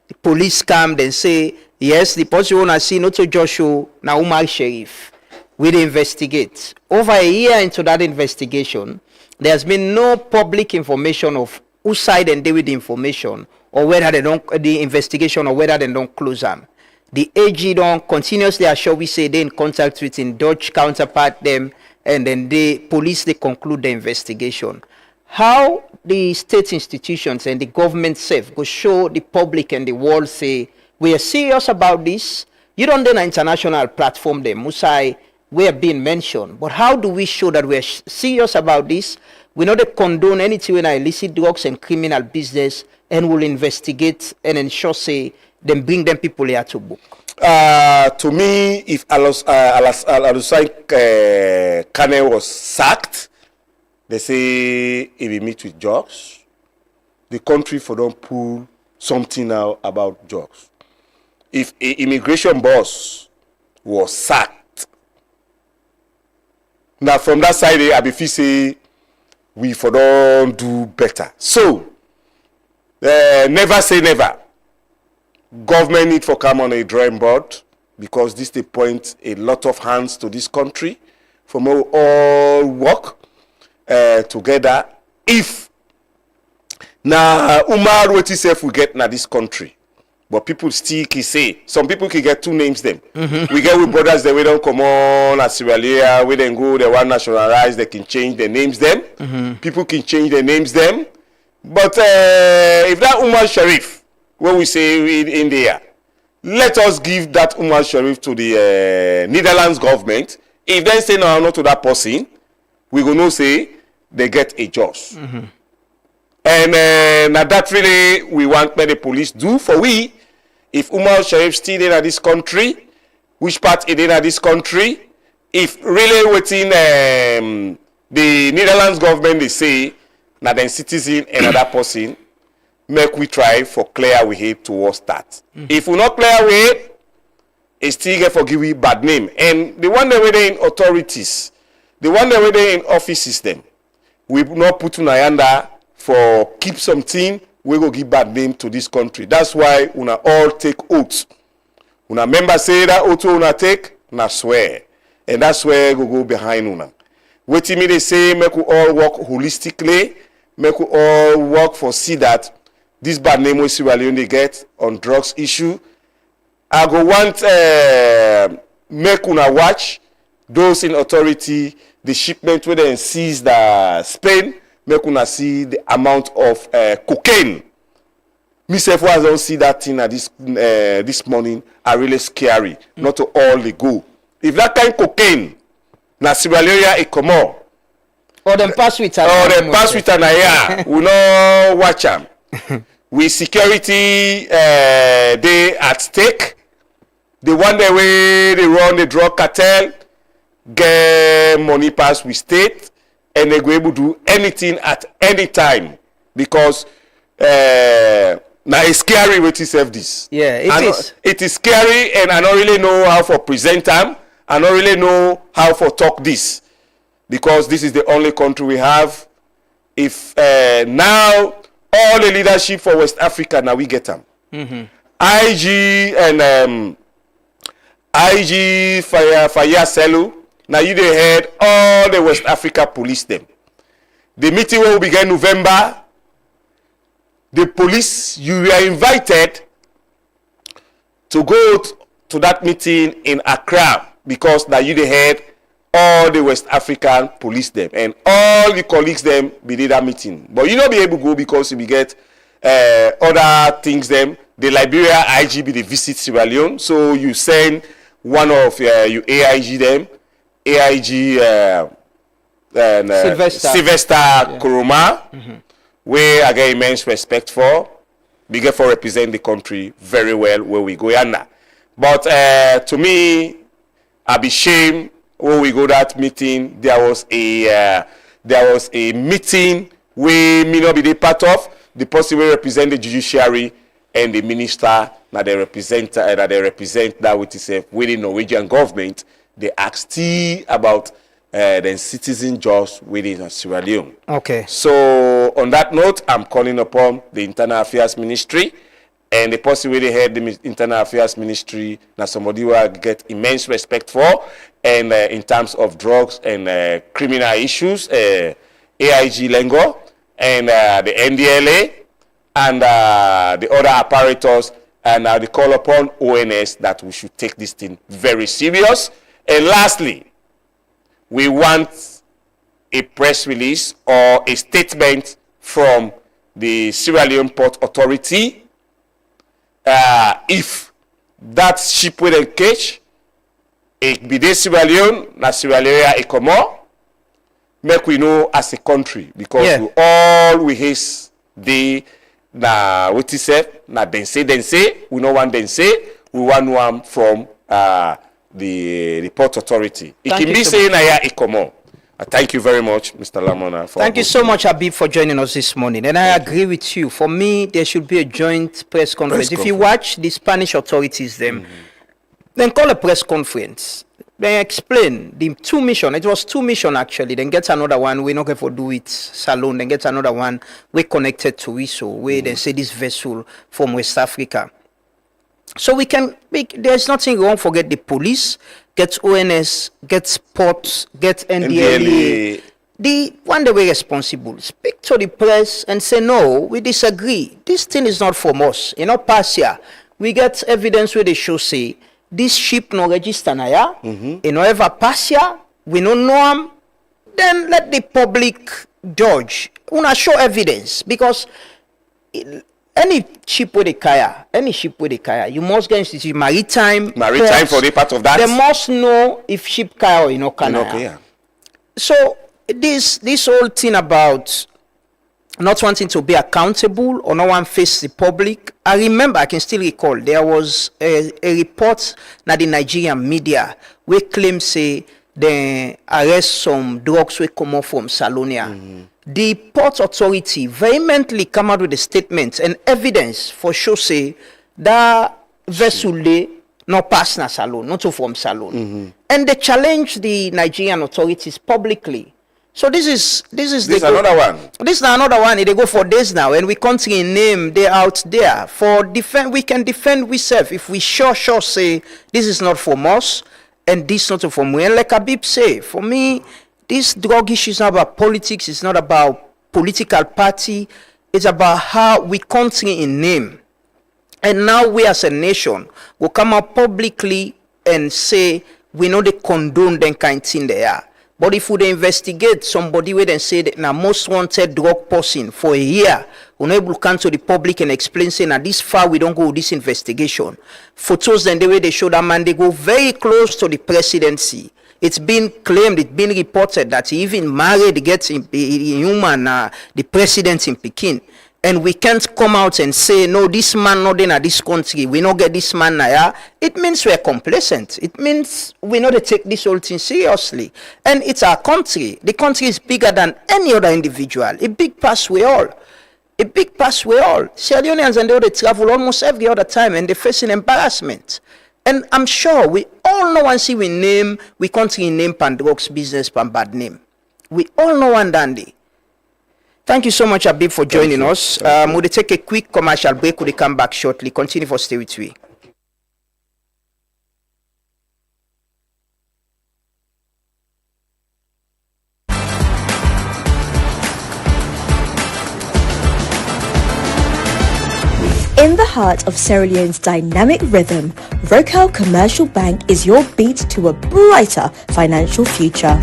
The police come then say, yes, the person wanna see not to Joshua na Umar Sheriff. We investigate. Over a year into that investigation, there's been no public information of whose side and deal with the information, or whether they don't the investigation, or whether they don't close them. The AG don't continuously assure we say they in contact with in Dutch counterpart them, and then the police they conclude the investigation. How the state institutions and the government self go show the public and the world say we are serious about this. You don't do an international platform them, Musai, we are being mentioned. But how do we show that we are serious about this? We not condone anything in illicit drugs and criminal business, and will investigate and ensure say then bring them people here to book. To me, if Alusai Kane was sacked, they say if we meet with drugs, the country for don't pull something now about drugs. If an immigration boss was sacked, now from that side, Abifi say we for don't do better. So never say never. Government need for come on a drawing board, because this they point a lot of hands to this country from all work together. If now Umar what self we get na this country, but people still can say some people can get two names them. We get with brothers that we don't come on as Sierra Leone, we then go they want nationalize, they can change their names them. People can change their names them. But if that Umar Sharif, when we say in India, let us give that Umar Sharif to the Netherlands government. If they say no, not to that person, we gonna say they get a judge. And now that really we want the police do for we. If Umar Sharif still in this country, which part is in this country? If really within the Netherlands government they say now then citizen and another person, make we try for clear we hate towards that. If we not clear we hate, it still get for give we bad name. And the one that we're in authorities, the one that we're in office system, we not put on agenda for keep something we go give bad name to this country. That's why una all take oaths. Una member say that oath una take, na swear. And that's where we go behind una. Wetin me they say, make we all work holistically, make we all work for see that this bad name we Sierra Leone they get on drugs issue. I go want make una watch those in authority, the shipment where they seize the Spain, make una see the amount of cocaine. Myself, I don't see that thing at this morning are really scary. Not to all they go. If that kind of cocaine, na Sierra Leone it come on. Or them pass with an aya. We no watch them. With security they at stake. The one the way they run the drug cartel, get money pass with state, and they go able to do anything at any time because now it's scary what you serve this. Yeah, it is scary, and I don't really know how to present them. I don't really know how to talk this because this is the only country we have. If now all the leadership for West Africa now we get them. IG and IG Fire Selu. Now you they head all the West Africa police them. The meeting will begin November. The police, you are invited to go to that meeting in Accra because now you they head all the West African police them and all the colleagues them be there that meeting. But you not be able to go because you get other things them. The Liberia IG be the visit Sierra Leone, so you send one of you AIG them, AIG Sylvester Kuruma, where I get immense respect for, bigger for represent the country very well where we go now. But to me, I be shame when we go that meeting. There was a meeting where me not be the part of. The person will represent the judiciary and the minister that they represent that which is within Norwegian government. They asked about the citizen jobs within Sierra Leone. Okay. So on that note, I'm calling upon the Internal Affairs Ministry and the person where they head the Internal Affairs Ministry. Now somebody will get immense respect for, and in terms of drugs and criminal issues, AIG Lengo and the NDLA and the other apparatus, and they call upon ONS that we should take this thing very serious. And lastly, we want a press release or a statement from the Sierra Leone Port Authority. If that ship will engage, it be the Sierra Leone, na Sierra Leone e Comor, make we know as a country, because we all we haste the na what is said na dense, we no want dense, we want one from the Port Authority. It can be saying I Comor. Thank you very much, Mr. Lamona. Thank you so much, Habib, for joining us this morning. And I agree with you. For me, there should be a joint press conference. If you watch the Spanish authorities, then call a press conference. Then explain the two missions. It was two missions actually. Then get another one. We're not going to do it Salon. Then get another one. We're connected to ISO. Where they say this vessel from West Africa. So we can make, there's nothing wrong. Forget the police, get ONS, get sports, get NDLA. The one that we're responsible, speak to the press and say, no, we disagree. This thing is not from us. You know, pass here. We get evidence where they show say, this ship no register na ya. You know, ever pass here, we don't know them. Then let the public judge. Una show evidence, because any ship with a kaya, you must get into maritime ports, for the part of that. They must know if ship kaya or kaya. So this whole thing about not wanting to be accountable or not want to face the public. I remember, I can still recall, there was a report that the Nigerian media we claim say they arrest some drugs we come off from Salonia. The port authority vehemently come out with a statement and evidence for sure say that vessel they not pass na Salon, not from Salon. And they challenge the Nigerian authorities publicly. So this is another one. This is another one. They go for days now, and we country name they out there for defend. We can defend ourselves if we sure say this is not for us and this not for me. And like Habib say, for me, this drug issue is not about politics. It's not about political party. It's about how we country in name. And now we as a nation will come out publicly and say we know they condone them kind of thing they are. But if we investigate somebody where they say that now most wanted drug person for a year, we're not able to come to the public and explain saying that this far we don't go with this investigation. Photos and the way they show that man, they go very close to the presidency. It's been claimed, it's been reported that he even married, gets a human, the president in Peking. And we can't come out and say, no, this man not in this country, we not get this man now. It means we're complacent. It means we not take this whole thing seriously. And it's our country. The country is bigger than any other individual. A big pass we all. A big pass we all. Sierra Leoneans and they travel almost every other time and they're facing embarrassment. And I'm sure we all know and see we country name pan drugs business pan bad name. We all know one dandy. Thank you so much, Habib, for joining us. We'll take a quick commercial break. We'll come back shortly. Continue for Stay With We. In the heart of Sierra Leone's dynamic rhythm, Rocal Commercial Bank is your beat to a brighter financial future.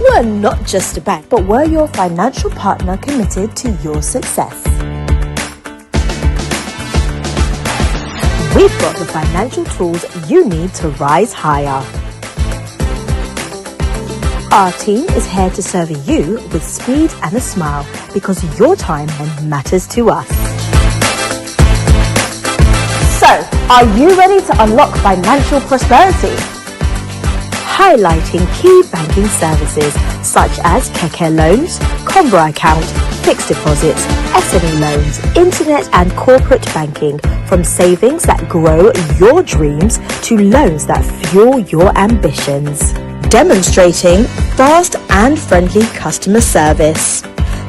We're not just a bank, but we're your financial partner committed to your success. We've got the financial tools you need to rise higher. Our team is here to serve you with speed and a smile because your time matters to us. So, are you ready to unlock financial prosperity? Highlighting key banking services such as Keke loans, Combra account, fixed deposits, SME loans, internet and corporate banking, from savings that grow your dreams to loans that fuel your ambitions. Demonstrating fast and friendly customer service.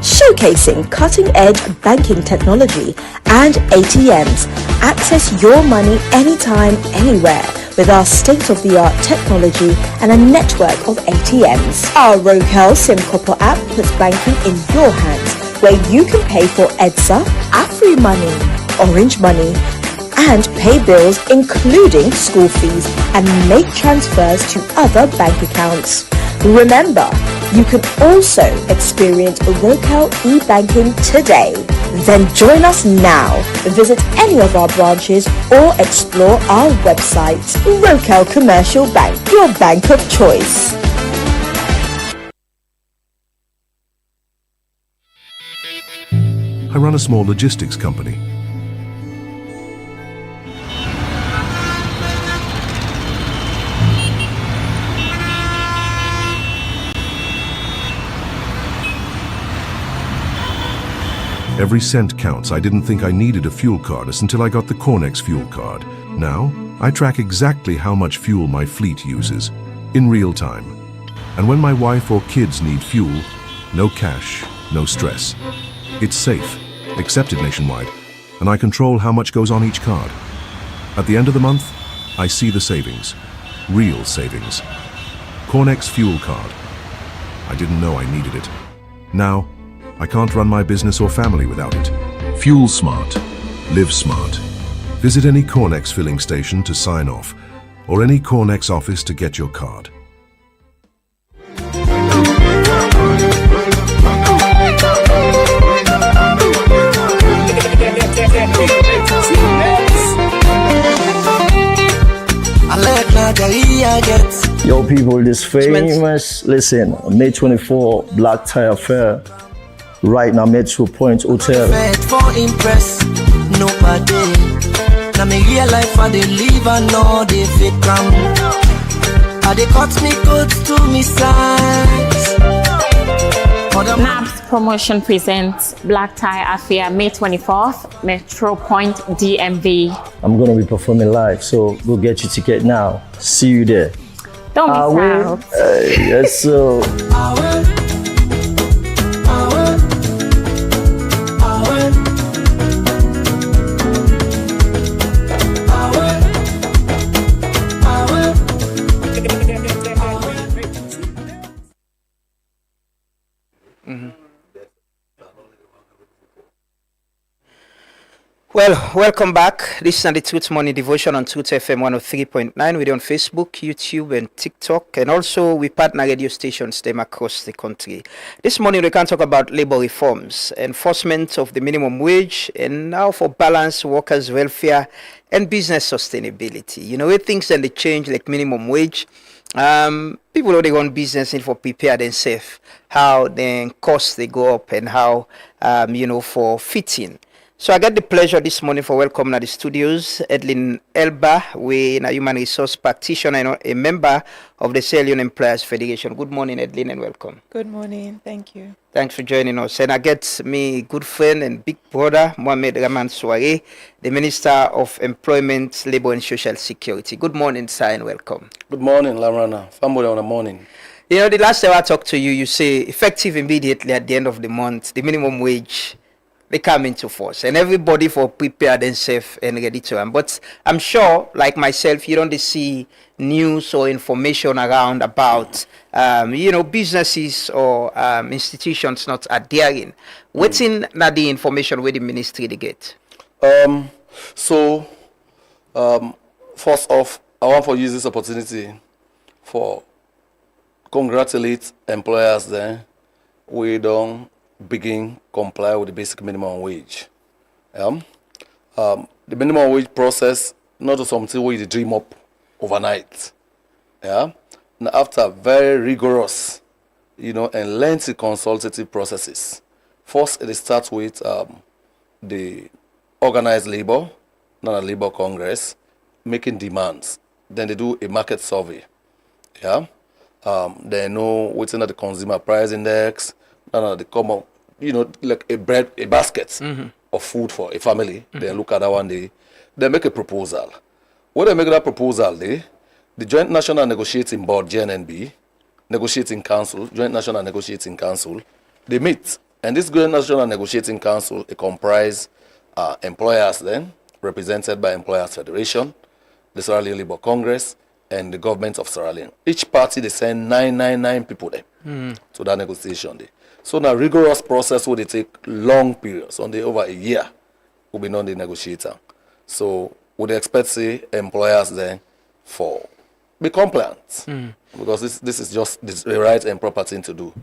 Showcasing cutting-edge banking technology and ATMs. Access your money anytime, anywhere with our state-of-the-art technology and a network of ATMs. Our Rocal SIM Copper app puts banking in your hands, where you can pay for EDSA, Afri Money, Orange Money, and pay bills including school fees and make transfers to other bank accounts. Remember, you can also experience Rocal e-banking today. Then join us now. Visit any of our branches or explore our website. Rocal Commercial Bank, your bank of choice. I run a small logistics company. Every cent counts. I didn't think I needed a fuel card until I got the Cornex fuel card. Now, I track exactly how much fuel my fleet uses, in real time. And when my wife or kids need fuel, no cash, no stress. It's safe, accepted nationwide, and I control how much goes on each card. At the end of the month, I see the savings. Real savings. Cornex fuel card. I didn't know I needed it. Now, I can't run my business or family without it. Fuel smart. Live smart. Visit any Cornex filling station to sign off, or any Cornex office to get your card. Yo people, this famous, listen, May 24 Black Tie Affair, right now Metro Point Hotel. For impress nobody. Now me real life and they live and know they fake come. And they cut me good to me size. NABS Promotion presents Black Tie Affair May 24th, Metro Point DMV. I'm gonna be performing live, so go get your ticket now. See you there. Don't be sad. Yes, so. Well, welcome back. This is the Truth Morning Devotion on Truth FM 103.9. We're on Facebook, YouTube, and TikTok. And also, we partner radio stations them across the country. This morning, we can talk about labor reforms, enforcement of the minimum wage, and now for balanced workers' welfare and business sustainability. You know, with things that they change, like minimum wage, people who they run business need for prepare themselves, how then costs they go up, and how, for fitting. So I got the pleasure this morning for welcoming at the studios Edlin Elba, we a human resource practitioner and a member of the Sierra Leone Employers Federation. Good morning, Edlin, and welcome. Good morning. Thank you. Thanks for joining us. And I get me good friend and big brother, Mohamed Rahman Soare, the Minister of Employment, Labour and Social Security. Good morning, sir, and welcome. Good morning, Lamrana. Family on the morning. You know, the last time I talked to you, you say effective immediately at the end of the month, the minimum wage they come into force, and everybody for prepare themselves and ready to run. But I'm sure, like myself, you don't see news or information around about, businesses or institutions not adhering. What's in the information where the ministry they get? First off, I want to use this opportunity for congratulate employers there. We don't begin comply with the basic minimum wage. The minimum wage process not something where you dream up overnight. Yeah. Now after very rigorous, and lengthy consultative processes. First, it starts with the organized labor, not a labor congress, making demands. Then they do a market survey. Yeah. They know what's in the consumer price index. They come up, like a basket of food for a family. They look at that one day. They make a proposal. When they make that proposal, the Joint National Negotiating Board, JNNB, Negotiating Council, Joint National Negotiating Council, they meet. And this Joint National Negotiating Council, it comprises employers then, represented by Employers Federation, the Sierra Leone Labour Congress, and the government of Sierra Leone. Each party, they send 999 people there to that negotiation day. So now rigorous process will they take long periods, on the over a year will be non the negotiator. So would they expect say employers then for be compliant because this is just the right and proper thing to do.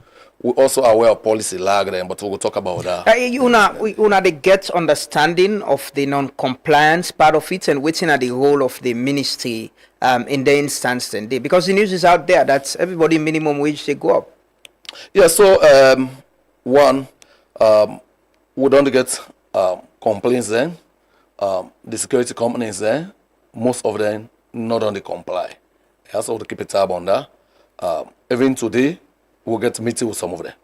We also are aware of policy lag then, but we'll talk about that. They get understanding of the non-compliance part of it and waiting at the role of the ministry in the instance then, because the news is out there that everybody minimum wage they go up. Yeah, so we don't get complaints then. The security companies then, most of them not only comply. Yeah, so to keep a tab on that. Even today, we'll get to meeting with some of them.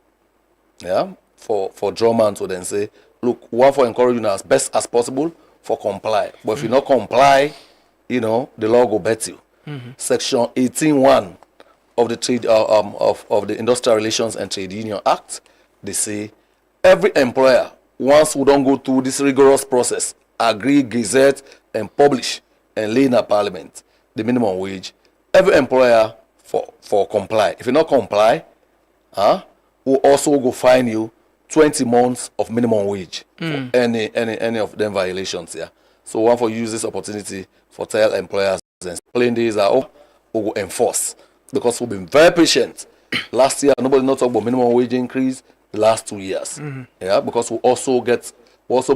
Yeah, for drummer to then say, look, we want to encourage you as best as possible for comply. But if you not comply, the law will bet you. Section 18(1) of the trade of the Industrial Relations and Trade Union Act, they say every employer, once we don't go through this rigorous process, agree, gazette, and publish and lay in a parliament the minimum wage, every employer for comply. If you not comply, we'll also go fine you 20 months of minimum wage for any of them violations here. So one for use this opportunity for tell employers and plain days are we will enforce. Because we've been very patient. Last year, nobody not talk about minimum wage increase. The last 2 years, yeah, because we're also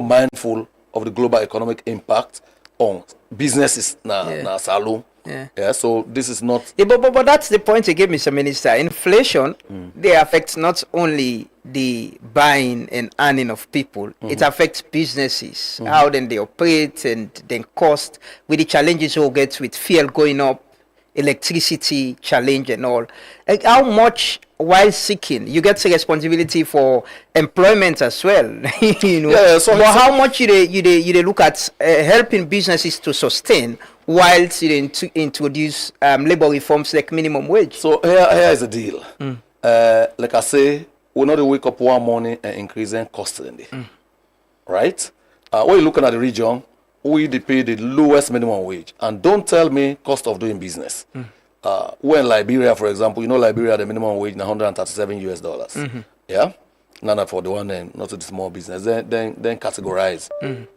mindful of the global economic impact on businesses na salon. Yeah, so this is not. Yeah, but that's the point you gave, Mr. Minister. Inflation, they affect not only the buying and earning of people, it affects businesses, how then they operate and then cost with the challenges we'll get with fuel going up. electricity challenge and all. Like how much while seeking you get the responsibility for employment as well. You know. Yeah, so but how much you look at helping businesses to sustain whilst you introduce labor reforms like minimum wage? So here is the deal. Like I say, we're not wake up one morning and increasing cost in the right? When you're looking at the region, we pay the lowest minimum wage. And don't tell me cost of doing business. When Liberia, for example, you know Liberia, the minimum wage is $137. Yeah? Not for the one then, not to the small business. Then categorize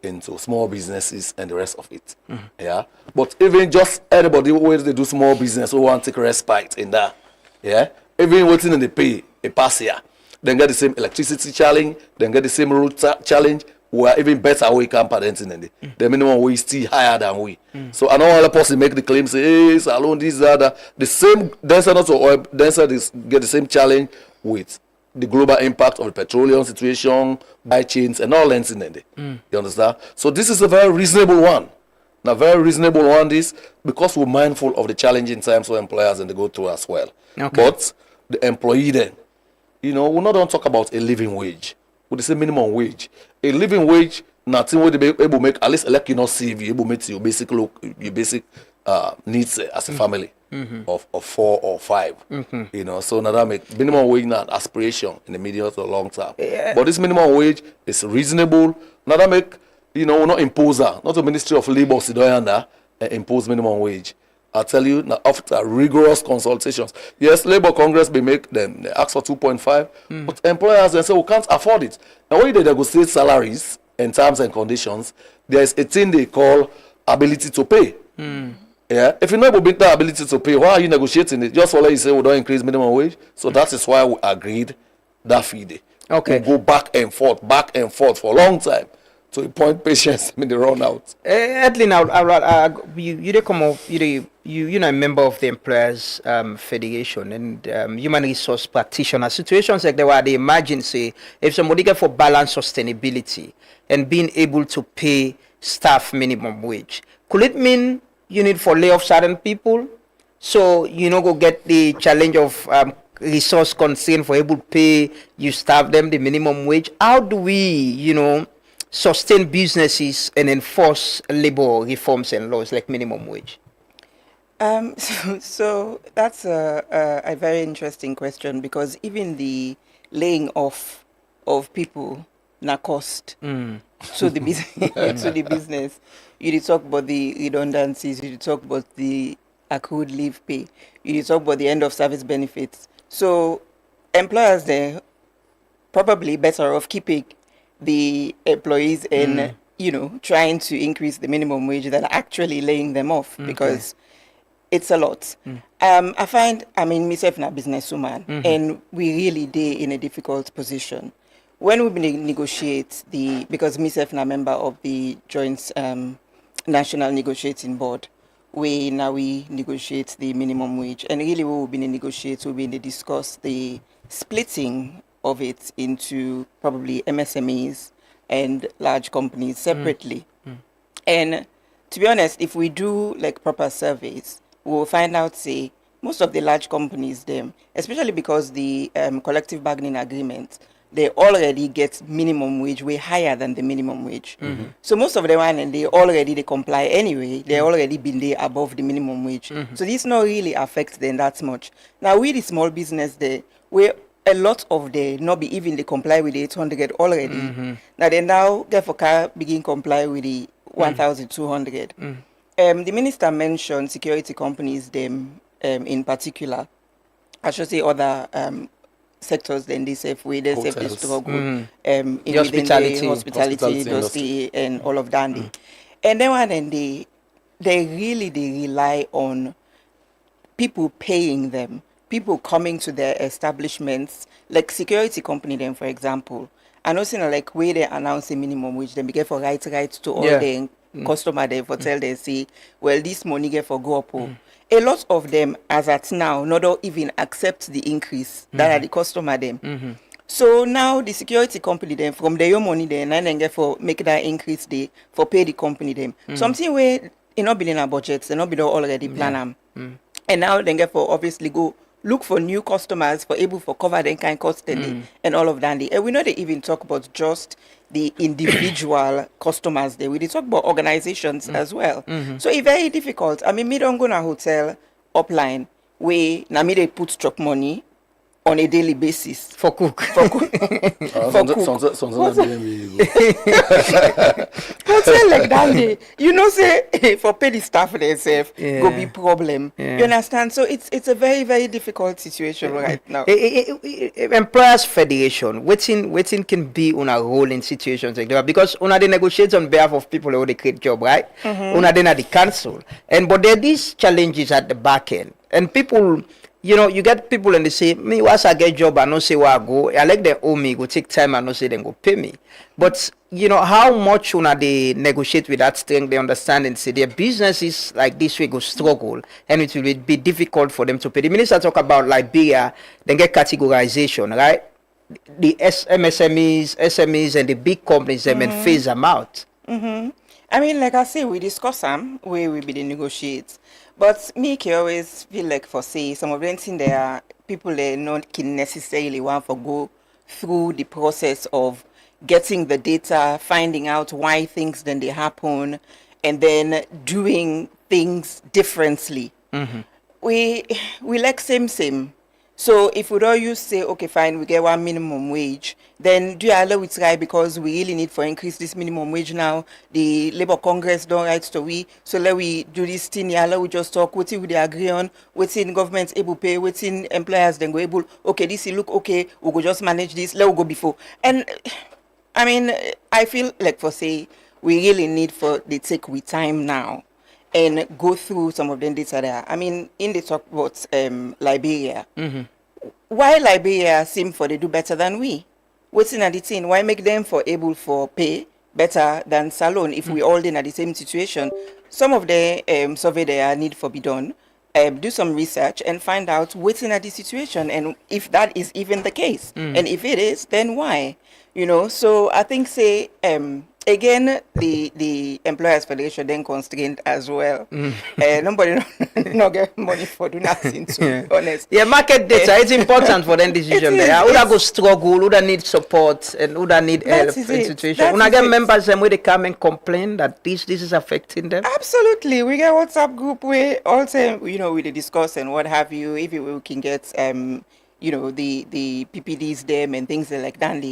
into small businesses and the rest of it. Yeah? But even just anybody who they do small business who want to take respite in that, yeah? Even waiting in the pay, a pass here, then get the same electricity challenge, then get the same road challenge, we are even better we can parent in the minimum wage is still higher than we. So I know all the person make the claim, say, hey, salon, this, that, the same, denser not oil, denser get the same challenge with the global impact of the petroleum situation, buy chains, and all ends in it. You understand? So this is a very reasonable one. Now, very reasonable one is because we're mindful of the challenging times for employers and they go through as well. But the employee then, you know, we're not going to talk about a living wage. We say minimum wage. A living wage, nothing will be able to make, at least like you not save, you able to meet your basic needs as a family of 4 or 5. You know, so now that make minimum wage not aspiration in the medium to long term. But this minimum wage is reasonable. Now that make, you know, not imposer, not the Ministry of Labor sit down there and impose minimum wage. I tell you, now after rigorous consultations, yes, Labour Congress may make them, they ask for 2.5, but employers they say we can't afford it. And when they negotiate salaries and terms and conditions, there is a thing they call ability to pay. Yeah, if you're not able to make that ability to pay, why are you negotiating it? Just for like you say we don't increase minimum wage. So that is why we agreed that fee day. We go back and forth for a long time. To a point patients when they run out. Edlin, you come off, you're a member of the Employers Federation and human resource practitioner. Situations like that where they imagine, say, if somebody get for balance sustainability and being able to pay staff minimum wage, could it mean you need for lay off certain people? So, you know, go get the challenge of resource concern for able to pay you staff them the minimum wage. How do we, you know, sustain businesses and enforce labor reforms and laws like minimum wage? So that's a very interesting question because even the laying off of people na cost to the business. To the business, you talk about the redundancies, you talk about the accrued leave pay, you talk about the end of service benefits. So employers they're probably better off keeping the employees and you know trying to increase the minimum wage than actually laying them off because it's a lot. I find myself a businesswoman and we really did in a difficult position when we negotiate because myself a member of the joint national negotiating board. We negotiate the minimum wage and really we will be negotiate, we'll be discuss the splitting of it into probably MSMEs and large companies separately. And to be honest, if we do like proper surveys, we'll find out, say, most of the large companies, them, especially because the collective bargaining agreement, they already get minimum wage way higher than the minimum wage. So most of them, and they comply anyway. They already been there above the minimum wage. So this not really affects them that much. Now, with the small business, we a lot of the not be even they comply with the 800 already. Now they now get for car begin comply with the 1,200. The minister mentioned security companies them in particular. I should say other sectors then they say they have the struggle in the hospitality industry and all of that. And then they really rely on people paying them. People coming to their establishments, like security company them, for example. I know like where they announce a minimum wage, then we get for right to all the customer there for tell they say, well, this money get for go up. A lot of them, as at now, not all even accept the increase that are the customer them. So now the security company them from their money then and then get for make that increase they for pay the company them. Something where it not been in our budgets, they not been already plan them. And now they get for obviously go look for new customers for able for cover them kind cost and all of that. And we know they even talk about just the individual customers there. We did talk about organizations as well. So it's very difficult. I mean, me don't go to a hotel upline where now me they put stock money on a daily basis for cook. For cook. Hotel like that day, you know, say for pay the staff themselves go be problem. You understand? So it's a very, very difficult situation right now. Employers Federation, waiting can be on a role in situations like that because una they negotiate on behalf of people who they create job, right? Una then at the council. But there are these challenges at the back end. And people, you know, you get people and they say, me, once I get job, I don't say where I go. I like them owe me, go take time, I don't say them go pay me. But, you know, how much una they negotiate with that strength, they understand and say their businesses like this way go struggle and it will be difficult for them to pay. The minister talk about Liberia, then get categorization, right? The MSMEs, SMEs and the big companies, them and phase them out. I mean, like I say, we discuss them where we be the negotiate. But me, I always feel like for say some of them things there are people they not can necessarily want to go through the process of getting the data, finding out why things then they happen, and then doing things differently. We like same. So if we don't use say, okay, fine, we get one minimum wage, then do you allow it right because we really need for increase this minimum wage now. The Labour Congress don't write to we, so let we do this thing, yeah, we just talk, what we agree on, what's in government able pay, what's in employers then go able, okay, this look okay, we go just manage this, let we go before. And I mean, I feel like for say, we really need for the take we time now and go through some of them data there. I mean, in the talk about Liberia, why Liberia seem for they do better than we? What's in the thing? Why make them for able for pay better than Salon if we all in at the same situation? Some of the survey there need for be done. Do some research and find out what's in the situation and if that is even the case. And if it is, then why? You know, so I think say again the Employers Federation then constrained as well. Nobody no get money for do nothing to be honest. Yeah, market data it's important for them decision there. Who that go struggle, who that need support and who that need help in situation. When I get members them where they come and complain that this is affecting them. Absolutely. We get WhatsApp group where also you know we discuss and what have you, if we can get you know the PPDs them and things like that.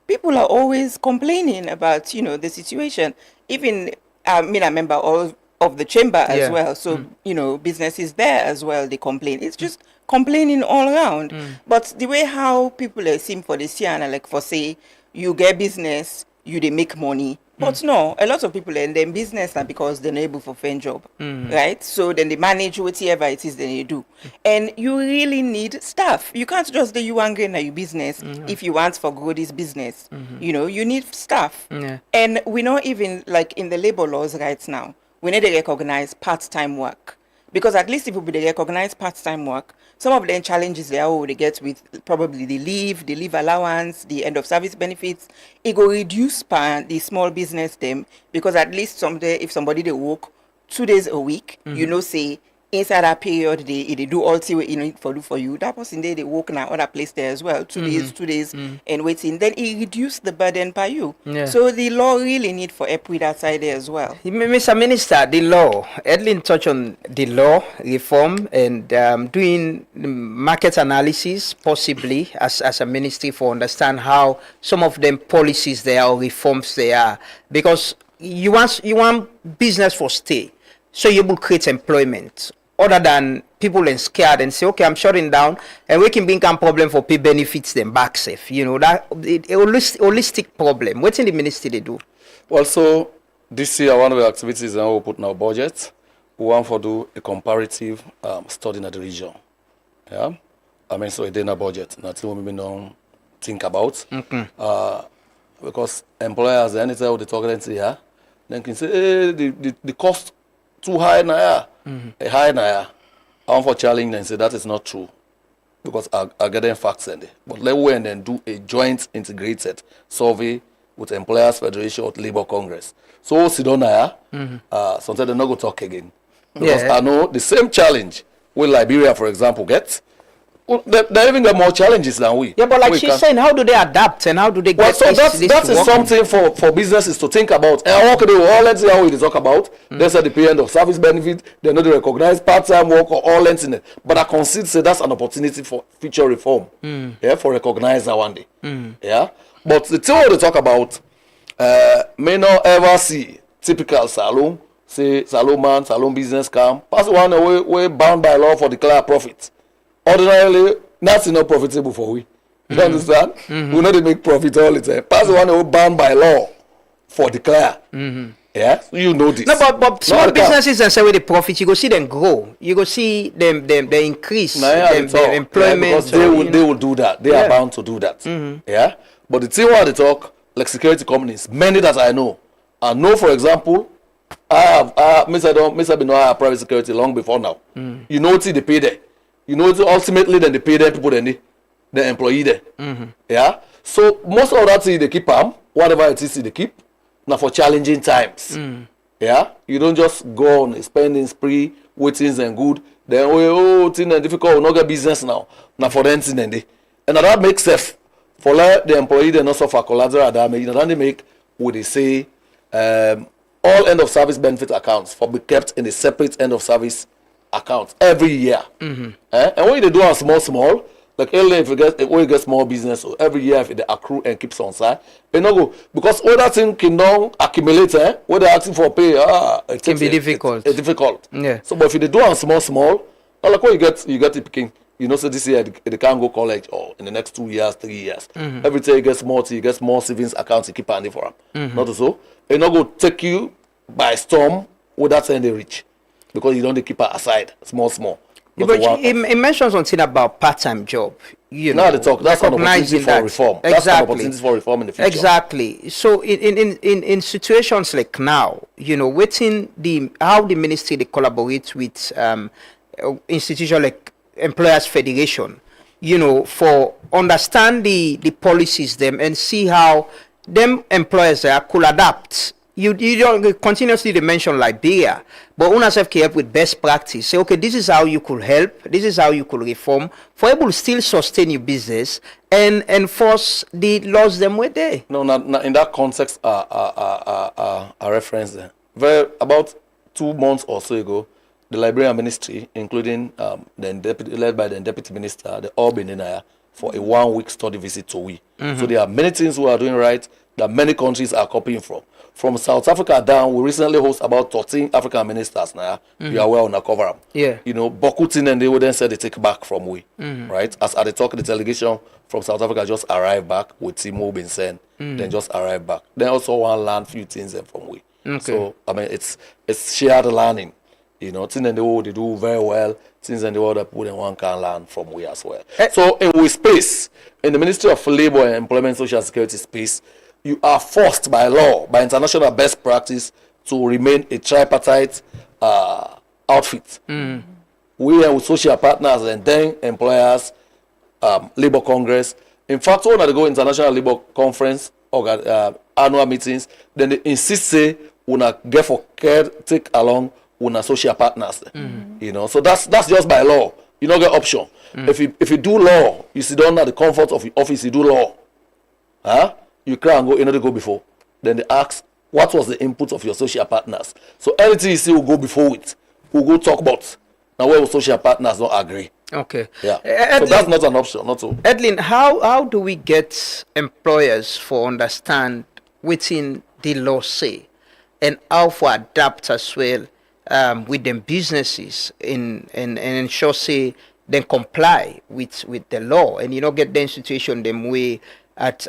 People are always complaining about, you know, the situation. Even, I mean, I remember all of the chamber as well. So, you know, businesses there as well, they complain. It's just complaining all around. But the way how people seem for this year, and like for say, you get business, you they make money. But no, a lot of people in them business now because they're not able to find job, right? So then they manage whatever it is that they do. And you really need staff. You can't just do you angry in your business if you want to grow this business. You know, you need staff. And we know even like in the labor laws right now, we need to recognize part-time work. Because at least if we recognize part-time work, some of the challenges they get with probably the leave allowance, the end of service benefits, it will reduce the small business them because at least someday if somebody they work 2 days a week, you know, say inside that period they do all the way you know for you. That person they work in other place there as well, 2 days and waiting. Then it reduce the burden by you. So the law really need for help with that side there as well. Mr. Minister, the law, Edlin touch on the law reform and doing market analysis possibly as a ministry for understand how some of them policies there or reforms they are. Because you want business for stay. So you will create employment other than people and scared and say, okay, I'm shutting down and we can bring a problem for pay benefits them back safe. You know, that a holistic problem. What's in the ministry they do? Well, so this year, one of the activities that we put in our budget, we want to do a comparative study in the region. Yeah. I mean, so it's in our budget. Nothing we don't think about. Because employers, anytime they talk here, then can say, hey, the cost too high now, high now. I want for challenge and say that is not true because I get them facts in there. But let's go and then do a joint integrated survey with Employers Federation or Labour Congress. So sit down now, sometimes they're not going to talk again because I know the same challenge where Liberia, for example, gets. Well, they even got more challenges than we. Yeah, but like she's saying, how do they adapt and how do they get so this that is something for businesses to think about. And okay, let's see how we talk about. They said the pay end of service benefit, they know they recognize part-time work or all lengths in it. But I consider say that's an opportunity for future reform. Yeah, for recognize that one day. Yeah. But the thing we talk about, may not ever see typical salon, say salon man, salon business scam. Pass one away, we bound by law for declare profit. Ordinarily, that's not profitable for we. You understand? We know they make profit all the time. Pass one away bound by law for declare. Yeah, you know this. No, but small businesses and say with the profit, you go see them grow. You go see them they increase their employment. Yeah, because they will do that. They are bound to do that. Yeah, but the thing where they talk like security companies, many that I know for example, I have Mr. Bino, I have private security long before now. You know what they pay there. You know, ultimately, then they pay them people, then the employee there. Yeah. So most of that thing they keep whatever it is they keep. Now for challenging times. Yeah. You don't just go on a spending spree, things and good. Then things and difficult, we not get business now. Now for them thing and that makes safe for the employee they not suffer collateral damage. Then they make what they say all end of service benefit accounts for be kept in a separate end of service account every year. And when they do a small, like if you get small business, so every year if they accrue and keeps on side, they no go because all that thing can now accumulate. When they're asking for pay, it can be difficult. It's difficult. Yeah. So, but if they do a small, like when you get the picking, you know, so this year they can't go college or in the next 2 years, 3 years. Every time you get more savings accounts, you keep handy for them. Not so. It not go take you by storm with that time they reach. Because you don't keep it aside, small. Yeah, but it mentions something about part-time job. You know, they talk. That's an opportunity for reform. Exactly. That's an opportunity for reform in the future. Exactly. So in situations like now, you know, how the ministry they collaborate with institutions like Employers Federation, you know, for understand the policies them and see how them employers could adapt. You don't continuously mention Liberia, but UNICEF can help with best practice. Say, okay, this is how you could help, this is how you could reform, for able to still sustain your business and enforce the laws them way there. No, in that context, a reference there. About 2 months or so ago, the Liberian ministry, including led by the deputy minister, they all been in there for a 1-week study visit to we. So there are many things we are doing right that many countries are copying from. From South Africa down, we recently host about 13 African ministers now. You are well on the cover up. Yeah. You know, Bokutin and they would then say they take back from we. Right? As at the talk, the delegation from South Africa just arrived back with Timo Binsen. Then just arrived back. Then also one learn few things from we. So I mean it's shared learning. You know, things in the world they do very well. Things in the world that people one can learn from we as well. So in we space, in the Ministry of Labour and Employment Social Security space, you are forced by law, by international best practice, to remain a tripartite outfit. We are with social partners and then employers, Labour Congress. In fact, when they go international Labour conference or annual meetings, then they insist say una get for care take along una social partners. You know, so that's just by law. You don't get option. If you do law, you sit down at the comfort of your office, you do law. You cry and go, you know, they go before. Then they ask, what was the input of your social partners? So anything you see will go before it. We'll go talk about. Now where will social partners don't agree? Okay. Yeah. So that's not an option, not so. Edlin, how do we get employers for understand within the law say and how for adapt as well with them businesses and ensure say then comply with the law and you know get the situation them way at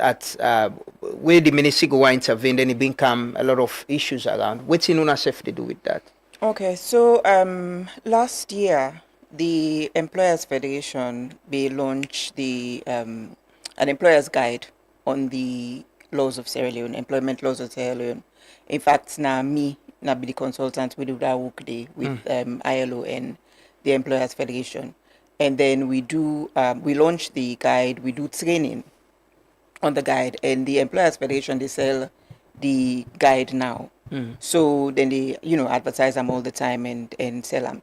where the ministry go intervene, then it become a lot of issues around. What's in UNICEF to do with that? Okay, so last year the Employers Federation they launched the an employers guide on the laws of Sierra Leone, employment laws of Sierra Leone. In fact, now be the consultant we do that work day with ILO and the Employers Federation, and then we launch the guide, we do training on the guide, and the Employers Federation they sell the guide now. So then they advertise them all the time and sell them.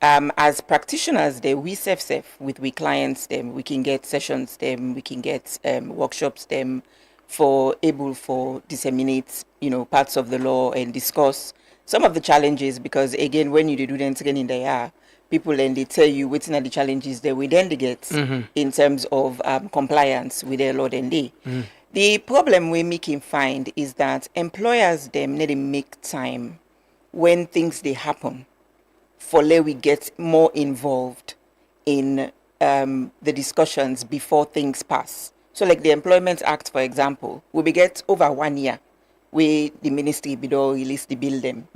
as practitioners, we self with we clients, we can get sessions, we can get workshops, for able for disseminate, parts of the law and discuss some of the challenges, because again, when you do the training there, people and they tell you what's the challenges that we then get in terms of compliance with their law and they. The problem we making find is that employers need to make time when things they happen for let we get more involved in the discussions before things pass. So like the Employment Act, for example, we get over 1 year where the ministry will release the bill them.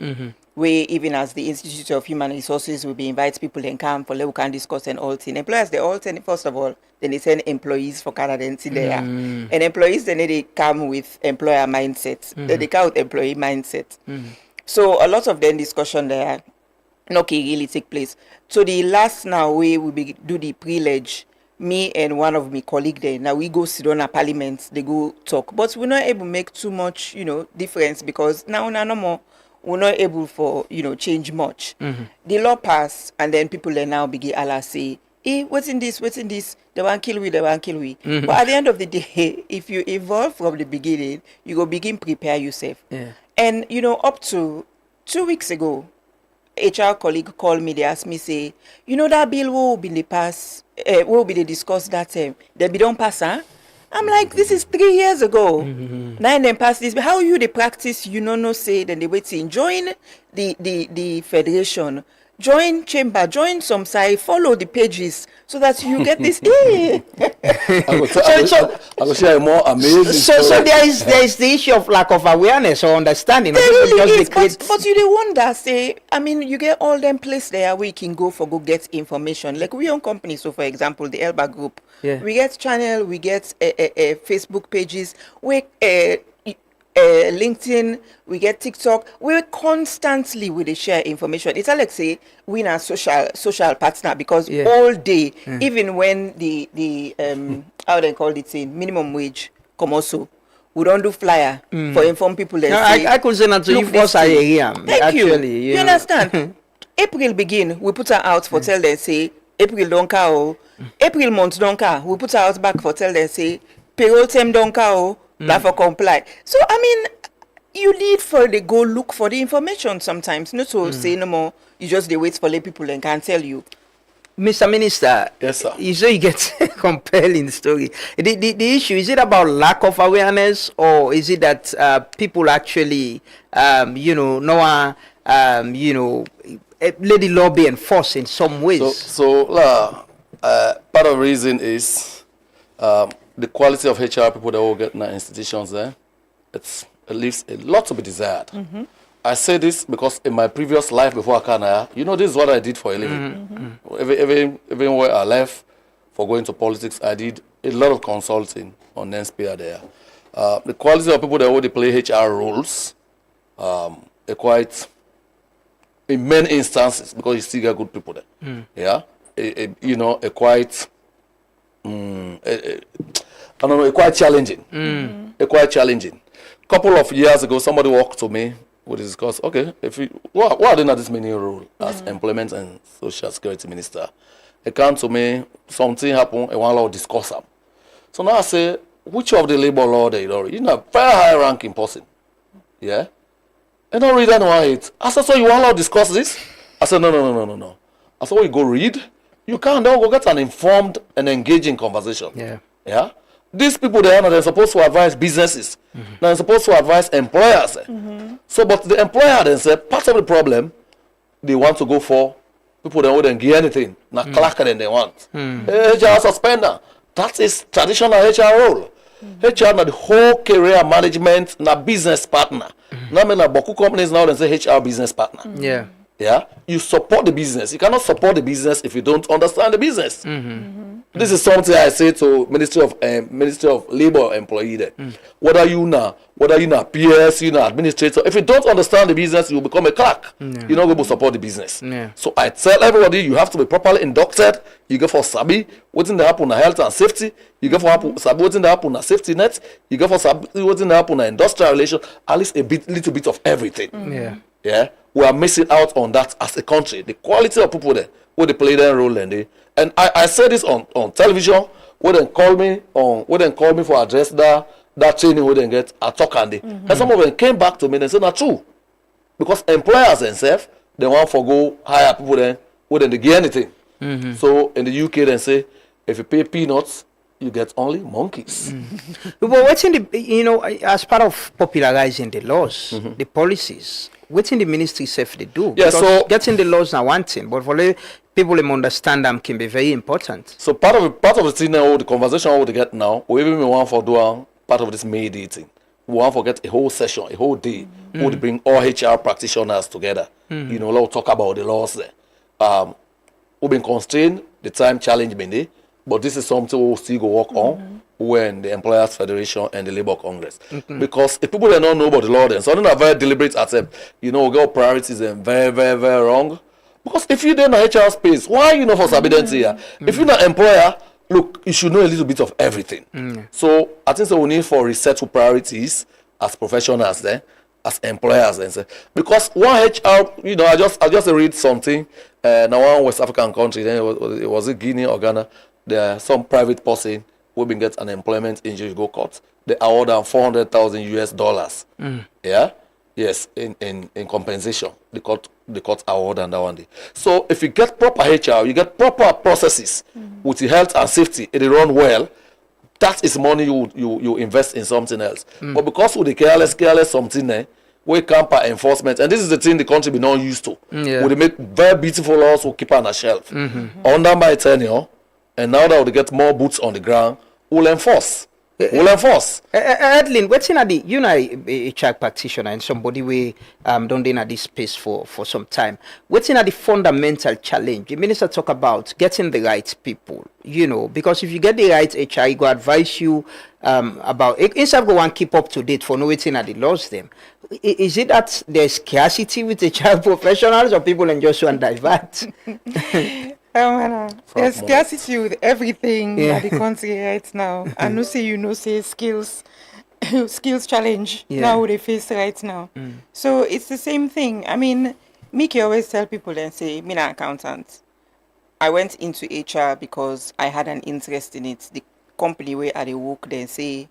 Where even as the Institute of Human Resources will be invite people and come for we can discuss and all thing. Employers they all send first of all, then they send employees for Canada there. And employees then they come with employer mindset. Then they come with employee mindset. So a lot of then discussion there okay really take place. So the last now we will be do the pre-ledge. Me and one of my colleagues there, now we go sit on a parliament, they go talk. But we're not able to make too much, difference, because now no more, we're not able for, change much. The law passed, and then people then now begin Allah say, what's in this? They want kill we. But at the end of the day, if you evolve from the beginning, you go begin prepare yourself. And, up to 2 weeks ago, HR colleague called me, they asked me, say, that bill will be in the pass, will be discussed that time. They be don't pass, huh? I'm like, this is 3 years ago. 9 then pass this. But how you the practice, no say, then they wait to join the federation, join chamber, join some side, follow the pages so that you get this. I will share a more amazing So there is the issue of lack of awareness or understanding. There really is, but you the wonder, say, you get all them places there where you can go get information. Like we own companies, so for example, the Elba Group, we get channel, we get Facebook pages, we LinkedIn, we get TikTok. We constantly with share information. It's like say we are social partner, because all day, even when the how they call it, minimum wage come also, we don't do flyer for inform people. I could say that to you first. Thank you. You understand? April begin, we put her out for tell them say April don't cow. April month don't cow. We put her out back for tell them say payroll term don't cow. For comply. So you need for the go look for the information sometimes. Not to say no more. You just they wait for the people and can't tell you. Mr. Minister, yes, sir. You say you get compelling story. The issue, is it about lack of awareness, or is it that people actually let the law be enforced in some ways? So part of the reason is the quality of HR people that will get in our institutions there, it leaves a lot to be desired. I say this because in my previous life before Akana, this is what I did for a living. Even where I left for going to politics, I did a lot of consulting on NSPR there. The quality of people that would play HR roles are quite, in many instances, because you still get good people there. Quite challenging. Quite challenging. Couple of years ago, somebody walked to me. We discussed, okay, why are they not this many role as Employment and Social Security Minister? It came to me, something happened, and one law discuss them. So now I say, which of the labor law they do? You're a very high ranking person. Yeah? I don't read anyone. I said, so you want to discuss this? I said, no. I said, well, you go read. You can't go get an informed and engaging conversation. Yeah? These people they're supposed to advise businesses. They're supposed to advise employers. So, but the employer then said part of the problem they want to go for people that wouldn't get anything. Now clerk than they want. HR suspender. That is traditional HR role. HR na the whole career management na business partner. Now na boku companies now they say HR business partner. Yeah, you support the business. You cannot support the business if you don't understand the business. This is something I say to Ministry of Labor employee there. Whether you na PS, you na administrator, if you don't understand the business, you become a clerk. You're not going to support the business. So I tell everybody, you have to be properly inducted. You go for Sabi, what's in the happen na health and safety. You go for Sabi, what's in the happen na safety net. You go for Sabi, what's in the happen na industrial relations. At least little bit of everything. Yeah, we are missing out on that as a country. The quality of people there, where they play their role and I say this on television. Where they call me for address that training where they get a talk and and some of them came back to me and said, "Not true," because employers themselves they want to go hire people then where they get anything. So in the UK they say if you pay peanuts, you get only monkeys. But what's in the as part of popularizing the laws, the policies, what's in the ministry safe they do? Yeah, because so getting the laws now one thing, but for the people them understand them can be very important. So part of the thing now, the conversation we get now, we even want for doing part of this May Day thing. We want to get a whole session, a whole day, we would bring all HR practitioners together. Let's talk about the laws there. We've been constrained, the time challenge been there, but this is something we'll still go work on when the Employers Federation and the Labour Congress. Because if people don't know about the law then, so they're very deliberate attempt, we got priorities and very, very, very wrong. Because if you're in the HR space, why you know for subsidence here? If you're not employer, look, you should know a little bit of everything. So I think we need for reset priorities as professionals then, as employers then. Because one HR, I just read something. Now one West African country, then it was Guinea or Ghana. There are some private person who been get an employment injury go court. They award them $400,000. Yeah. Yes, in compensation, the court award and that one day. So if you get proper HR, you get proper processes with the health and safety, it run well. That is money you invest in something else. But because with the careless something we camp enforcement, and this is the thing the country be not used to. We make very beautiful laws we keep on a shelf. Under my tenure, and now that we get more boots on the ground, we'll enforce. Edlin, what's in a HR practitioner and somebody we don't in this space for some time. What's in the fundamental challenge? The minister talk about getting the right people, because if you get the right HR, he go advise you about instead of go and keep up to date for no waiting at the laws them. Is it that there's scarcity with HR professionals or people and just want to divert? There's scarcity with everything at the country right now. I know say skills challenge now they face right now. So it's the same thing. I mean, Mickey always tell people and say, me an accountant. I went into HR because I had an interest in it. The company where I work then say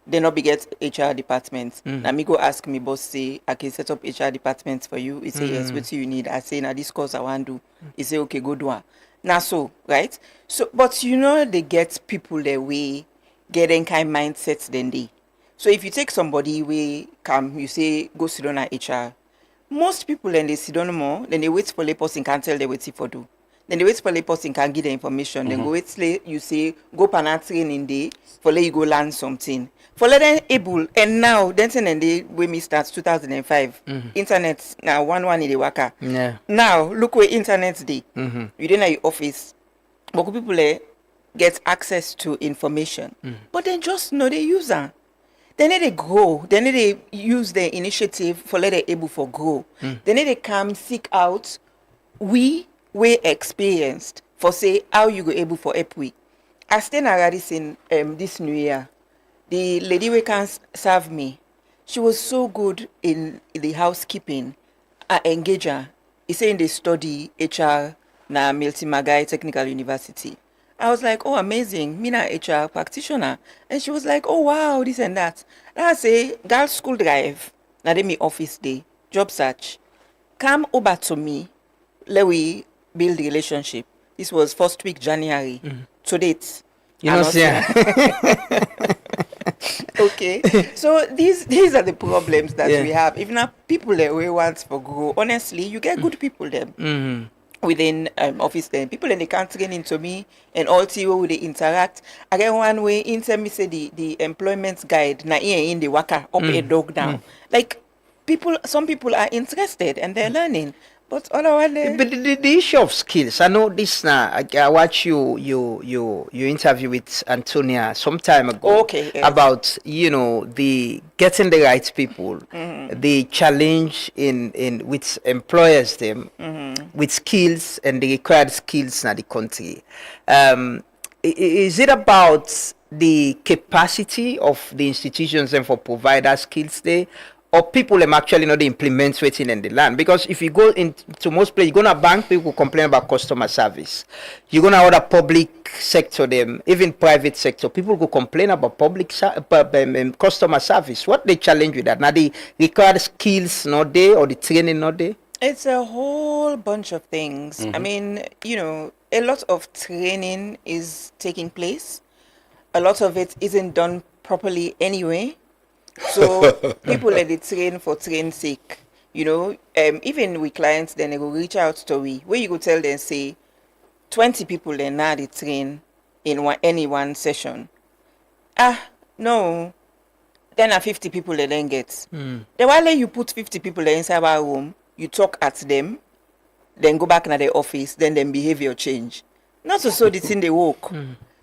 they not be get HR department. Now me go ask me boss say I can set up HR departments for you. He say yes, what you need. I say now this course I want to do. He say okay, go do it. Now so, right? So, but they get people their way, getting kind mindsets than they. So if you take somebody we come, you say go sit down at HR. Most people then they sit down more, then they wait for the person can tell they wait for do. Then they wait for the person can give the information. Then go wait you say go pan training day for let you go learn something. For let them able and now then they when me start 2005. Internet now one in the waka. Yeah. Now look where internet day. You didn't your office. But people get access to information. But then just know the user. Then they grow. Then they use their initiative for let they able for grow. Then they come seek out we experienced for say how you go able for help we. I stay in Radisson this new year. The lady we can serve me, she was so good in the housekeeping. I engage her. He saying they study HR na Milton Magai Technical University. I was like, oh, amazing. Me na HR practitioner. And she was like, oh, wow, this and that. And I say, girls school drive. Na de me office day. Job search. Come over to me. Let we build the relationship. This was first week January. To date. Okay, so these are the problems that we have. If not people that we want for grow, honestly, you get good people them within office then. People then they can't train into me and all where they interact. I get one way in me say the employment guide na in the waka up a dog down. Like some people are interested and they're learning. But the issue of skills, I know this now. I watch you interview with Antonia some time ago about the getting the right people, the challenge in with employers them with skills and the required skills in the country. Is it about the capacity of the institutions and for provider skills there? or people them actually not implement waiting in the land? Because if you go into most places, you're gonna bank, people complain about customer service. You're gonna order public sector them, even private sector, people go complain about customer service. What they challenge with that? Now the required skills not there or the training not there? It's a whole bunch of things. I mean, a lot of training is taking place. A lot of it isn't done properly anyway. So people let it train for train's sake. Even with clients, then they will reach out to we, where you go tell them, say, 20 people then now they train in any one session. No. Then 50 people they then get. Then while you put 50 people inside our room, you talk at them, then go back in the office, then behavior change. Not so the thing they work.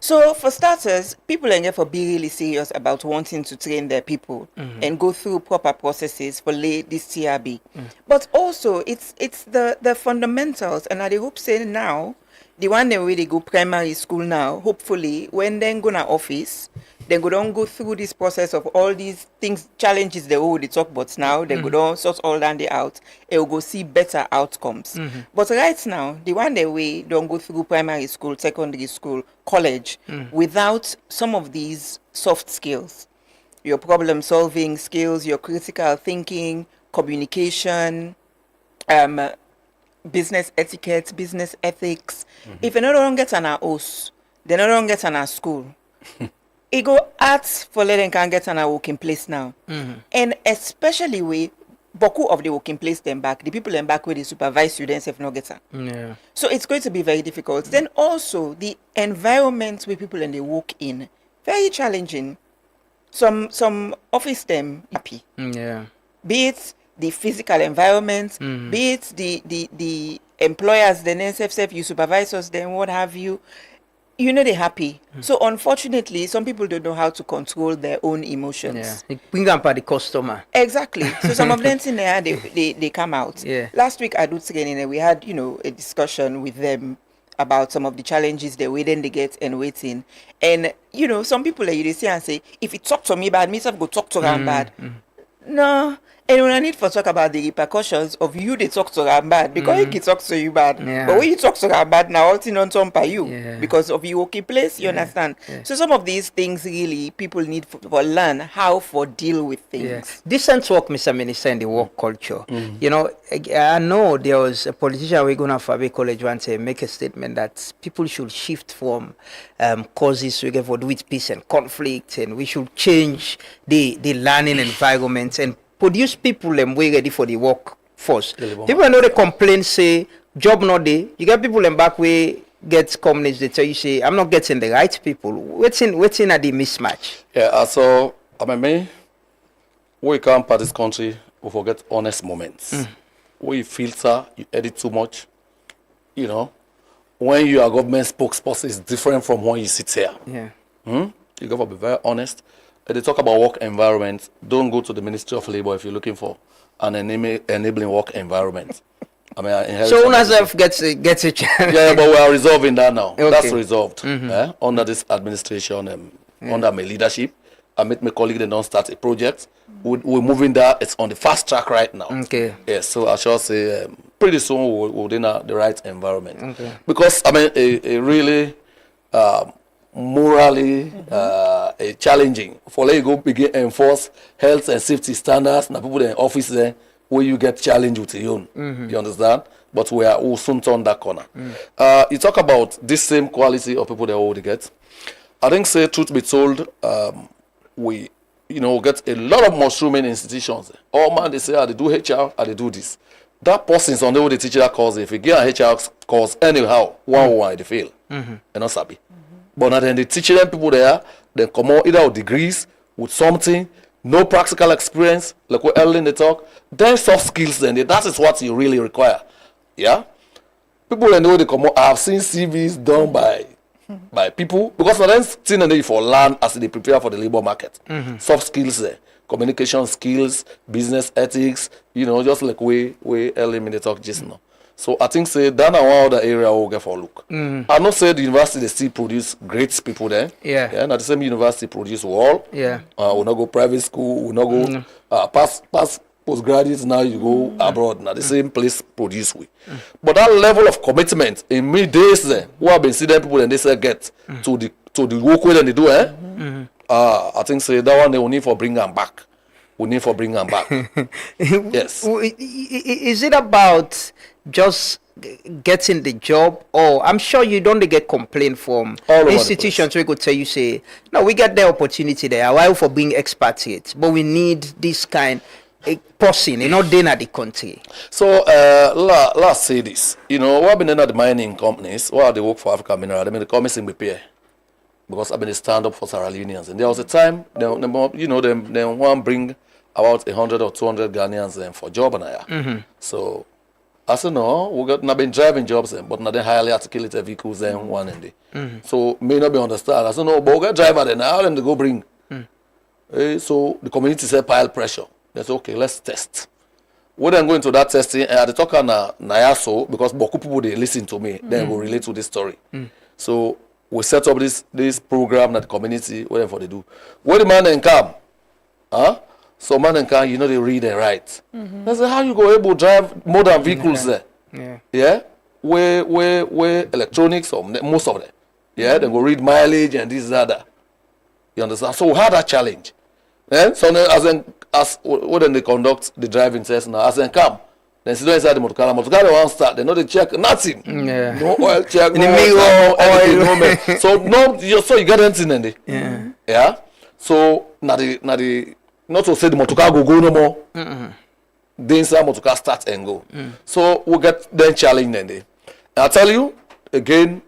So for starters, people are for be really serious about wanting to train their people and go through proper processes for lay this TRB. But also it's the fundamentals, and I hope say now, the one that way they go primary school now, hopefully when they go to office, they don't go through this process of all these things, challenges they already talk about now, they go down, sort all that out, it will go see better outcomes. But right now, the one that way don't go through primary school, secondary school, college, without some of these soft skills. Your problem solving skills, your critical thinking, communication, business etiquette, business ethics. If you don't get on our house, they don't get on our school. It go arts for letting can get on our working place now. And especially with Boku of the working place them back, the people them back where they supervise students have not get on. So it's going to be very difficult. Then also the environment where people and they work in, very challenging. Some office them happy. Be it the physical environment, be it the employers, the NSF, you supervisors, then what have you. They're happy. So unfortunately, some people don't know how to control their own emotions. Bring them by the customer. Exactly. So some of them in there, they come out. Last week I do training and we had, a discussion with them about some of the challenges they waiting they get and waiting. And some people they say and say, if you talk to me bad, me go talk to them bad. No. And when I need to talk about the repercussions of you, they talk to them bad because he can talk to you bad. But when you talk to them bad, now all thing on top by you because of your okay place. You understand? So some of these things really people need for learn how for deal with things. Decent work, Mr. Minister, in the work culture. I know there was a politician we're going to Fabe College once make a statement that people should shift from causes we get for with peace and conflict, and we should change the learning environment and produce people them way ready for the workforce. People know they complain, say job not there. You get people them back way get companies, they tell you say I'm not getting the right people. Waiting at the mismatch. So we come part this country, we forget honest moments. We filter, you edit too much. When you are government spokesperson, it's different from when you sit here. You got to be very honest. They talk about work environment. Don't go to the Ministry of Labor if you're looking for an enabling work environment. So UNASEF gets a chance. But we are resolving that now. Okay. That's resolved under this administration, under my leadership. I met my colleague. They don't start a project. We're moving that. It's on the fast track right now. Okay. Yes. So I shall say pretty soon we're in the right environment. Okay. Because a really morally challenging for let you go begin enforce health and safety standards. Now people in office there where you get challenged with your own. You understand? But we'll soon turn that corner. You talk about this same quality of people they already get. I think, say truth be told, we get a lot of mushrooming institutions. Oh man, they say they do HR, they do this. That person's on the way they teach that course. If you get a HR course anyhow, one they fail. And not sabi. But now then they teach them people there, they come out either with degrees, with something, no practical experience, like what earlier they talk, then soft skills then, that is what you really require. Yeah? People they know they come out, I've seen CVs done by people, because then thing they for learn as they prepare for the labor market. Soft skills there, communication skills, business ethics, just like we earlier they talk just now. So I think say that na one other area we'll get for a look. I not say the university they still produce great people there. Yeah. Now the same university produce all. Yeah. We not go private school. We not go pass postgraduates. Now you go abroad. Now the same place produce we. But that level of commitment in me days there, who have been seeing them people and they say get to the work way they do. I think say that one they will need for bring them back. We need for bring them back. Yes. Is it about just getting the job, or I'm sure you don't get complaint from institutions who could tell you say, no, we get the opportunity there, while for being expatriates, but we need this kind of person, then at the country. So let's say this. What I've been in at the mining companies, while they work for Africa Mineral, they call me repair. Because I've been a stand up for Sierra Leoneans. And there was a time they want to bring about 100 or 200 Ghanaians for job and hire. So I said no, we got not been driving jobs but not the highly articulated vehicles one in there. So may not be understand. I said no, but we got driver then now them to go bring. So the community said pile pressure. They said okay, let's test. We then go into that testing and at the talk na Nayaso because Boku people they listen to me, then will relate to this story. So we set up this program that the community, whatever they do. When the man then come, so man and car, they read and write. I said, how you go able to drive modern vehicles there? Yeah. Where electronics or most of them. Yeah, they go read mileage and this that. You understand? So we had that challenge. So as when they conduct the driving test now, as they come, then sit inside the motor car won't start. They know they check nothing. No oil check, no oil. So you get anything in there. Yeah. So now the not to say the motorcar go no more. The inside motorcar start and go. So we get then challenge then. And I tell you again,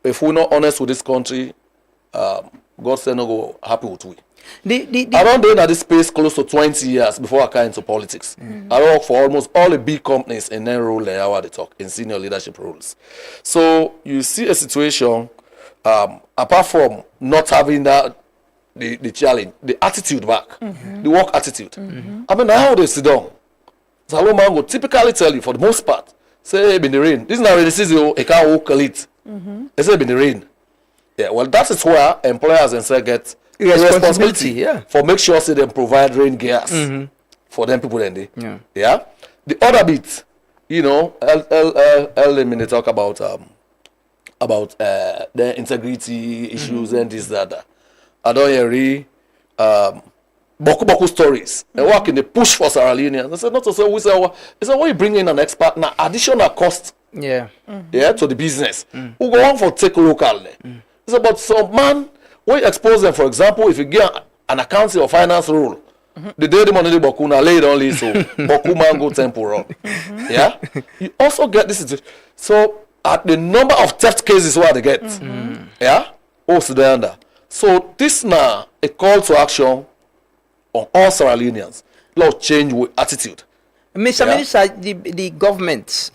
if we're not honest with this country, God said no go happy with we. I don't do in this space close to 20 years before I came into politics. I work for almost all the big companies in their role there how they talk in senior leadership roles. So you see a situation, apart from not having that the challenge, the attitude back, the work attitude. I mean, how they sit down. Salomon will typically tell you, for the most part, say, hey, in the rain. This is not really season, it can't walk it. They say, in the rain. Yeah, well, that is where employers and say get responsibility for make sure say they provide rain gears for them people then they. Yeah. The other bit, they talk about their integrity issues and this that. I don't hear boku stories. They work in the push for Sierra Leoneans. They said not to say we say why you bring in an expert now additional cost. Yeah, to the business. Who go on for take local. It's about some man when you expose them, for example, if you get an accounting or finance rule, the day the money the boku na lay only so boku man go temporal. Yeah, you also get this. So at the number of theft cases where they get, also they under. So this now a call to action on all Sierra Leoneans. Lord change with attitude. Mr. Minister, the government,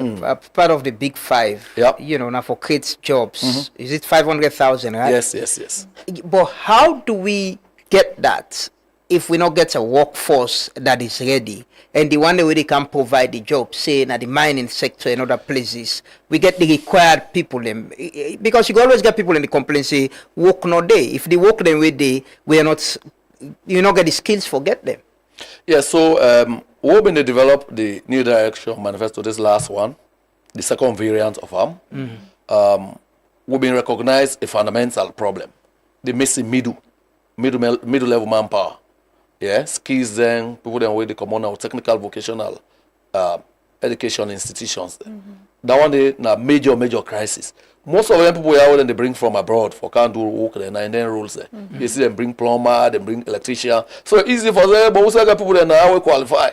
part of the big five, now for create jobs, is it 500,000, right? Yes. But how do we get that if we not get a workforce that is ready? And the one way they can provide the job, say in the mining sector and other places, we get the required people them. Because you always get people in the complaint say, work no day. If they work them with day, we are not, you not get the skills for get them. Yeah, so we've been to develop the new direction manifesto, this last one, the second variant of them. We've been recognized a fundamental problem. The missing middle level manpower. Yeah, skills then, people then where they come on now, technical vocational education institutions. That one is a major crisis. Most of them people here when they bring from abroad for can't do work there, and then rules there. You see them bring plumber, they bring electrician. So easy for them, but we still got people that now will qualify.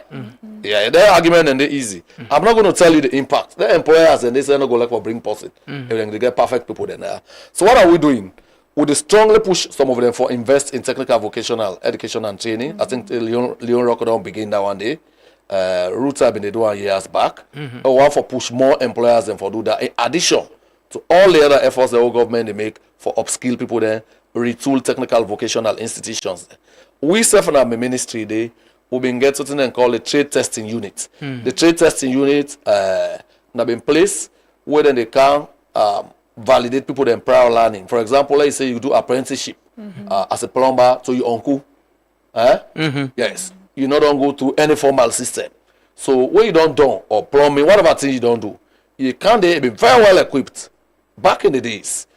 Yeah, their argument and they're easy. I'm not going to tell you the impact. The employers and they say no go like for bring person. They get perfect people there. So what are we doing? We strongly push some of them for invest in technical vocational education and training. I think Leon Rockodon begin that one day. Roots have been doing years back. I want for push more employers and for do that. In addition to all the other efforts the whole government they make for upskill people there, retool technical vocational institutions. We self in our ministry they we've been getting something and call a trade testing unit. The trade testing unit now been place where then they can validate people in prior learning. For example, let's say you do apprenticeship as a plumber to your uncle. Yes, you not don't go to any formal system. So what you don't do or plumbing, whatever thing you don't do, you can't be very well equipped. Back in the days,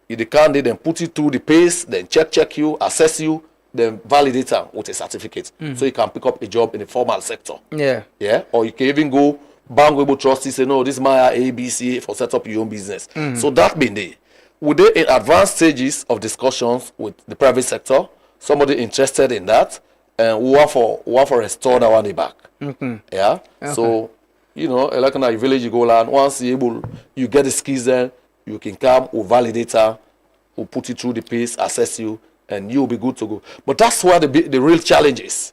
you can't then put it through the pace, then check you, assess you, then validate them with a certificate. So you can pick up a job in the formal sector. Yeah. Or you can even go bank with trustees say, no, this is my ABC for set up your own business. So that being there. Would they in advanced stages of discussions with the private sector, somebody interested in that, and who want for restore that one back. Yeah. Okay. So, like in a village you go land, once you get the skills then, you can come or validate her, or put it through the pace, assess you, and you'll be good to go. But that's where the real challenge is.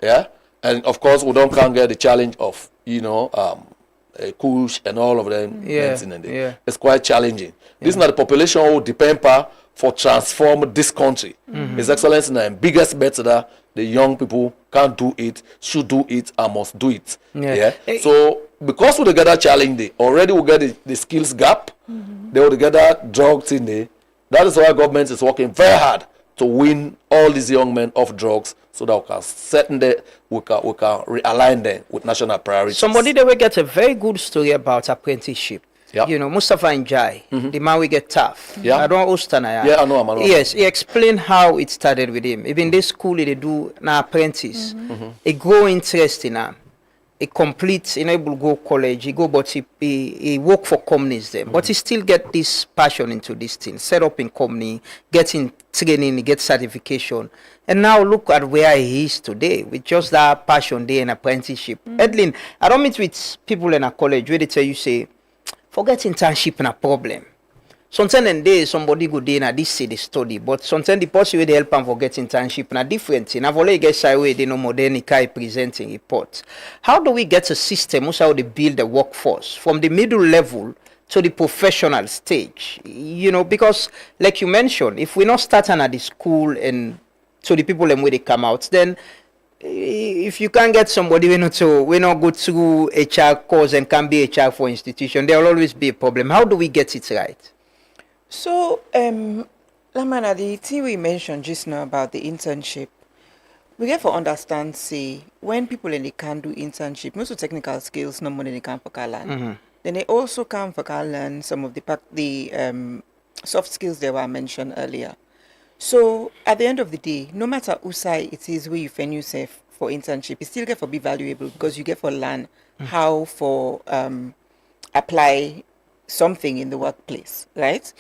Yeah. And of course, we can't get the challenge of, a Kush and all of them. It's quite challenging. This is not the population who depend for transform this country. His Excellency and biggest bet that the young people can't do it, should do it, and must do it. So because we get that challenge, already we get the skills gap. They will get that drugs in there. That is why government is working very hard to win all these young men off drugs, so that we can we can realign them with national priorities. Somebody that will get a very good story about apprenticeship. Mustafa Njai, the man we get tough. I don't Ostanaya. Yeah, I know. Yes, he explained how it started with him. Even this school they do an apprentice. A grow interest in him. He complete, able to go college. He go, but he work for companies then. But he still get this passion into this thing. Set up in company, getting training, get certification. And now look at where he is today with just that passion there in apprenticeship. Edlin, I don't meet with people in a college where they tell you, say, forget internship in a problem. Sometimes in day somebody go there and this say they study, but sometimes the person will help them forget internship in a different thing. I've already get shy way they know more than presenting report. How do we get a system how they build the workforce from the middle level to the professional stage? Because like you mentioned, if we're not starting at the school and to the people and where they come out, then if you can't get somebody we not go through HR course and can be HR for institution, there will always be a problem. How do we get it right? So, Lamana, the thing we mentioned just now about the internship, we get to understand, say, when people in the can do internship, most of technical skills, no more than they can for learn. Then they also can for learn some of the soft skills that were mentioned earlier. So, at the end of the day, no matter who side it is where you find yourself for internship, you still get to be valuable because you get to learn how for apply something in the workplace, right?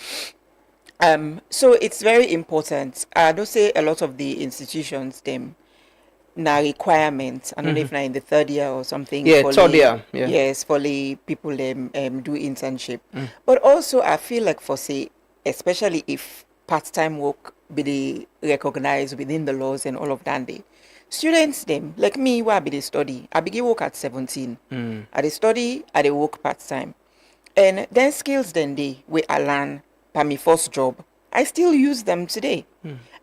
So it's very important. I don't say a lot of the institutions them now requirements. I don't know if now in the third year or something. Yeah, third year. Yeah. Yes, for the people do internship. But also I feel like for say, especially if part-time work be recognized within the laws and all of that day. Students them, like me, where I be they study. I begin work at 17. I they study, I they work part-time. And then skills then I learn by my first job, I still use them today.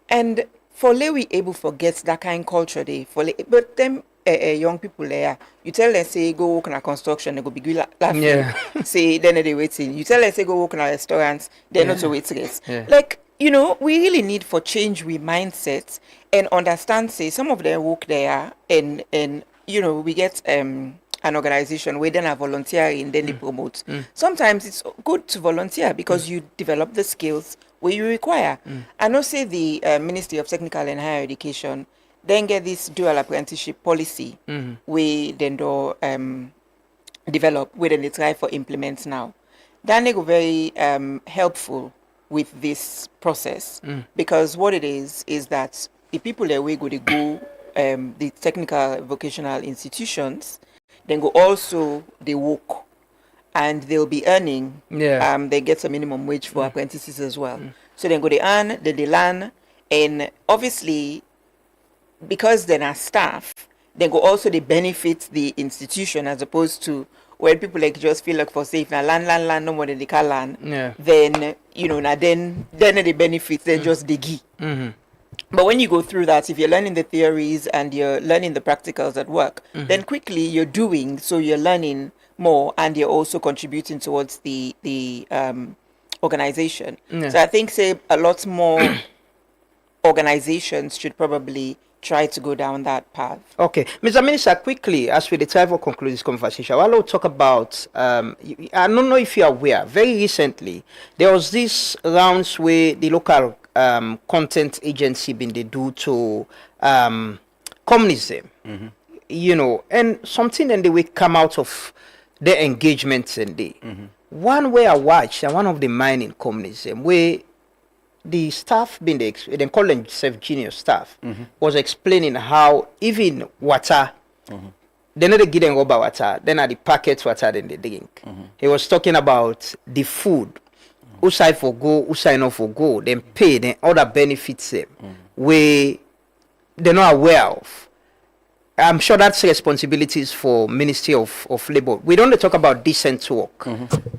And for we able to forget that kind of culture but them young people there, you tell them say go work in a construction, they go be laughing. Say then they waiting. You tell them say go work in a restaurant, they're not a waitress. Like, we really need for change with mindsets and understand say some of them work there and we get an organization where then a volunteering, then they promote. Sometimes it's good to volunteer because you develop the skills where you require. I know say the Ministry of Technical and Higher Education then get this dual apprenticeship policy we then do develop, where then they try for implement now. Then they go very helpful with this process because what it is that the people that we go to the technical vocational institutions then go also they work and they'll be earning. They get a minimum wage for apprentices as well. So then go they earn, then they learn, and obviously because they're not staff, then go also they benefit the institution as opposed to when people like just feel like for say if now learn no more than they can learn. Then then the benefits then just they give. But when you go through that, if you're learning the theories and you're learning the practicals at work, then quickly you're doing, so you're learning more, and they're also contributing towards the organization. So I think, say, a lot more organizations should probably try to go down that path. Okay, Mr. Minister, quickly, as we try to conclude this conversation, I want to talk about, I don't know if you're aware, very recently, there was this rounds where the local content agency been they do to communism, you know, and something then they will come out of their engagements and they. One way I watched, and one of the mining communism, where the staff being they call themselves junior staff was explaining how even water they not give them rubber water, then at the packet water then they drink. He was talking about the food, who side for go, who side not for go, then pay, then other benefits them where they're not aware of. I'm sure that's responsibilities for Ministry of Labour. We don't talk about decent work.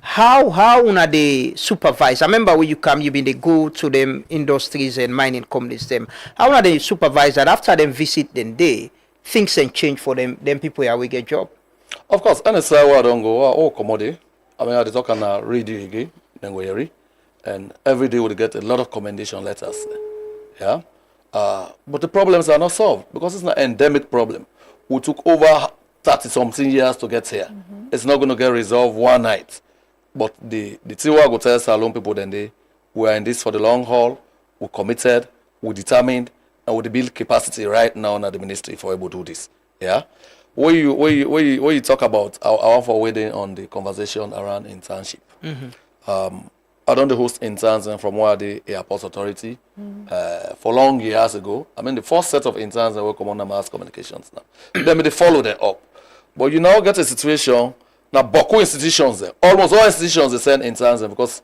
How una they supervise? I remember when you come, you been they go to them industries and mining companies them. How una they supervise that after them visit then they things and change for them people here we get job? Of course, and it's I don't go all commodity. I mean I talk on radio again, then go here, and every day we get a lot of commendation letters. Yeah. But the problems are not solved because it's an endemic problem. We took over 30-something years to get here. It's not going to get resolved one night. But the Tiwa go tell Salon people then we are in this for the long haul. We're committed, we're determined, and we build capacity right now at the ministry for able to do this. Yeah. Where you talk about our forwarding on the conversation around internship. I don't host interns from where the Airport Authority for long years ago. I mean, the first set of interns that work on mass communications now. Then they follow them up. But you now get a situation, now Boko institutions, almost all institutions they send interns because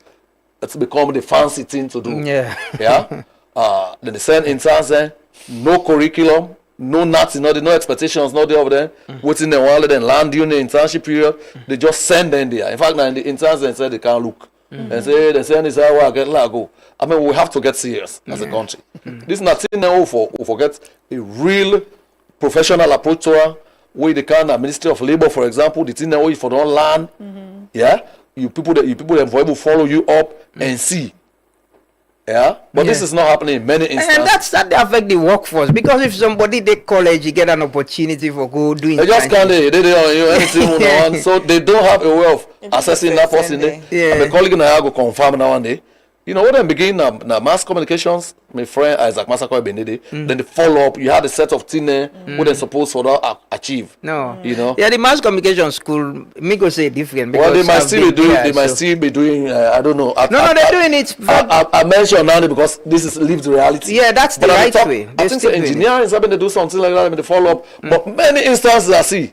it's become the fancy thing to do. Yeah. Then they send interns no curriculum, no nothing, no expectations, no day of them. Waiting them while they land during the internship period, they just send them there. In fact, now the interns they said they can't look. And say they say this how I get lago. I mean, we have to get serious as a country. This is not thing for forget a real professional approach to her. Where the kind of Ministry of Labour, for example, the thing that way for don't land, yeah, you people that will follow you up and see. Yeah, but this is not happening in many instances. And that affect the workforce because if somebody they college, you get an opportunity for go doing. They just can't they anything on. So they don't have a way of assessing that person. And the colleague and I go confirm now and day. You know, when they begin na mass communications, my friend Isaac Masako Benede, then the follow up, you had a set of things what they're supposed to achieve. No. You know? Yeah, the mass communication school, me go say different. Well, they might still be doing, I don't know. They're doing it. I mentioned now because this is lived reality. Yeah, that's the right way. I think the engineering is having to do something like that in the follow up. But many instances I see,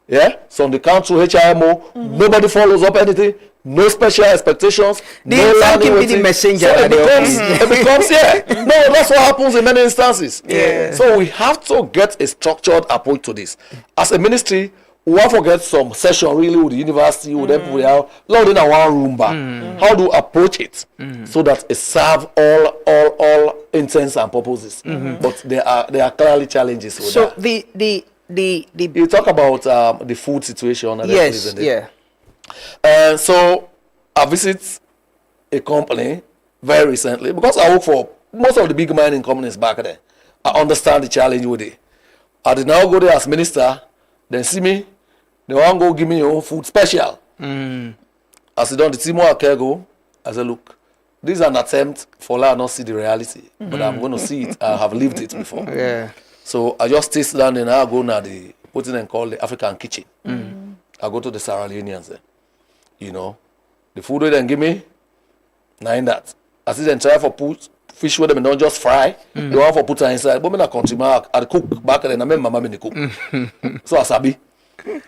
yeah, so on the council, HIMO, nobody follows up anything. No special expectations. The no can be the messenger. So it becomes no, that's what happens in many instances. Yeah. So we have to get a structured approach to this. As a ministry, we want to get some session really with the university, with them we are loading in one room back. How do we approach it so that it serves all intents and purposes? But there are clearly challenges with that. So you talk about the food situation. Yes. Yeah. So I visit a company very recently because I work for most of the big mining companies back there. I understand the challenge with it. I did now go there as minister, then see me, they want to go give me your own food special. I said, don't the team I go. I said, look, this is an attempt for let not see the reality, but I'm going to see it. I have lived it before. Yeah. So I just stay down and I go now the what they call the African kitchen. I go to the Sierra Leoneans there. You know, the food they then give me, nine that. I see them try for put fish with them and don't just fry. They want for put her inside. But me not country mark. I cook back then. I make my mama in the cook. So I sabi.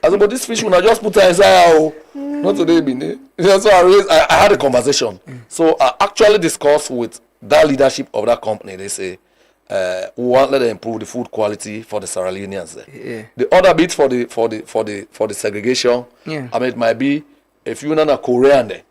I said, but this fish when I just put her inside, not today, be. So I had a conversation. So I actually discussed with that leadership of that company. They say, we want to let them improve the food quality for the Sierra Leoneans there. Yeah. The other bit for the segregation, I mean, it might be. If you're not a Korean there,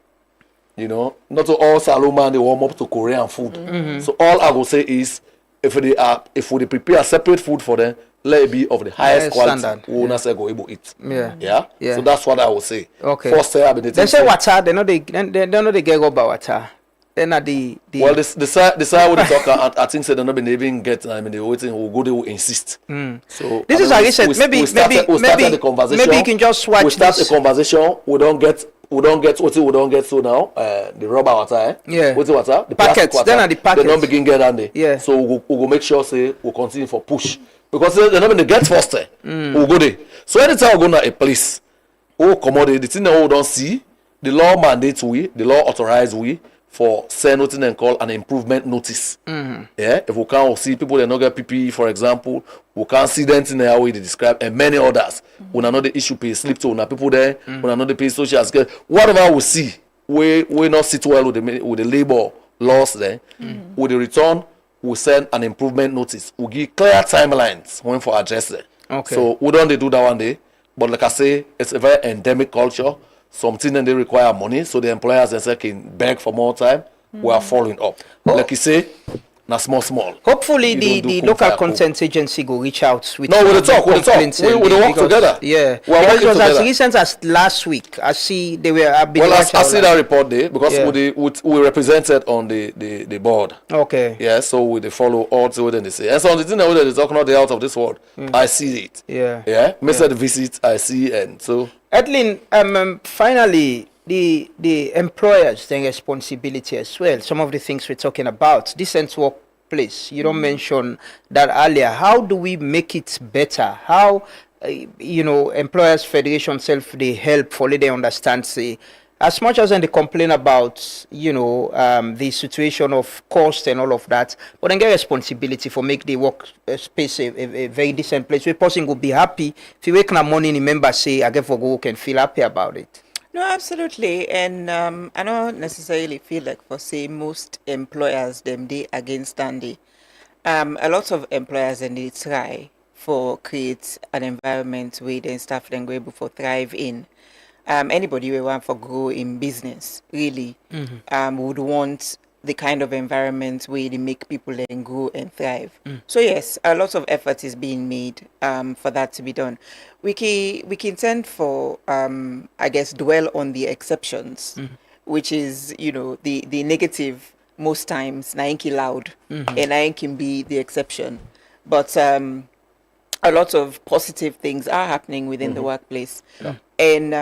you know, not all Salomon they warm up to Korean food. So all I will say is if we prepare separate food for them, let it be of the highest quality. Standard. We will not say go able eat. Yeah. So that's what I will say. Okay. First, I mean, they say water. They know they get rubber water. Then at the well, the side what they talk, I think say they not been even get. I mean, they waiting. Will go. They will insist. So this is Illicit. Maybe the conversation. Maybe you can just watch. We start the conversation. We don't get what we don't get so now. The rubber water. Yeah. What's the water? The packets. Water, then at the packets. They don't begin get on there. Yeah. So we will make sure say we continue for push because they not been get first. We'll go there. So anytime we go to a place, we commodity the thing that we don't see. The law mandates we. The law authorize we. For send what they call an improvement notice. Yeah, if we can't see people that not get PPE, for example, we can't see them in the way they describe, and many others. We not the issue pay slip to people there. We not the pay social security. Whatever we see, we not sit well with the labor laws there. With the return, we send an improvement notice. We give clear timelines when for address there. Okay. So we don't do that one day, but like I say, it's a very endemic culture. Something and they require money, so the employers themselves can beg for more time. We are following up. Like you say, na small. Hopefully, the local content agency will reach out with. No, we'll talk. We work together. Yeah, because it was as recent as last week. I see they were. Well, I see that report there because we represented on the board. Okay. Yeah, so we follow all the way they say. And so the thing that they talk not the out of this world. I see it. Yeah. Yeah. Mr. The visit, I see, and so. Edlin, finally, the employers take responsibility as well. Some of the things we're talking about, decent workplace. You don't mention that earlier. How do we make it better? How, employers federation self they help for they understand say. As much as they complain about, the situation of cost and all of that, but then get responsibility for make the work space a very decent place where person will be happy. If you wake in the morning, remember say, I get for go work and feel happy about it. No, absolutely. And I don't necessarily feel like for say most employers, them they against Andy. A lot of employers and they try for create an environment where their staff then go able to thrive in. Anybody who want for grow in business really would want the kind of environment where they make people then grow and thrive. So yes, a lot of effort is being made for that to be done. We can tend for I guess dwell on the exceptions, which is the negative most times nainki loud and nain can be the exception, but a lot of positive things are happening within the workplace. And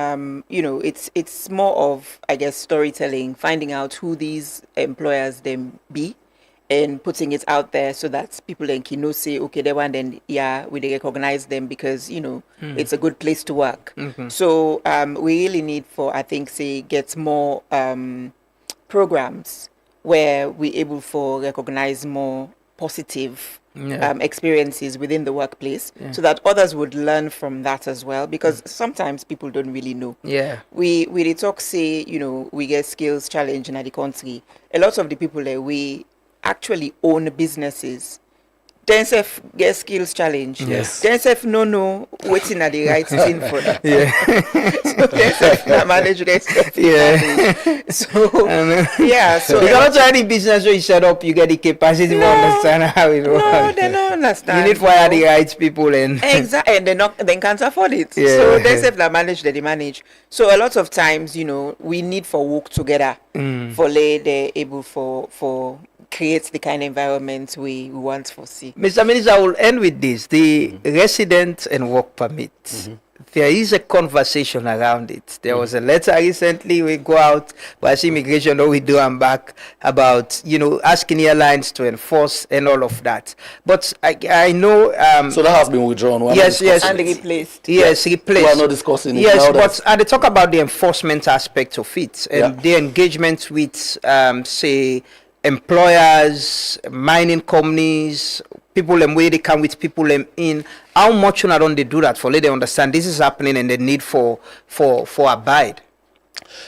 it's more of, I guess, storytelling, finding out who these employers them be and putting it out there so that people then can say, okay, they want then we recognize them because it's a good place to work. So we really need for, I think, get more programs where we're able for recognize more positive experiences within the workplace so that others would learn from that as well, because sometimes people don't really know. We talk say we get skills challenge in the country. A lot of the people that we actually own businesses then self get skills challenge. Then self no waiting at the right thing for that. So then self manage their stuff. So you cannot try any business where you set up, you get the capacity to understand how it works. No, they don't understand. You need to hire the right people and exactly, and they can't afford it. So they self manage, they manage. So a lot of times, we need for work together for they're able for create the kind of environment we want to see. Mr. Minister, I will end with this. The resident and work permit. There is a conversation around it. There was a letter recently we go out by immigration or we do and back about, asking airlines to enforce and all of that. But I know... so that has been withdrawn. Yes. And replaced. Yes, replaced. We are not discussing it. Yes, but they talk about the enforcement aspect of it and the engagement with, say, employers, mining companies, people them where they come with people them in. How much don't they do that for let they understand this is happening and the need for abide?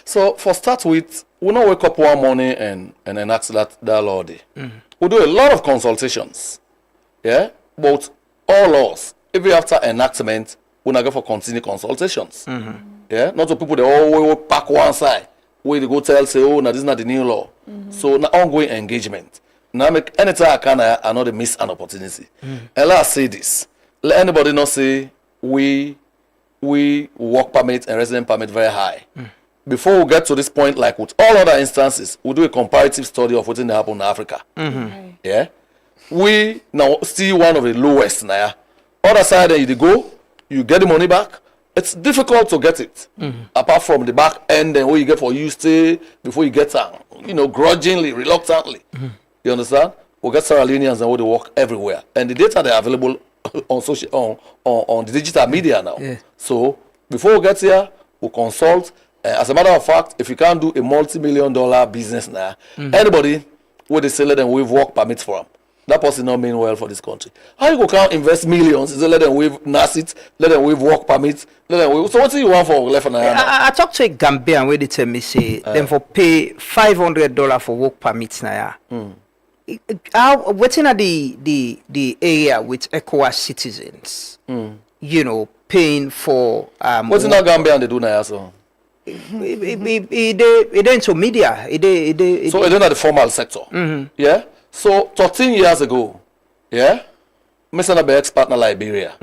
So for start with, we not wake up one morning and enact that law day. We do a lot of consultations. But all laws, even after enactment, we not go for continued consultations. Not to people they all pack one side. Where they go tell say, oh, now this is not the new law. So now ongoing engagement. Now make anytime I can, I know they miss an opportunity. And let's say this. let anybody not say we work permit and resident permit very high. Before we get to this point, like with all other instances, we'll do a comparative study of what's happening in Africa. Yeah, we now see one of the lowest now. Other side, you go, you get the money back. It's difficult to get it, apart from the back end and what you get for you stay before you get grudgingly, reluctantly. You understand? We get Sierra Leoneans and they work everywhere, and the data they are available on social on the digital media now. Yeah. So before we get here, we consult. As a matter of fact, if you can't do a multi-million-dollar business now, anybody where they say let them waive work permits for them, that person not mean well for this country. How you go can't invest millions? Is let them waive NACIT, let them waive work permits, let them waive. So what do you want for left and right? I talked to a Gambian where they tell me say them for pay $500 for work permits now. Waiting at the area with ECOWAS citizens, paying for what's in that Gambia they do now so? It into media. So it not the formal sector. Yeah. So 13 years ago, yeah, I sent a ex-partner Liberia.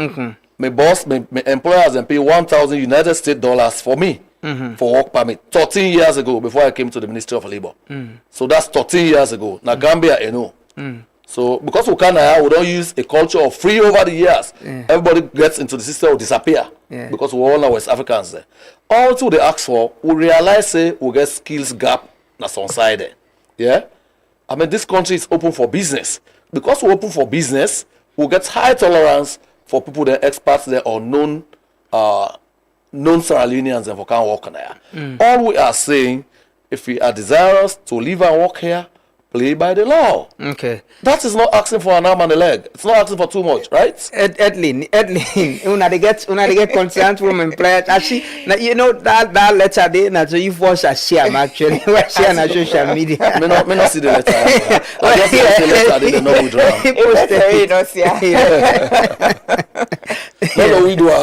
My boss, my employers, and pay 1,000 United States dollars for me for work permit. 13 years ago, before I came to the Ministry of Labor. So that's 13 years ago. Now Gambia, So because we don't use a culture of free over the years. Everybody gets into the system or disappear. Because we're all now West Africans there. All through they ask for, we realize we get skills gap that's on side there. Yeah? I mean, this country is open for business. Because we're open for business, we get high tolerance for people that are experts there or known Sierra Leoneans and for can't work there. All we are saying, if we are desirous to live and work here, play by the law. Okay. That is not asking for an arm and a leg. It's not asking for too much, right? Edlin, una they get concerned from employers. Actually, that letter there, now so you force a share actually. We share on social media. Me not see the letter. I just see the letter. They don't withdraw.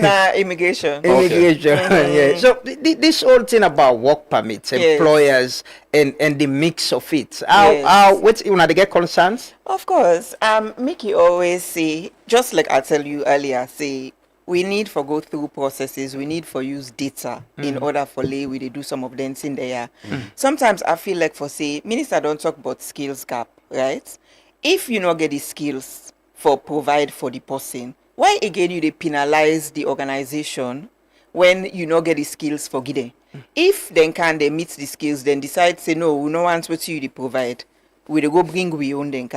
Nah, immigration. Yeah. So this whole thing about work permits, employers, and the mix of it. How when they get concerns? Of course. Mickey always say, just like I tell you earlier, say we need for go through processes, we need for use data in order for we do some of them in there. Sometimes I feel like for say, minister don't talk about skills gap, right? If you not get the skills for provide for the person, why again you they penalize the organization when you not get the skills for getting? If then they meet the skills, then decide say no, we no want what you provide, we go bring we own then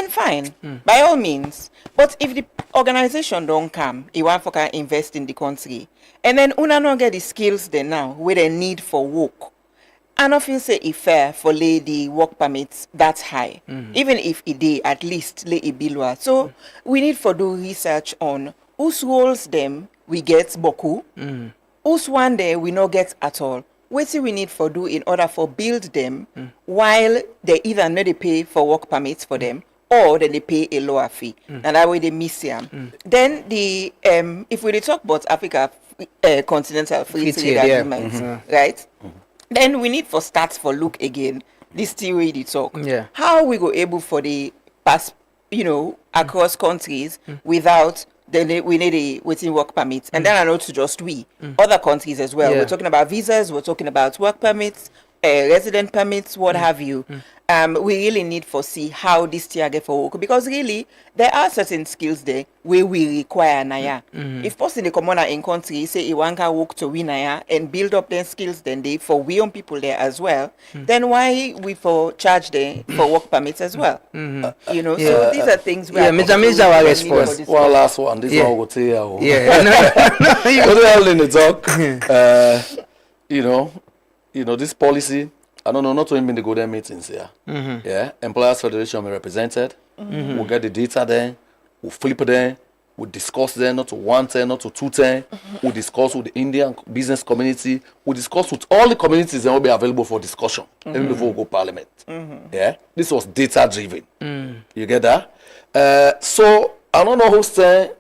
fine, by all means. But if the organization don't come, you want for can invest in the country, and then una not get the skills then now where they need for work, I don't feel say it fair for lay the work permits that high, even if it dey at least lay it below. So we need for do research on whose roles them we get boku. Who's one day we not get at all. What do we need for do in order for build them while they either not they pay for work permits for them or then they pay a lower fee. And that way they miss them. Then the if we talk about Africa continental free trade agreement, right? Then we need for start for look again. This theory they talk. How we go able for the pass, across countries without then we need a waiting work permit. And then I know to just other countries as well. We're talking about visas, we're talking about work permits, resident permits, what have you. We really need for see how this tier get for work, because really there are certain skills there where we require naya. If person they come on in country say you want to work to win naya and build up their skills then they for we own people there as well, then why we for charge them for work permits as well? So these are things where Mr. our response. One last one. This one will tell you. This policy. I don't know, not to the golden meetings here. Yeah, Employers Federation will be represented. We'll get the data there. We'll flip there. We'll discuss there, not to 110, not to 210. We'll discuss with the Indian business community. We'll discuss with all the communities that will be available for discussion even before we go parliament. Yeah, this was data driven. You get that? So I don't know who's saying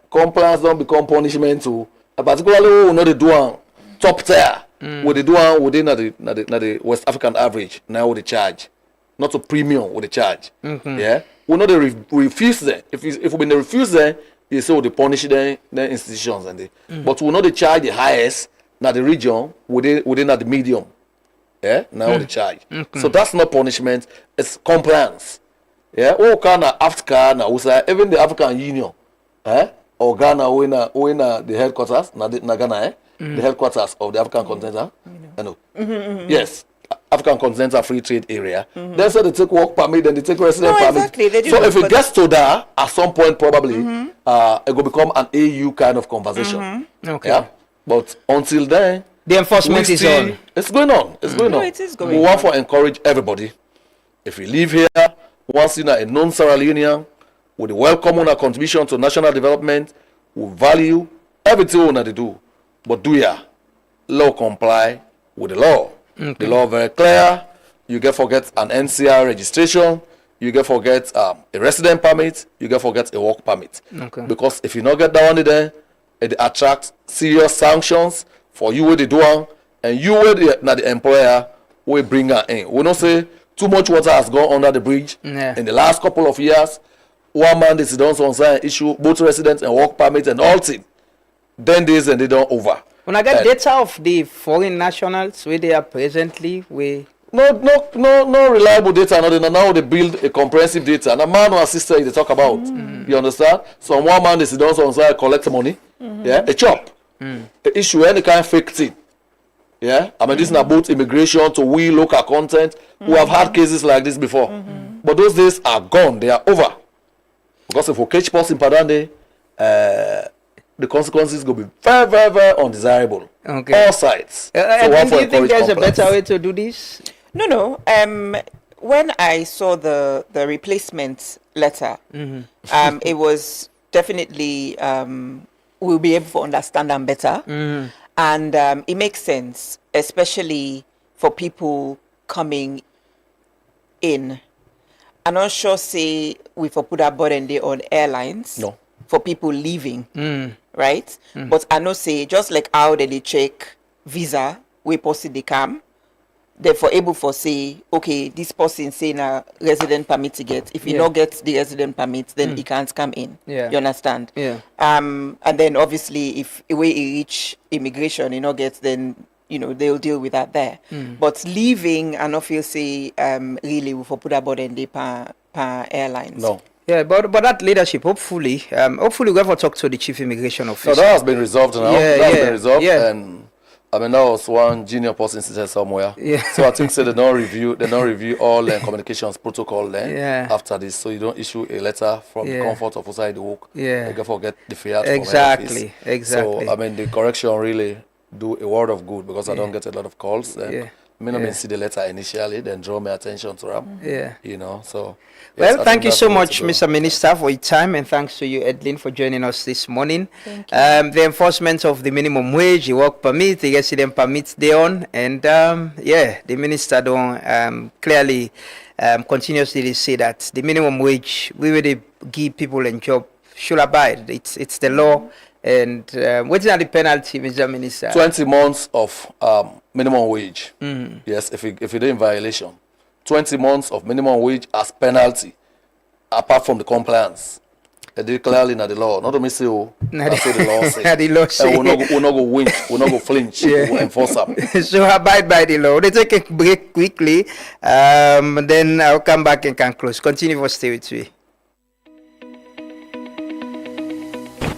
compliance don't become punishment to, particularly who know the do top tier. What they do within the West African average, now they charge. not to premium with the charge. Yeah, we know they refuse them. If we refuse them, you say they punish them institutions and but we know they charge the highest, not the region within the medium. Yeah, now the charge. So that's not punishment, it's compliance. Yeah, all kind of Africa now, even the African Union, or Ghana, we the headquarters, na Ghana, the headquarters of the African continental. Yes, African continental free trade area. Then so they take work permit, then they take resident permit. Exactly. So if it gets to that, at some point probably, it will become an AU kind of conversation. Okay. Yeah, but until then, the enforcement is on. It's going on. It's going on. It is going we want to encourage everybody. If you live here, once in a known Sierra Leonean, with welcome on a contribution to national development, we value everything that they do. But do ya law comply with the law? The law very clear. You get forget an NCR registration. You get forget a resident permit. You get forget a work permit. Because if you not get that one there, it attracts serious sanctions for you with the doing, and you with the employer will bring her in. We don't say too much water has gone under the bridge in the last couple of years. One man is done some issue both residents and work permits and all things. 10 days and they don't over. When I get data of the foreign nationals where they are presently, no reliable data. Now they build a comprehensive data. And a man or a sister they talk about. You understand? So one man is done some collect money. Yeah, a chop. The issue any kind of fake thing. Yeah, I mean this is about immigration to we local content. We have had cases like this before, but those days are gone. They are over. Because if we catch person in Padande, the consequences will be very, very, very undesirable. All sides. So do you think there's a better way to do this? No. When I saw the replacement letter, it was definitely we'll be able to understand them better. And it makes sense, especially for people coming in. I'm not sure, say, we for put our burden there on airlines. No. For people leaving, right? But I know, say, just like how they check visa, we post they come, therefore able for say, okay, this person saying a resident permit to get. If you not get the resident permit, then he can't come in. Yeah. You understand? Yeah. And then obviously, if a way he reach immigration, you know, gets then they'll deal with that there. But leaving, I don't feel say really we for put about in the per airlines. No. Yeah, but that leadership, hopefully we have to talk to the chief immigration officer. No, that has been resolved now. Yeah, That's been resolved. Yeah. And I mean that was one junior person sitting somewhere. Yeah. So I think they don't review all communications protocol then after this. So you don't issue a letter from the comfort of outside the work. Yeah. You can forget the fiat Exactly. from Exactly. So I mean the correction really do a world of good because I don't get a lot of calls. And I mean, I see the letter initially, then draw my attention to them. Yeah. So. Well, yes, thank you so much, Mr. Minister, for your time, and thanks to you, Edlin, for joining us this morning. Thank you. The enforcement of the minimum wage, the work permit, the resident permits they on, and the minister don't clearly continuously say that the minimum wage we will give people a job should abide. It's the law. And what is the penalty, Mr. Minister? 20 months of minimum wage. Yes, if you're in violation. 20 months of minimum wage as penalty, apart from the compliance. They did clearly not the law. Not to say, that's what the law says. The law say. We're not go winch, we're not go flinch, we'll enforce them. So abide by the law. They take a break quickly, then I'll come back and can close. Continue for stay with me.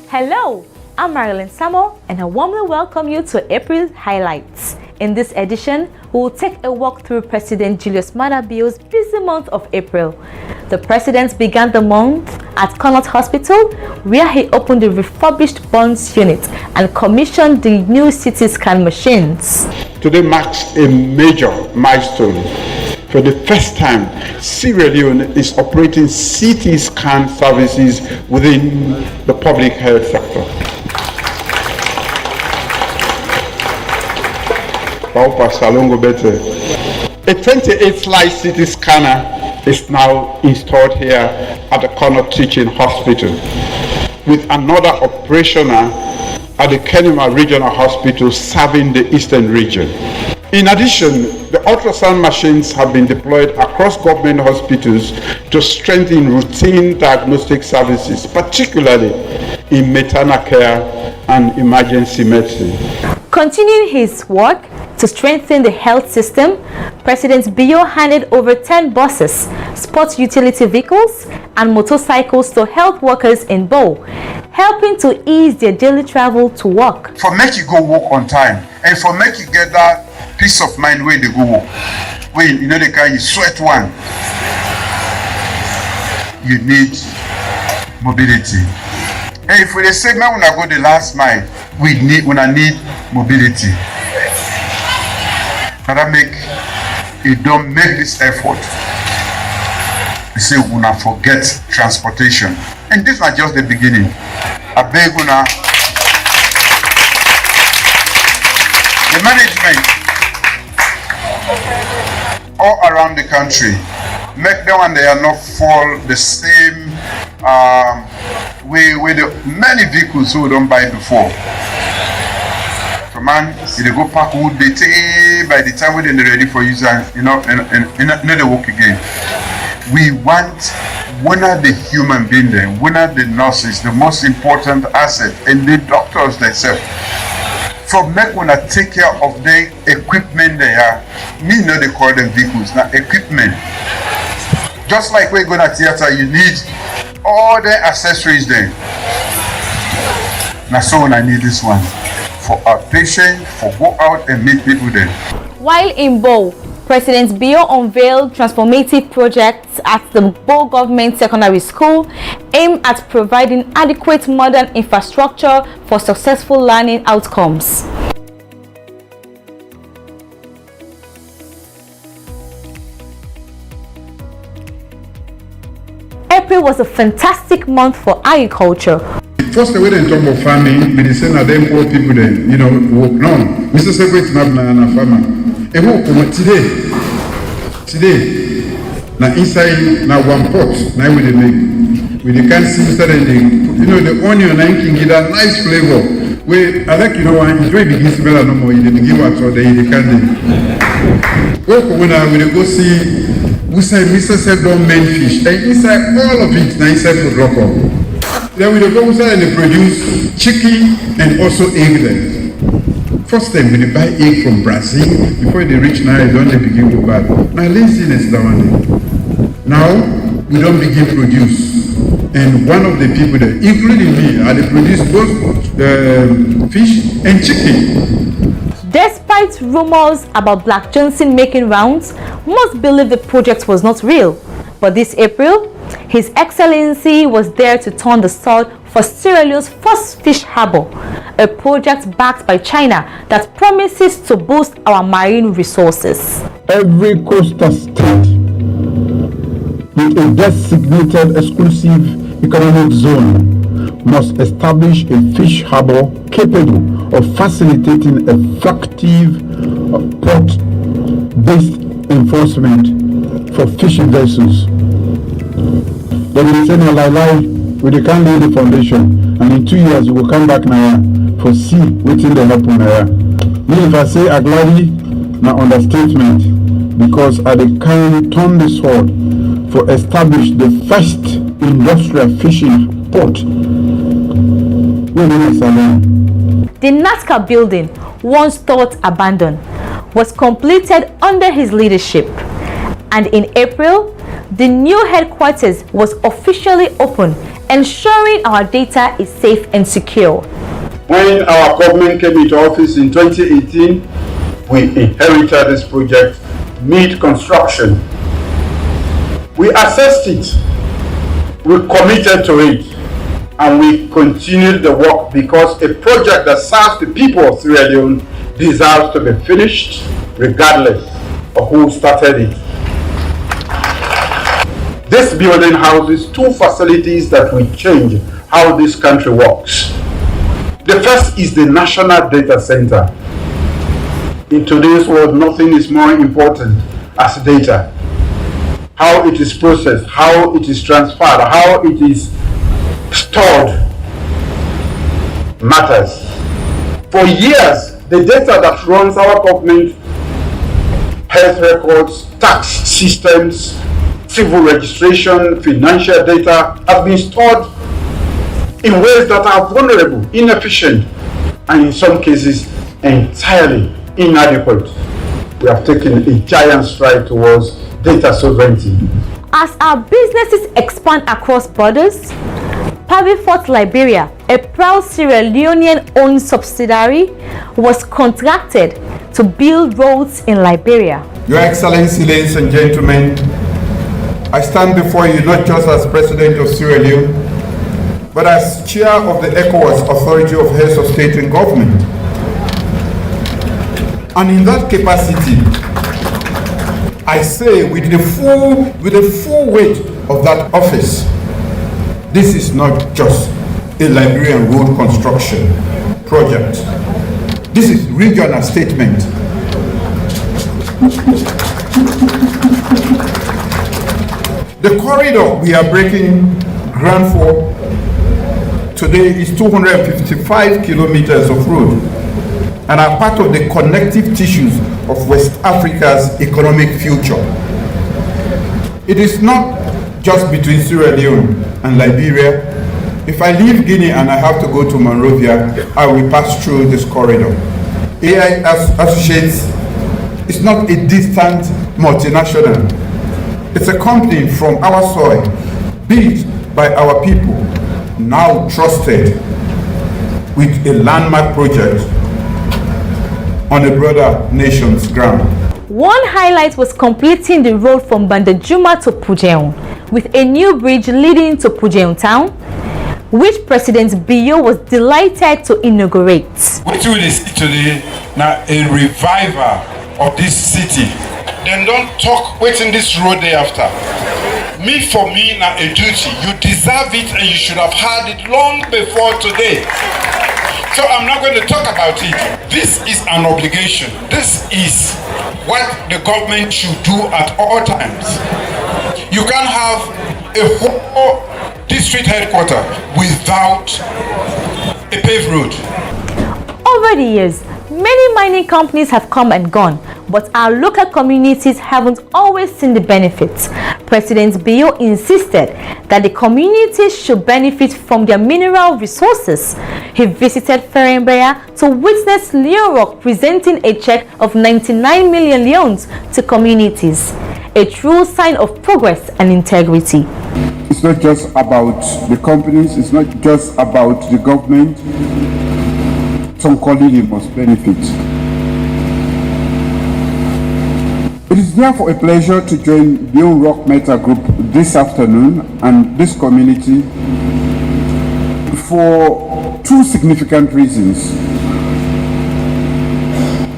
Hello, I'm Marilyn Samo, and I warmly welcome you to April Highlights. In this edition, we will take a walk through President Julius Maada Bio's busy month of April. The president began the month at Connaught Hospital, where he opened the refurbished Burns unit and commissioned the new CT scan machines. Today marks a major milestone. For the first time, Sierra Leone is operating CT scan services within the public health sector. A 28-slice CT scanner is now installed here at the Connaught Teaching Hospital, with another operational at the Kenema Regional Hospital serving the Eastern region. In addition, the ultrasound machines have been deployed across government hospitals to strengthen routine diagnostic services, particularly in maternal care and emergency medicine. Continuing his work to strengthen the health system, President Bio handed over 10 buses, sports utility vehicles, and motorcycles to health workers in Bo, helping to ease their daily travel to work. For make you go work on time, and for make you get that peace of mind when they go work. When you know the kind you sweat one, you need mobility. And if we say man when I go the last mile, we need mobility. But you don't make this effort. You say we not forget transportation. And this is not just the beginning. I beg una the management all around the country, make them and they are not fall the same way with the many vehicles who don't buy before. So man, if they go park wood, they take by the time when they're ready for use and they work again. We want one of the human being there, one of the nurses, the most important asset, and the doctors themselves. For make when I take care of the equipment they are, me know they call them vehicles, now equipment. Just like we're going to theater, you need all the accessories there. Now so when I need this one, for our patient, for go out and meet people there. While in Bo, President Bio unveiled transformative projects at the Bo Government Secondary School aimed at providing adequate modern infrastructure for successful learning outcomes. April was a fantastic month for agriculture. First, the way they talk about farming, they say that them poor people then, work. No, Mr. Secretary, not farmer. And work today, now inside now one pot, now we make, we can see instead of the onion, I can get a nice flavor. Where I like, it's very big, it's better no more, you give out so they can work when I will go see, we say Mr. said don't main fish, and inside all of it, now inside food local. Then we go inside and they produce chicken and also egg there. First time when they buy egg from Brazil, before they reach now, they don't begin to buy. Now laziness down there. Now we don't begin produce. And one of the people there, including me, they produce both fish and chicken. Despite rumors about Black Johnson making rounds, most believe the project was not real. But this April, His Excellency was there to turn the sod for Sierra Leone's first fish harbor, a project backed by China that promises to boost our marine resources. Every coastal state with a designated exclusive economic zone must establish a fish harbor capable of facilitating effective port-based enforcement for fishing vessels. They will say, we can't lay the foundation, and in 2 years we will come back now for see what will happen now. Me, if I say I gladly, now understatement, because I can turn the sword for establish the first industrial fishing port. The NASCAR building, once thought abandoned, was completed under his leadership, and in April, the new headquarters was officially open, ensuring our data is safe and secure. When our government came into office in 2018, we inherited this project mid-construction. We assessed it, we committed to it, and we continued the work because a project that serves the people of Sierra Leone deserves to be finished regardless of who started it. This building houses two facilities that will change how this country works. The first is the National Data Center. In today's world, nothing is more important as data. How it is processed, how it is transferred, how it is stored matters. For years, the data that runs our government health records, tax systems, civil registration, financial data have been stored in ways that are vulnerable, inefficient, and in some cases entirely inadequate. We have taken a giant stride towards data sovereignty. As our businesses expand across borders, Pavifort Liberia, a proud Sierra Leonean-owned subsidiary, was contracted to build roads in Liberia. Your Excellency, ladies and gentlemen, I stand before you not just as President of Sierra Leone, but as Chair of the ECOWAS Authority of Heads of State and Government. And in that capacity, I say with the full weight of that office, this is not just a Liberian road construction project. This is regional statement. The corridor we are breaking ground for today is 255 kilometers of road and are part of the connective tissues of West Africa's economic future. It is not just between Sierra Leone and Liberia. If I leave Guinea and I have to go to Monrovia, I will pass through this corridor. AI Associates is not a distant multinational. It's a company from our soil, built by our people, now trusted with a landmark project on a broader nation's ground. One highlight was completing the road from Bandajuma to Pujeon, with a new bridge leading to Pujeon town, which President Bio was delighted to inaugurate. What we see today now a revival of this city. Then don't talk waiting this road day after. For me now a duty. You deserve it and you should have had it long before today. So I'm not going to talk about it. This is an obligation. This is what the government should do at all times. You can't have a whole district headquarters without a paved road. Over the years, many mining companies have come and gone, but our local communities haven't always seen the benefits. President Bio insisted that the communities should benefit from their mineral resources. He visited Ferenbaya to witness Leon Rock presenting a check of 99 million leons to communities, a true sign of progress and integrity. It's not just about the companies, it's not just about the government. Some colleagues must benefit. It is therefore a pleasure to join Leon Rock Meta Group this afternoon and this community for two significant reasons.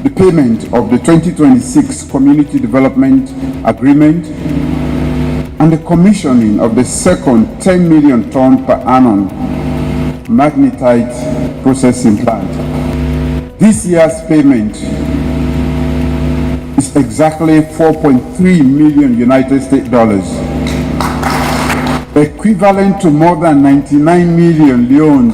The payment of the 2026 Community Development Agreement and the commissioning of the second 10 million ton per annum magnetite processing plant. This year's payment is exactly 4.3 million United States dollars, equivalent to more than 99 million leons,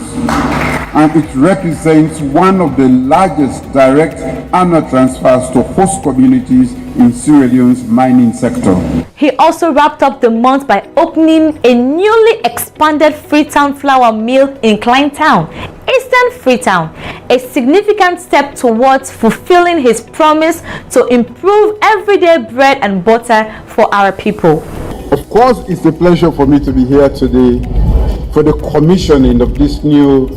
and it represents one of the largest direct annual transfers to host communities in Sierra Leone's mining sector. He also wrapped up the month by opening a newly expanded Freetown flour mill in Kleintown, Eastern Freetown, a significant step towards fulfilling his promise to improve everyday bread and butter for our people. Of course, it's a pleasure for me to be here today for the commissioning of this new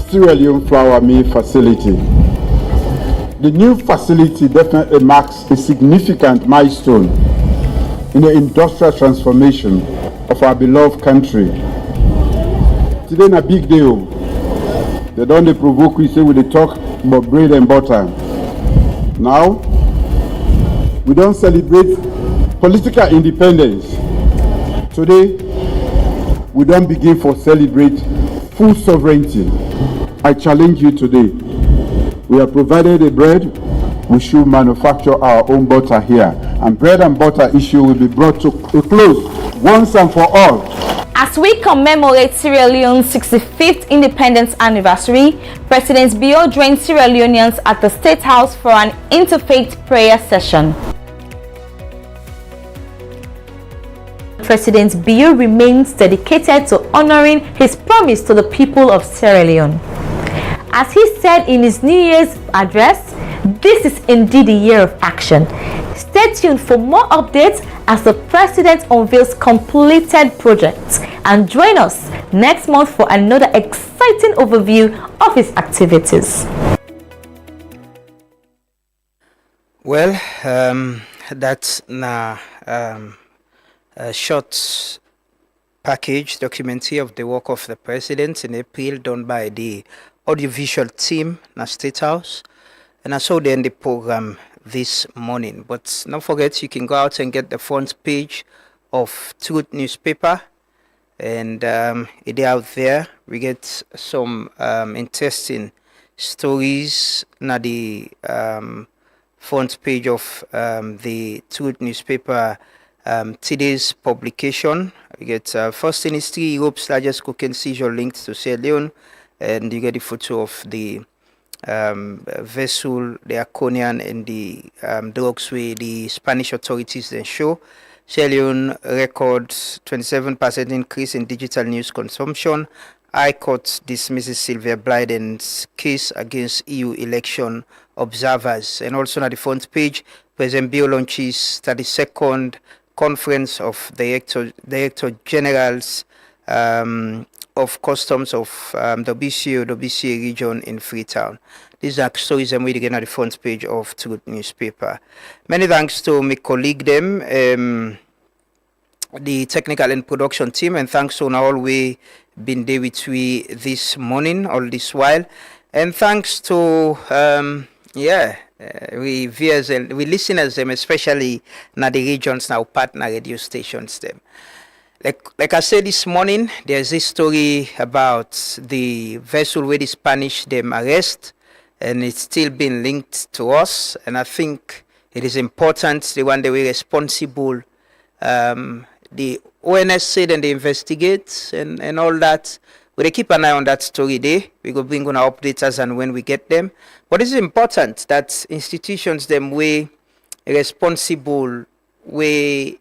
Sierra Leone flour mill facility. The new facility definitely marks a significant milestone in the industrial transformation of our beloved country. Today is a big day. They don't provoke, we say, we talk about bread and butter. Now, we don't celebrate political independence. Today, we don't begin for celebrate full sovereignty. I challenge you today. We have provided a bread, we should manufacture our own butter here. And bread and butter issue will be brought to a close once and for all. As we commemorate Sierra Leone's 65th independence anniversary, President Bio joined Sierra Leoneans at the State House for an interfaith prayer session. President Bio remains dedicated to honoring his promise to the people of Sierra Leone. As he said in his New Year's address, this is indeed a year of action. Stay tuned for more updates as the President unveils completed projects, and join us next month for another exciting overview of his activities. Well, that's a short package documentary of the work of the President in April, done by the audiovisual team in State House. And I saw they end the program this morning. But don't forget, you can go out and get the front page of Truth newspaper, and it is out there. We get some interesting stories na the front page of the Truth newspaper today's publication. You get first in history, Europe's largest cocaine seizure linked to Sierra Leone, and you get the photo of the vessel, the Aconian, and the drugs where the Spanish authorities then show. Sierra Leone records 27% increase in digital news consumption. High Court dismisses Sylvia Blyden's case against EU election observers. And also on the front page, President Bio launches 32nd Conference of Director Generals of Customs of the WCA region in Freetown. These are stories I'm reading at the front page of Truth newspaper. Many thanks to my colleague them, the technical and production team, and thanks to all we been there with we this morning, all this while. And thanks to we viewers and we listeners them, especially na the regions now partner radio stations them. Like I said this morning, there's this story about the vessel where the Spanish them arrest, and it's still been linked to us. And I think it is important the one that we responsible. The ONS said and they investigate and all that. We keep an eye on that story there. We go bring on our updates as and when we get them. But it's important that institutions them way responsible way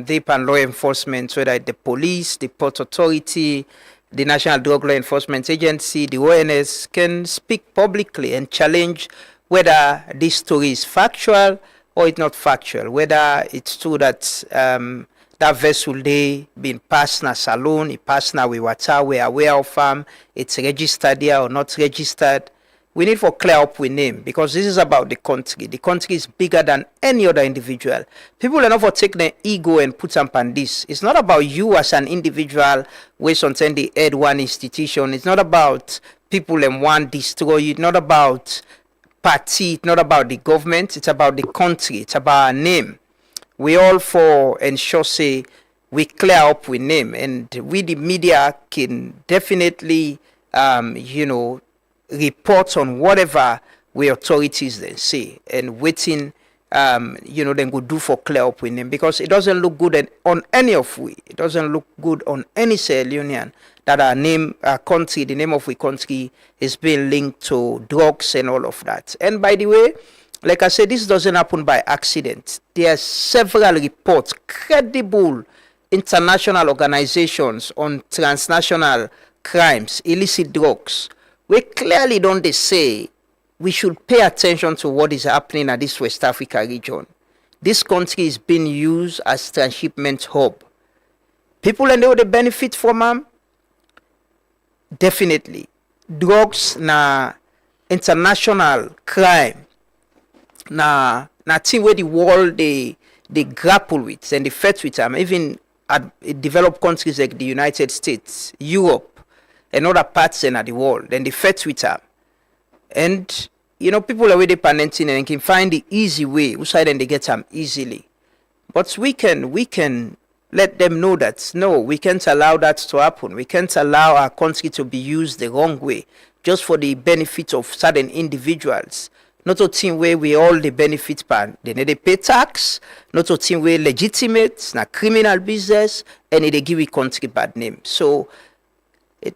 deep and law enforcement, whether the police, the Port Authority, the National Drug Law Enforcement Agency, the ONS, can speak publicly and challenge whether this story is factual or it's not factual, whether it's true that that vessel they been passed na saloon, it passed na we water, we are aware of it's registered there or not registered. We need for clear up with name, because this is about the country. The country is bigger than any other individual. People are not for take their ego and put up on this. It's not about you as an individual where sometimes they head one institution. It's not about people and one destroy you. It's not about party. It's not about the government. It's about the country. It's about our name. We all for ensure say we clear up with name, and we the media can definitely report on whatever we authorities then say, and waiting then go do for clear up with them, because it doesn't look good on any of we. It doesn't look good on any Sierra Leonean that our name, our country, the name of we country is being linked to drugs and all of that. And by the way, like I said, this doesn't happen by accident. There are several reports, credible international organizations on transnational crimes, illicit drugs. We clearly don't they say we should pay attention to what is happening at this West Africa region. This country is being used as transshipment hub. People and they benefit from them. Definitely. Drugs na international crime. Na thing where the world they grapple with and they fight with them. Even at developed countries like the United States, Europe, and other parts in the world, then they fight with them. And people are really parenting and can find the easy way, which side and they get them easily. But we can let them know that no, we can't allow that to happen. We can't allow our country to be used the wrong way, just for the benefit of certain individuals. not a thing where we all the benefit pan. They need to pay tax, not a thing where legitimate, na criminal business, and they give a country bad name. So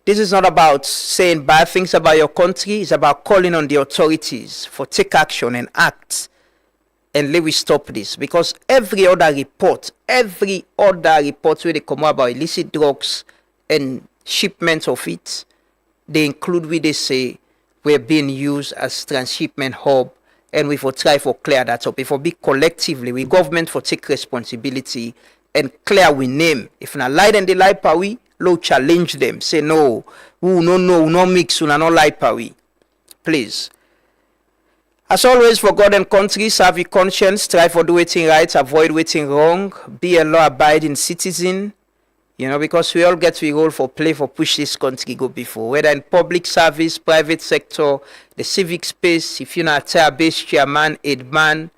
this is not about saying bad things about your country. It's about calling on the authorities for take action and act. And let we stop this. Because every other report where they come out about illicit drugs and shipments of it, they include where they say we're being used as transshipment hub, and we for try for clear that up. If we be collectively, we government for take responsibility and clear we name. If not lie, then they lie pa we. Low challenge them. Say no. No mix. No lie pa we. Please. As always, for God and country, serve your conscience, strive for doing right, avoid waiting wrong, be a law-abiding citizen. You know, because we all get to role for play for push this country go before. Whether in public service, private sector, the civic space, if you're not a base chairman, aid man,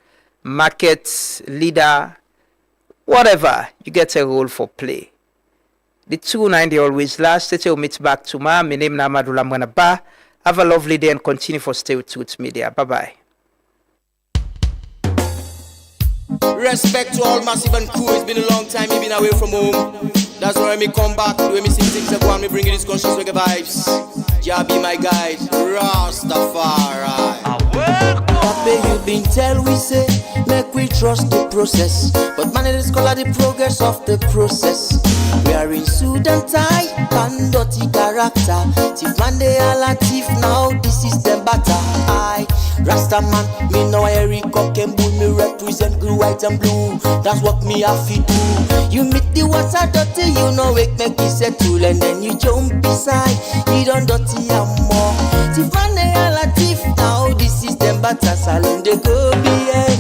market leader, whatever, you get a role for play. The 2-9 they always last. Let's meet back tomorrow. My name is Namadula Mwanaba. Have a lovely day and continue for Stay with Truth Media. Bye-bye. Respect to all Massive and crew. It's been a long time you've been away from home. That's why me come back. The way me sing things up and me bring you this conscious reggae vibes. Jah be my guide, Rastafari. Papa, you been tell we say make we trust the process, but man it is called the progress of the process. We are in suit and tie and dirty character. Thief man they all a thief now. This is the batter. I Rasta man, me know Eric Cock and Bull. Me represent blue, white and blue. That's what me have to do. You meet the water dirty, you know it make you settle, and then you jump beside. You don't dirty and more. Thief man they all a thief now. This is the batter. Salon they go behind.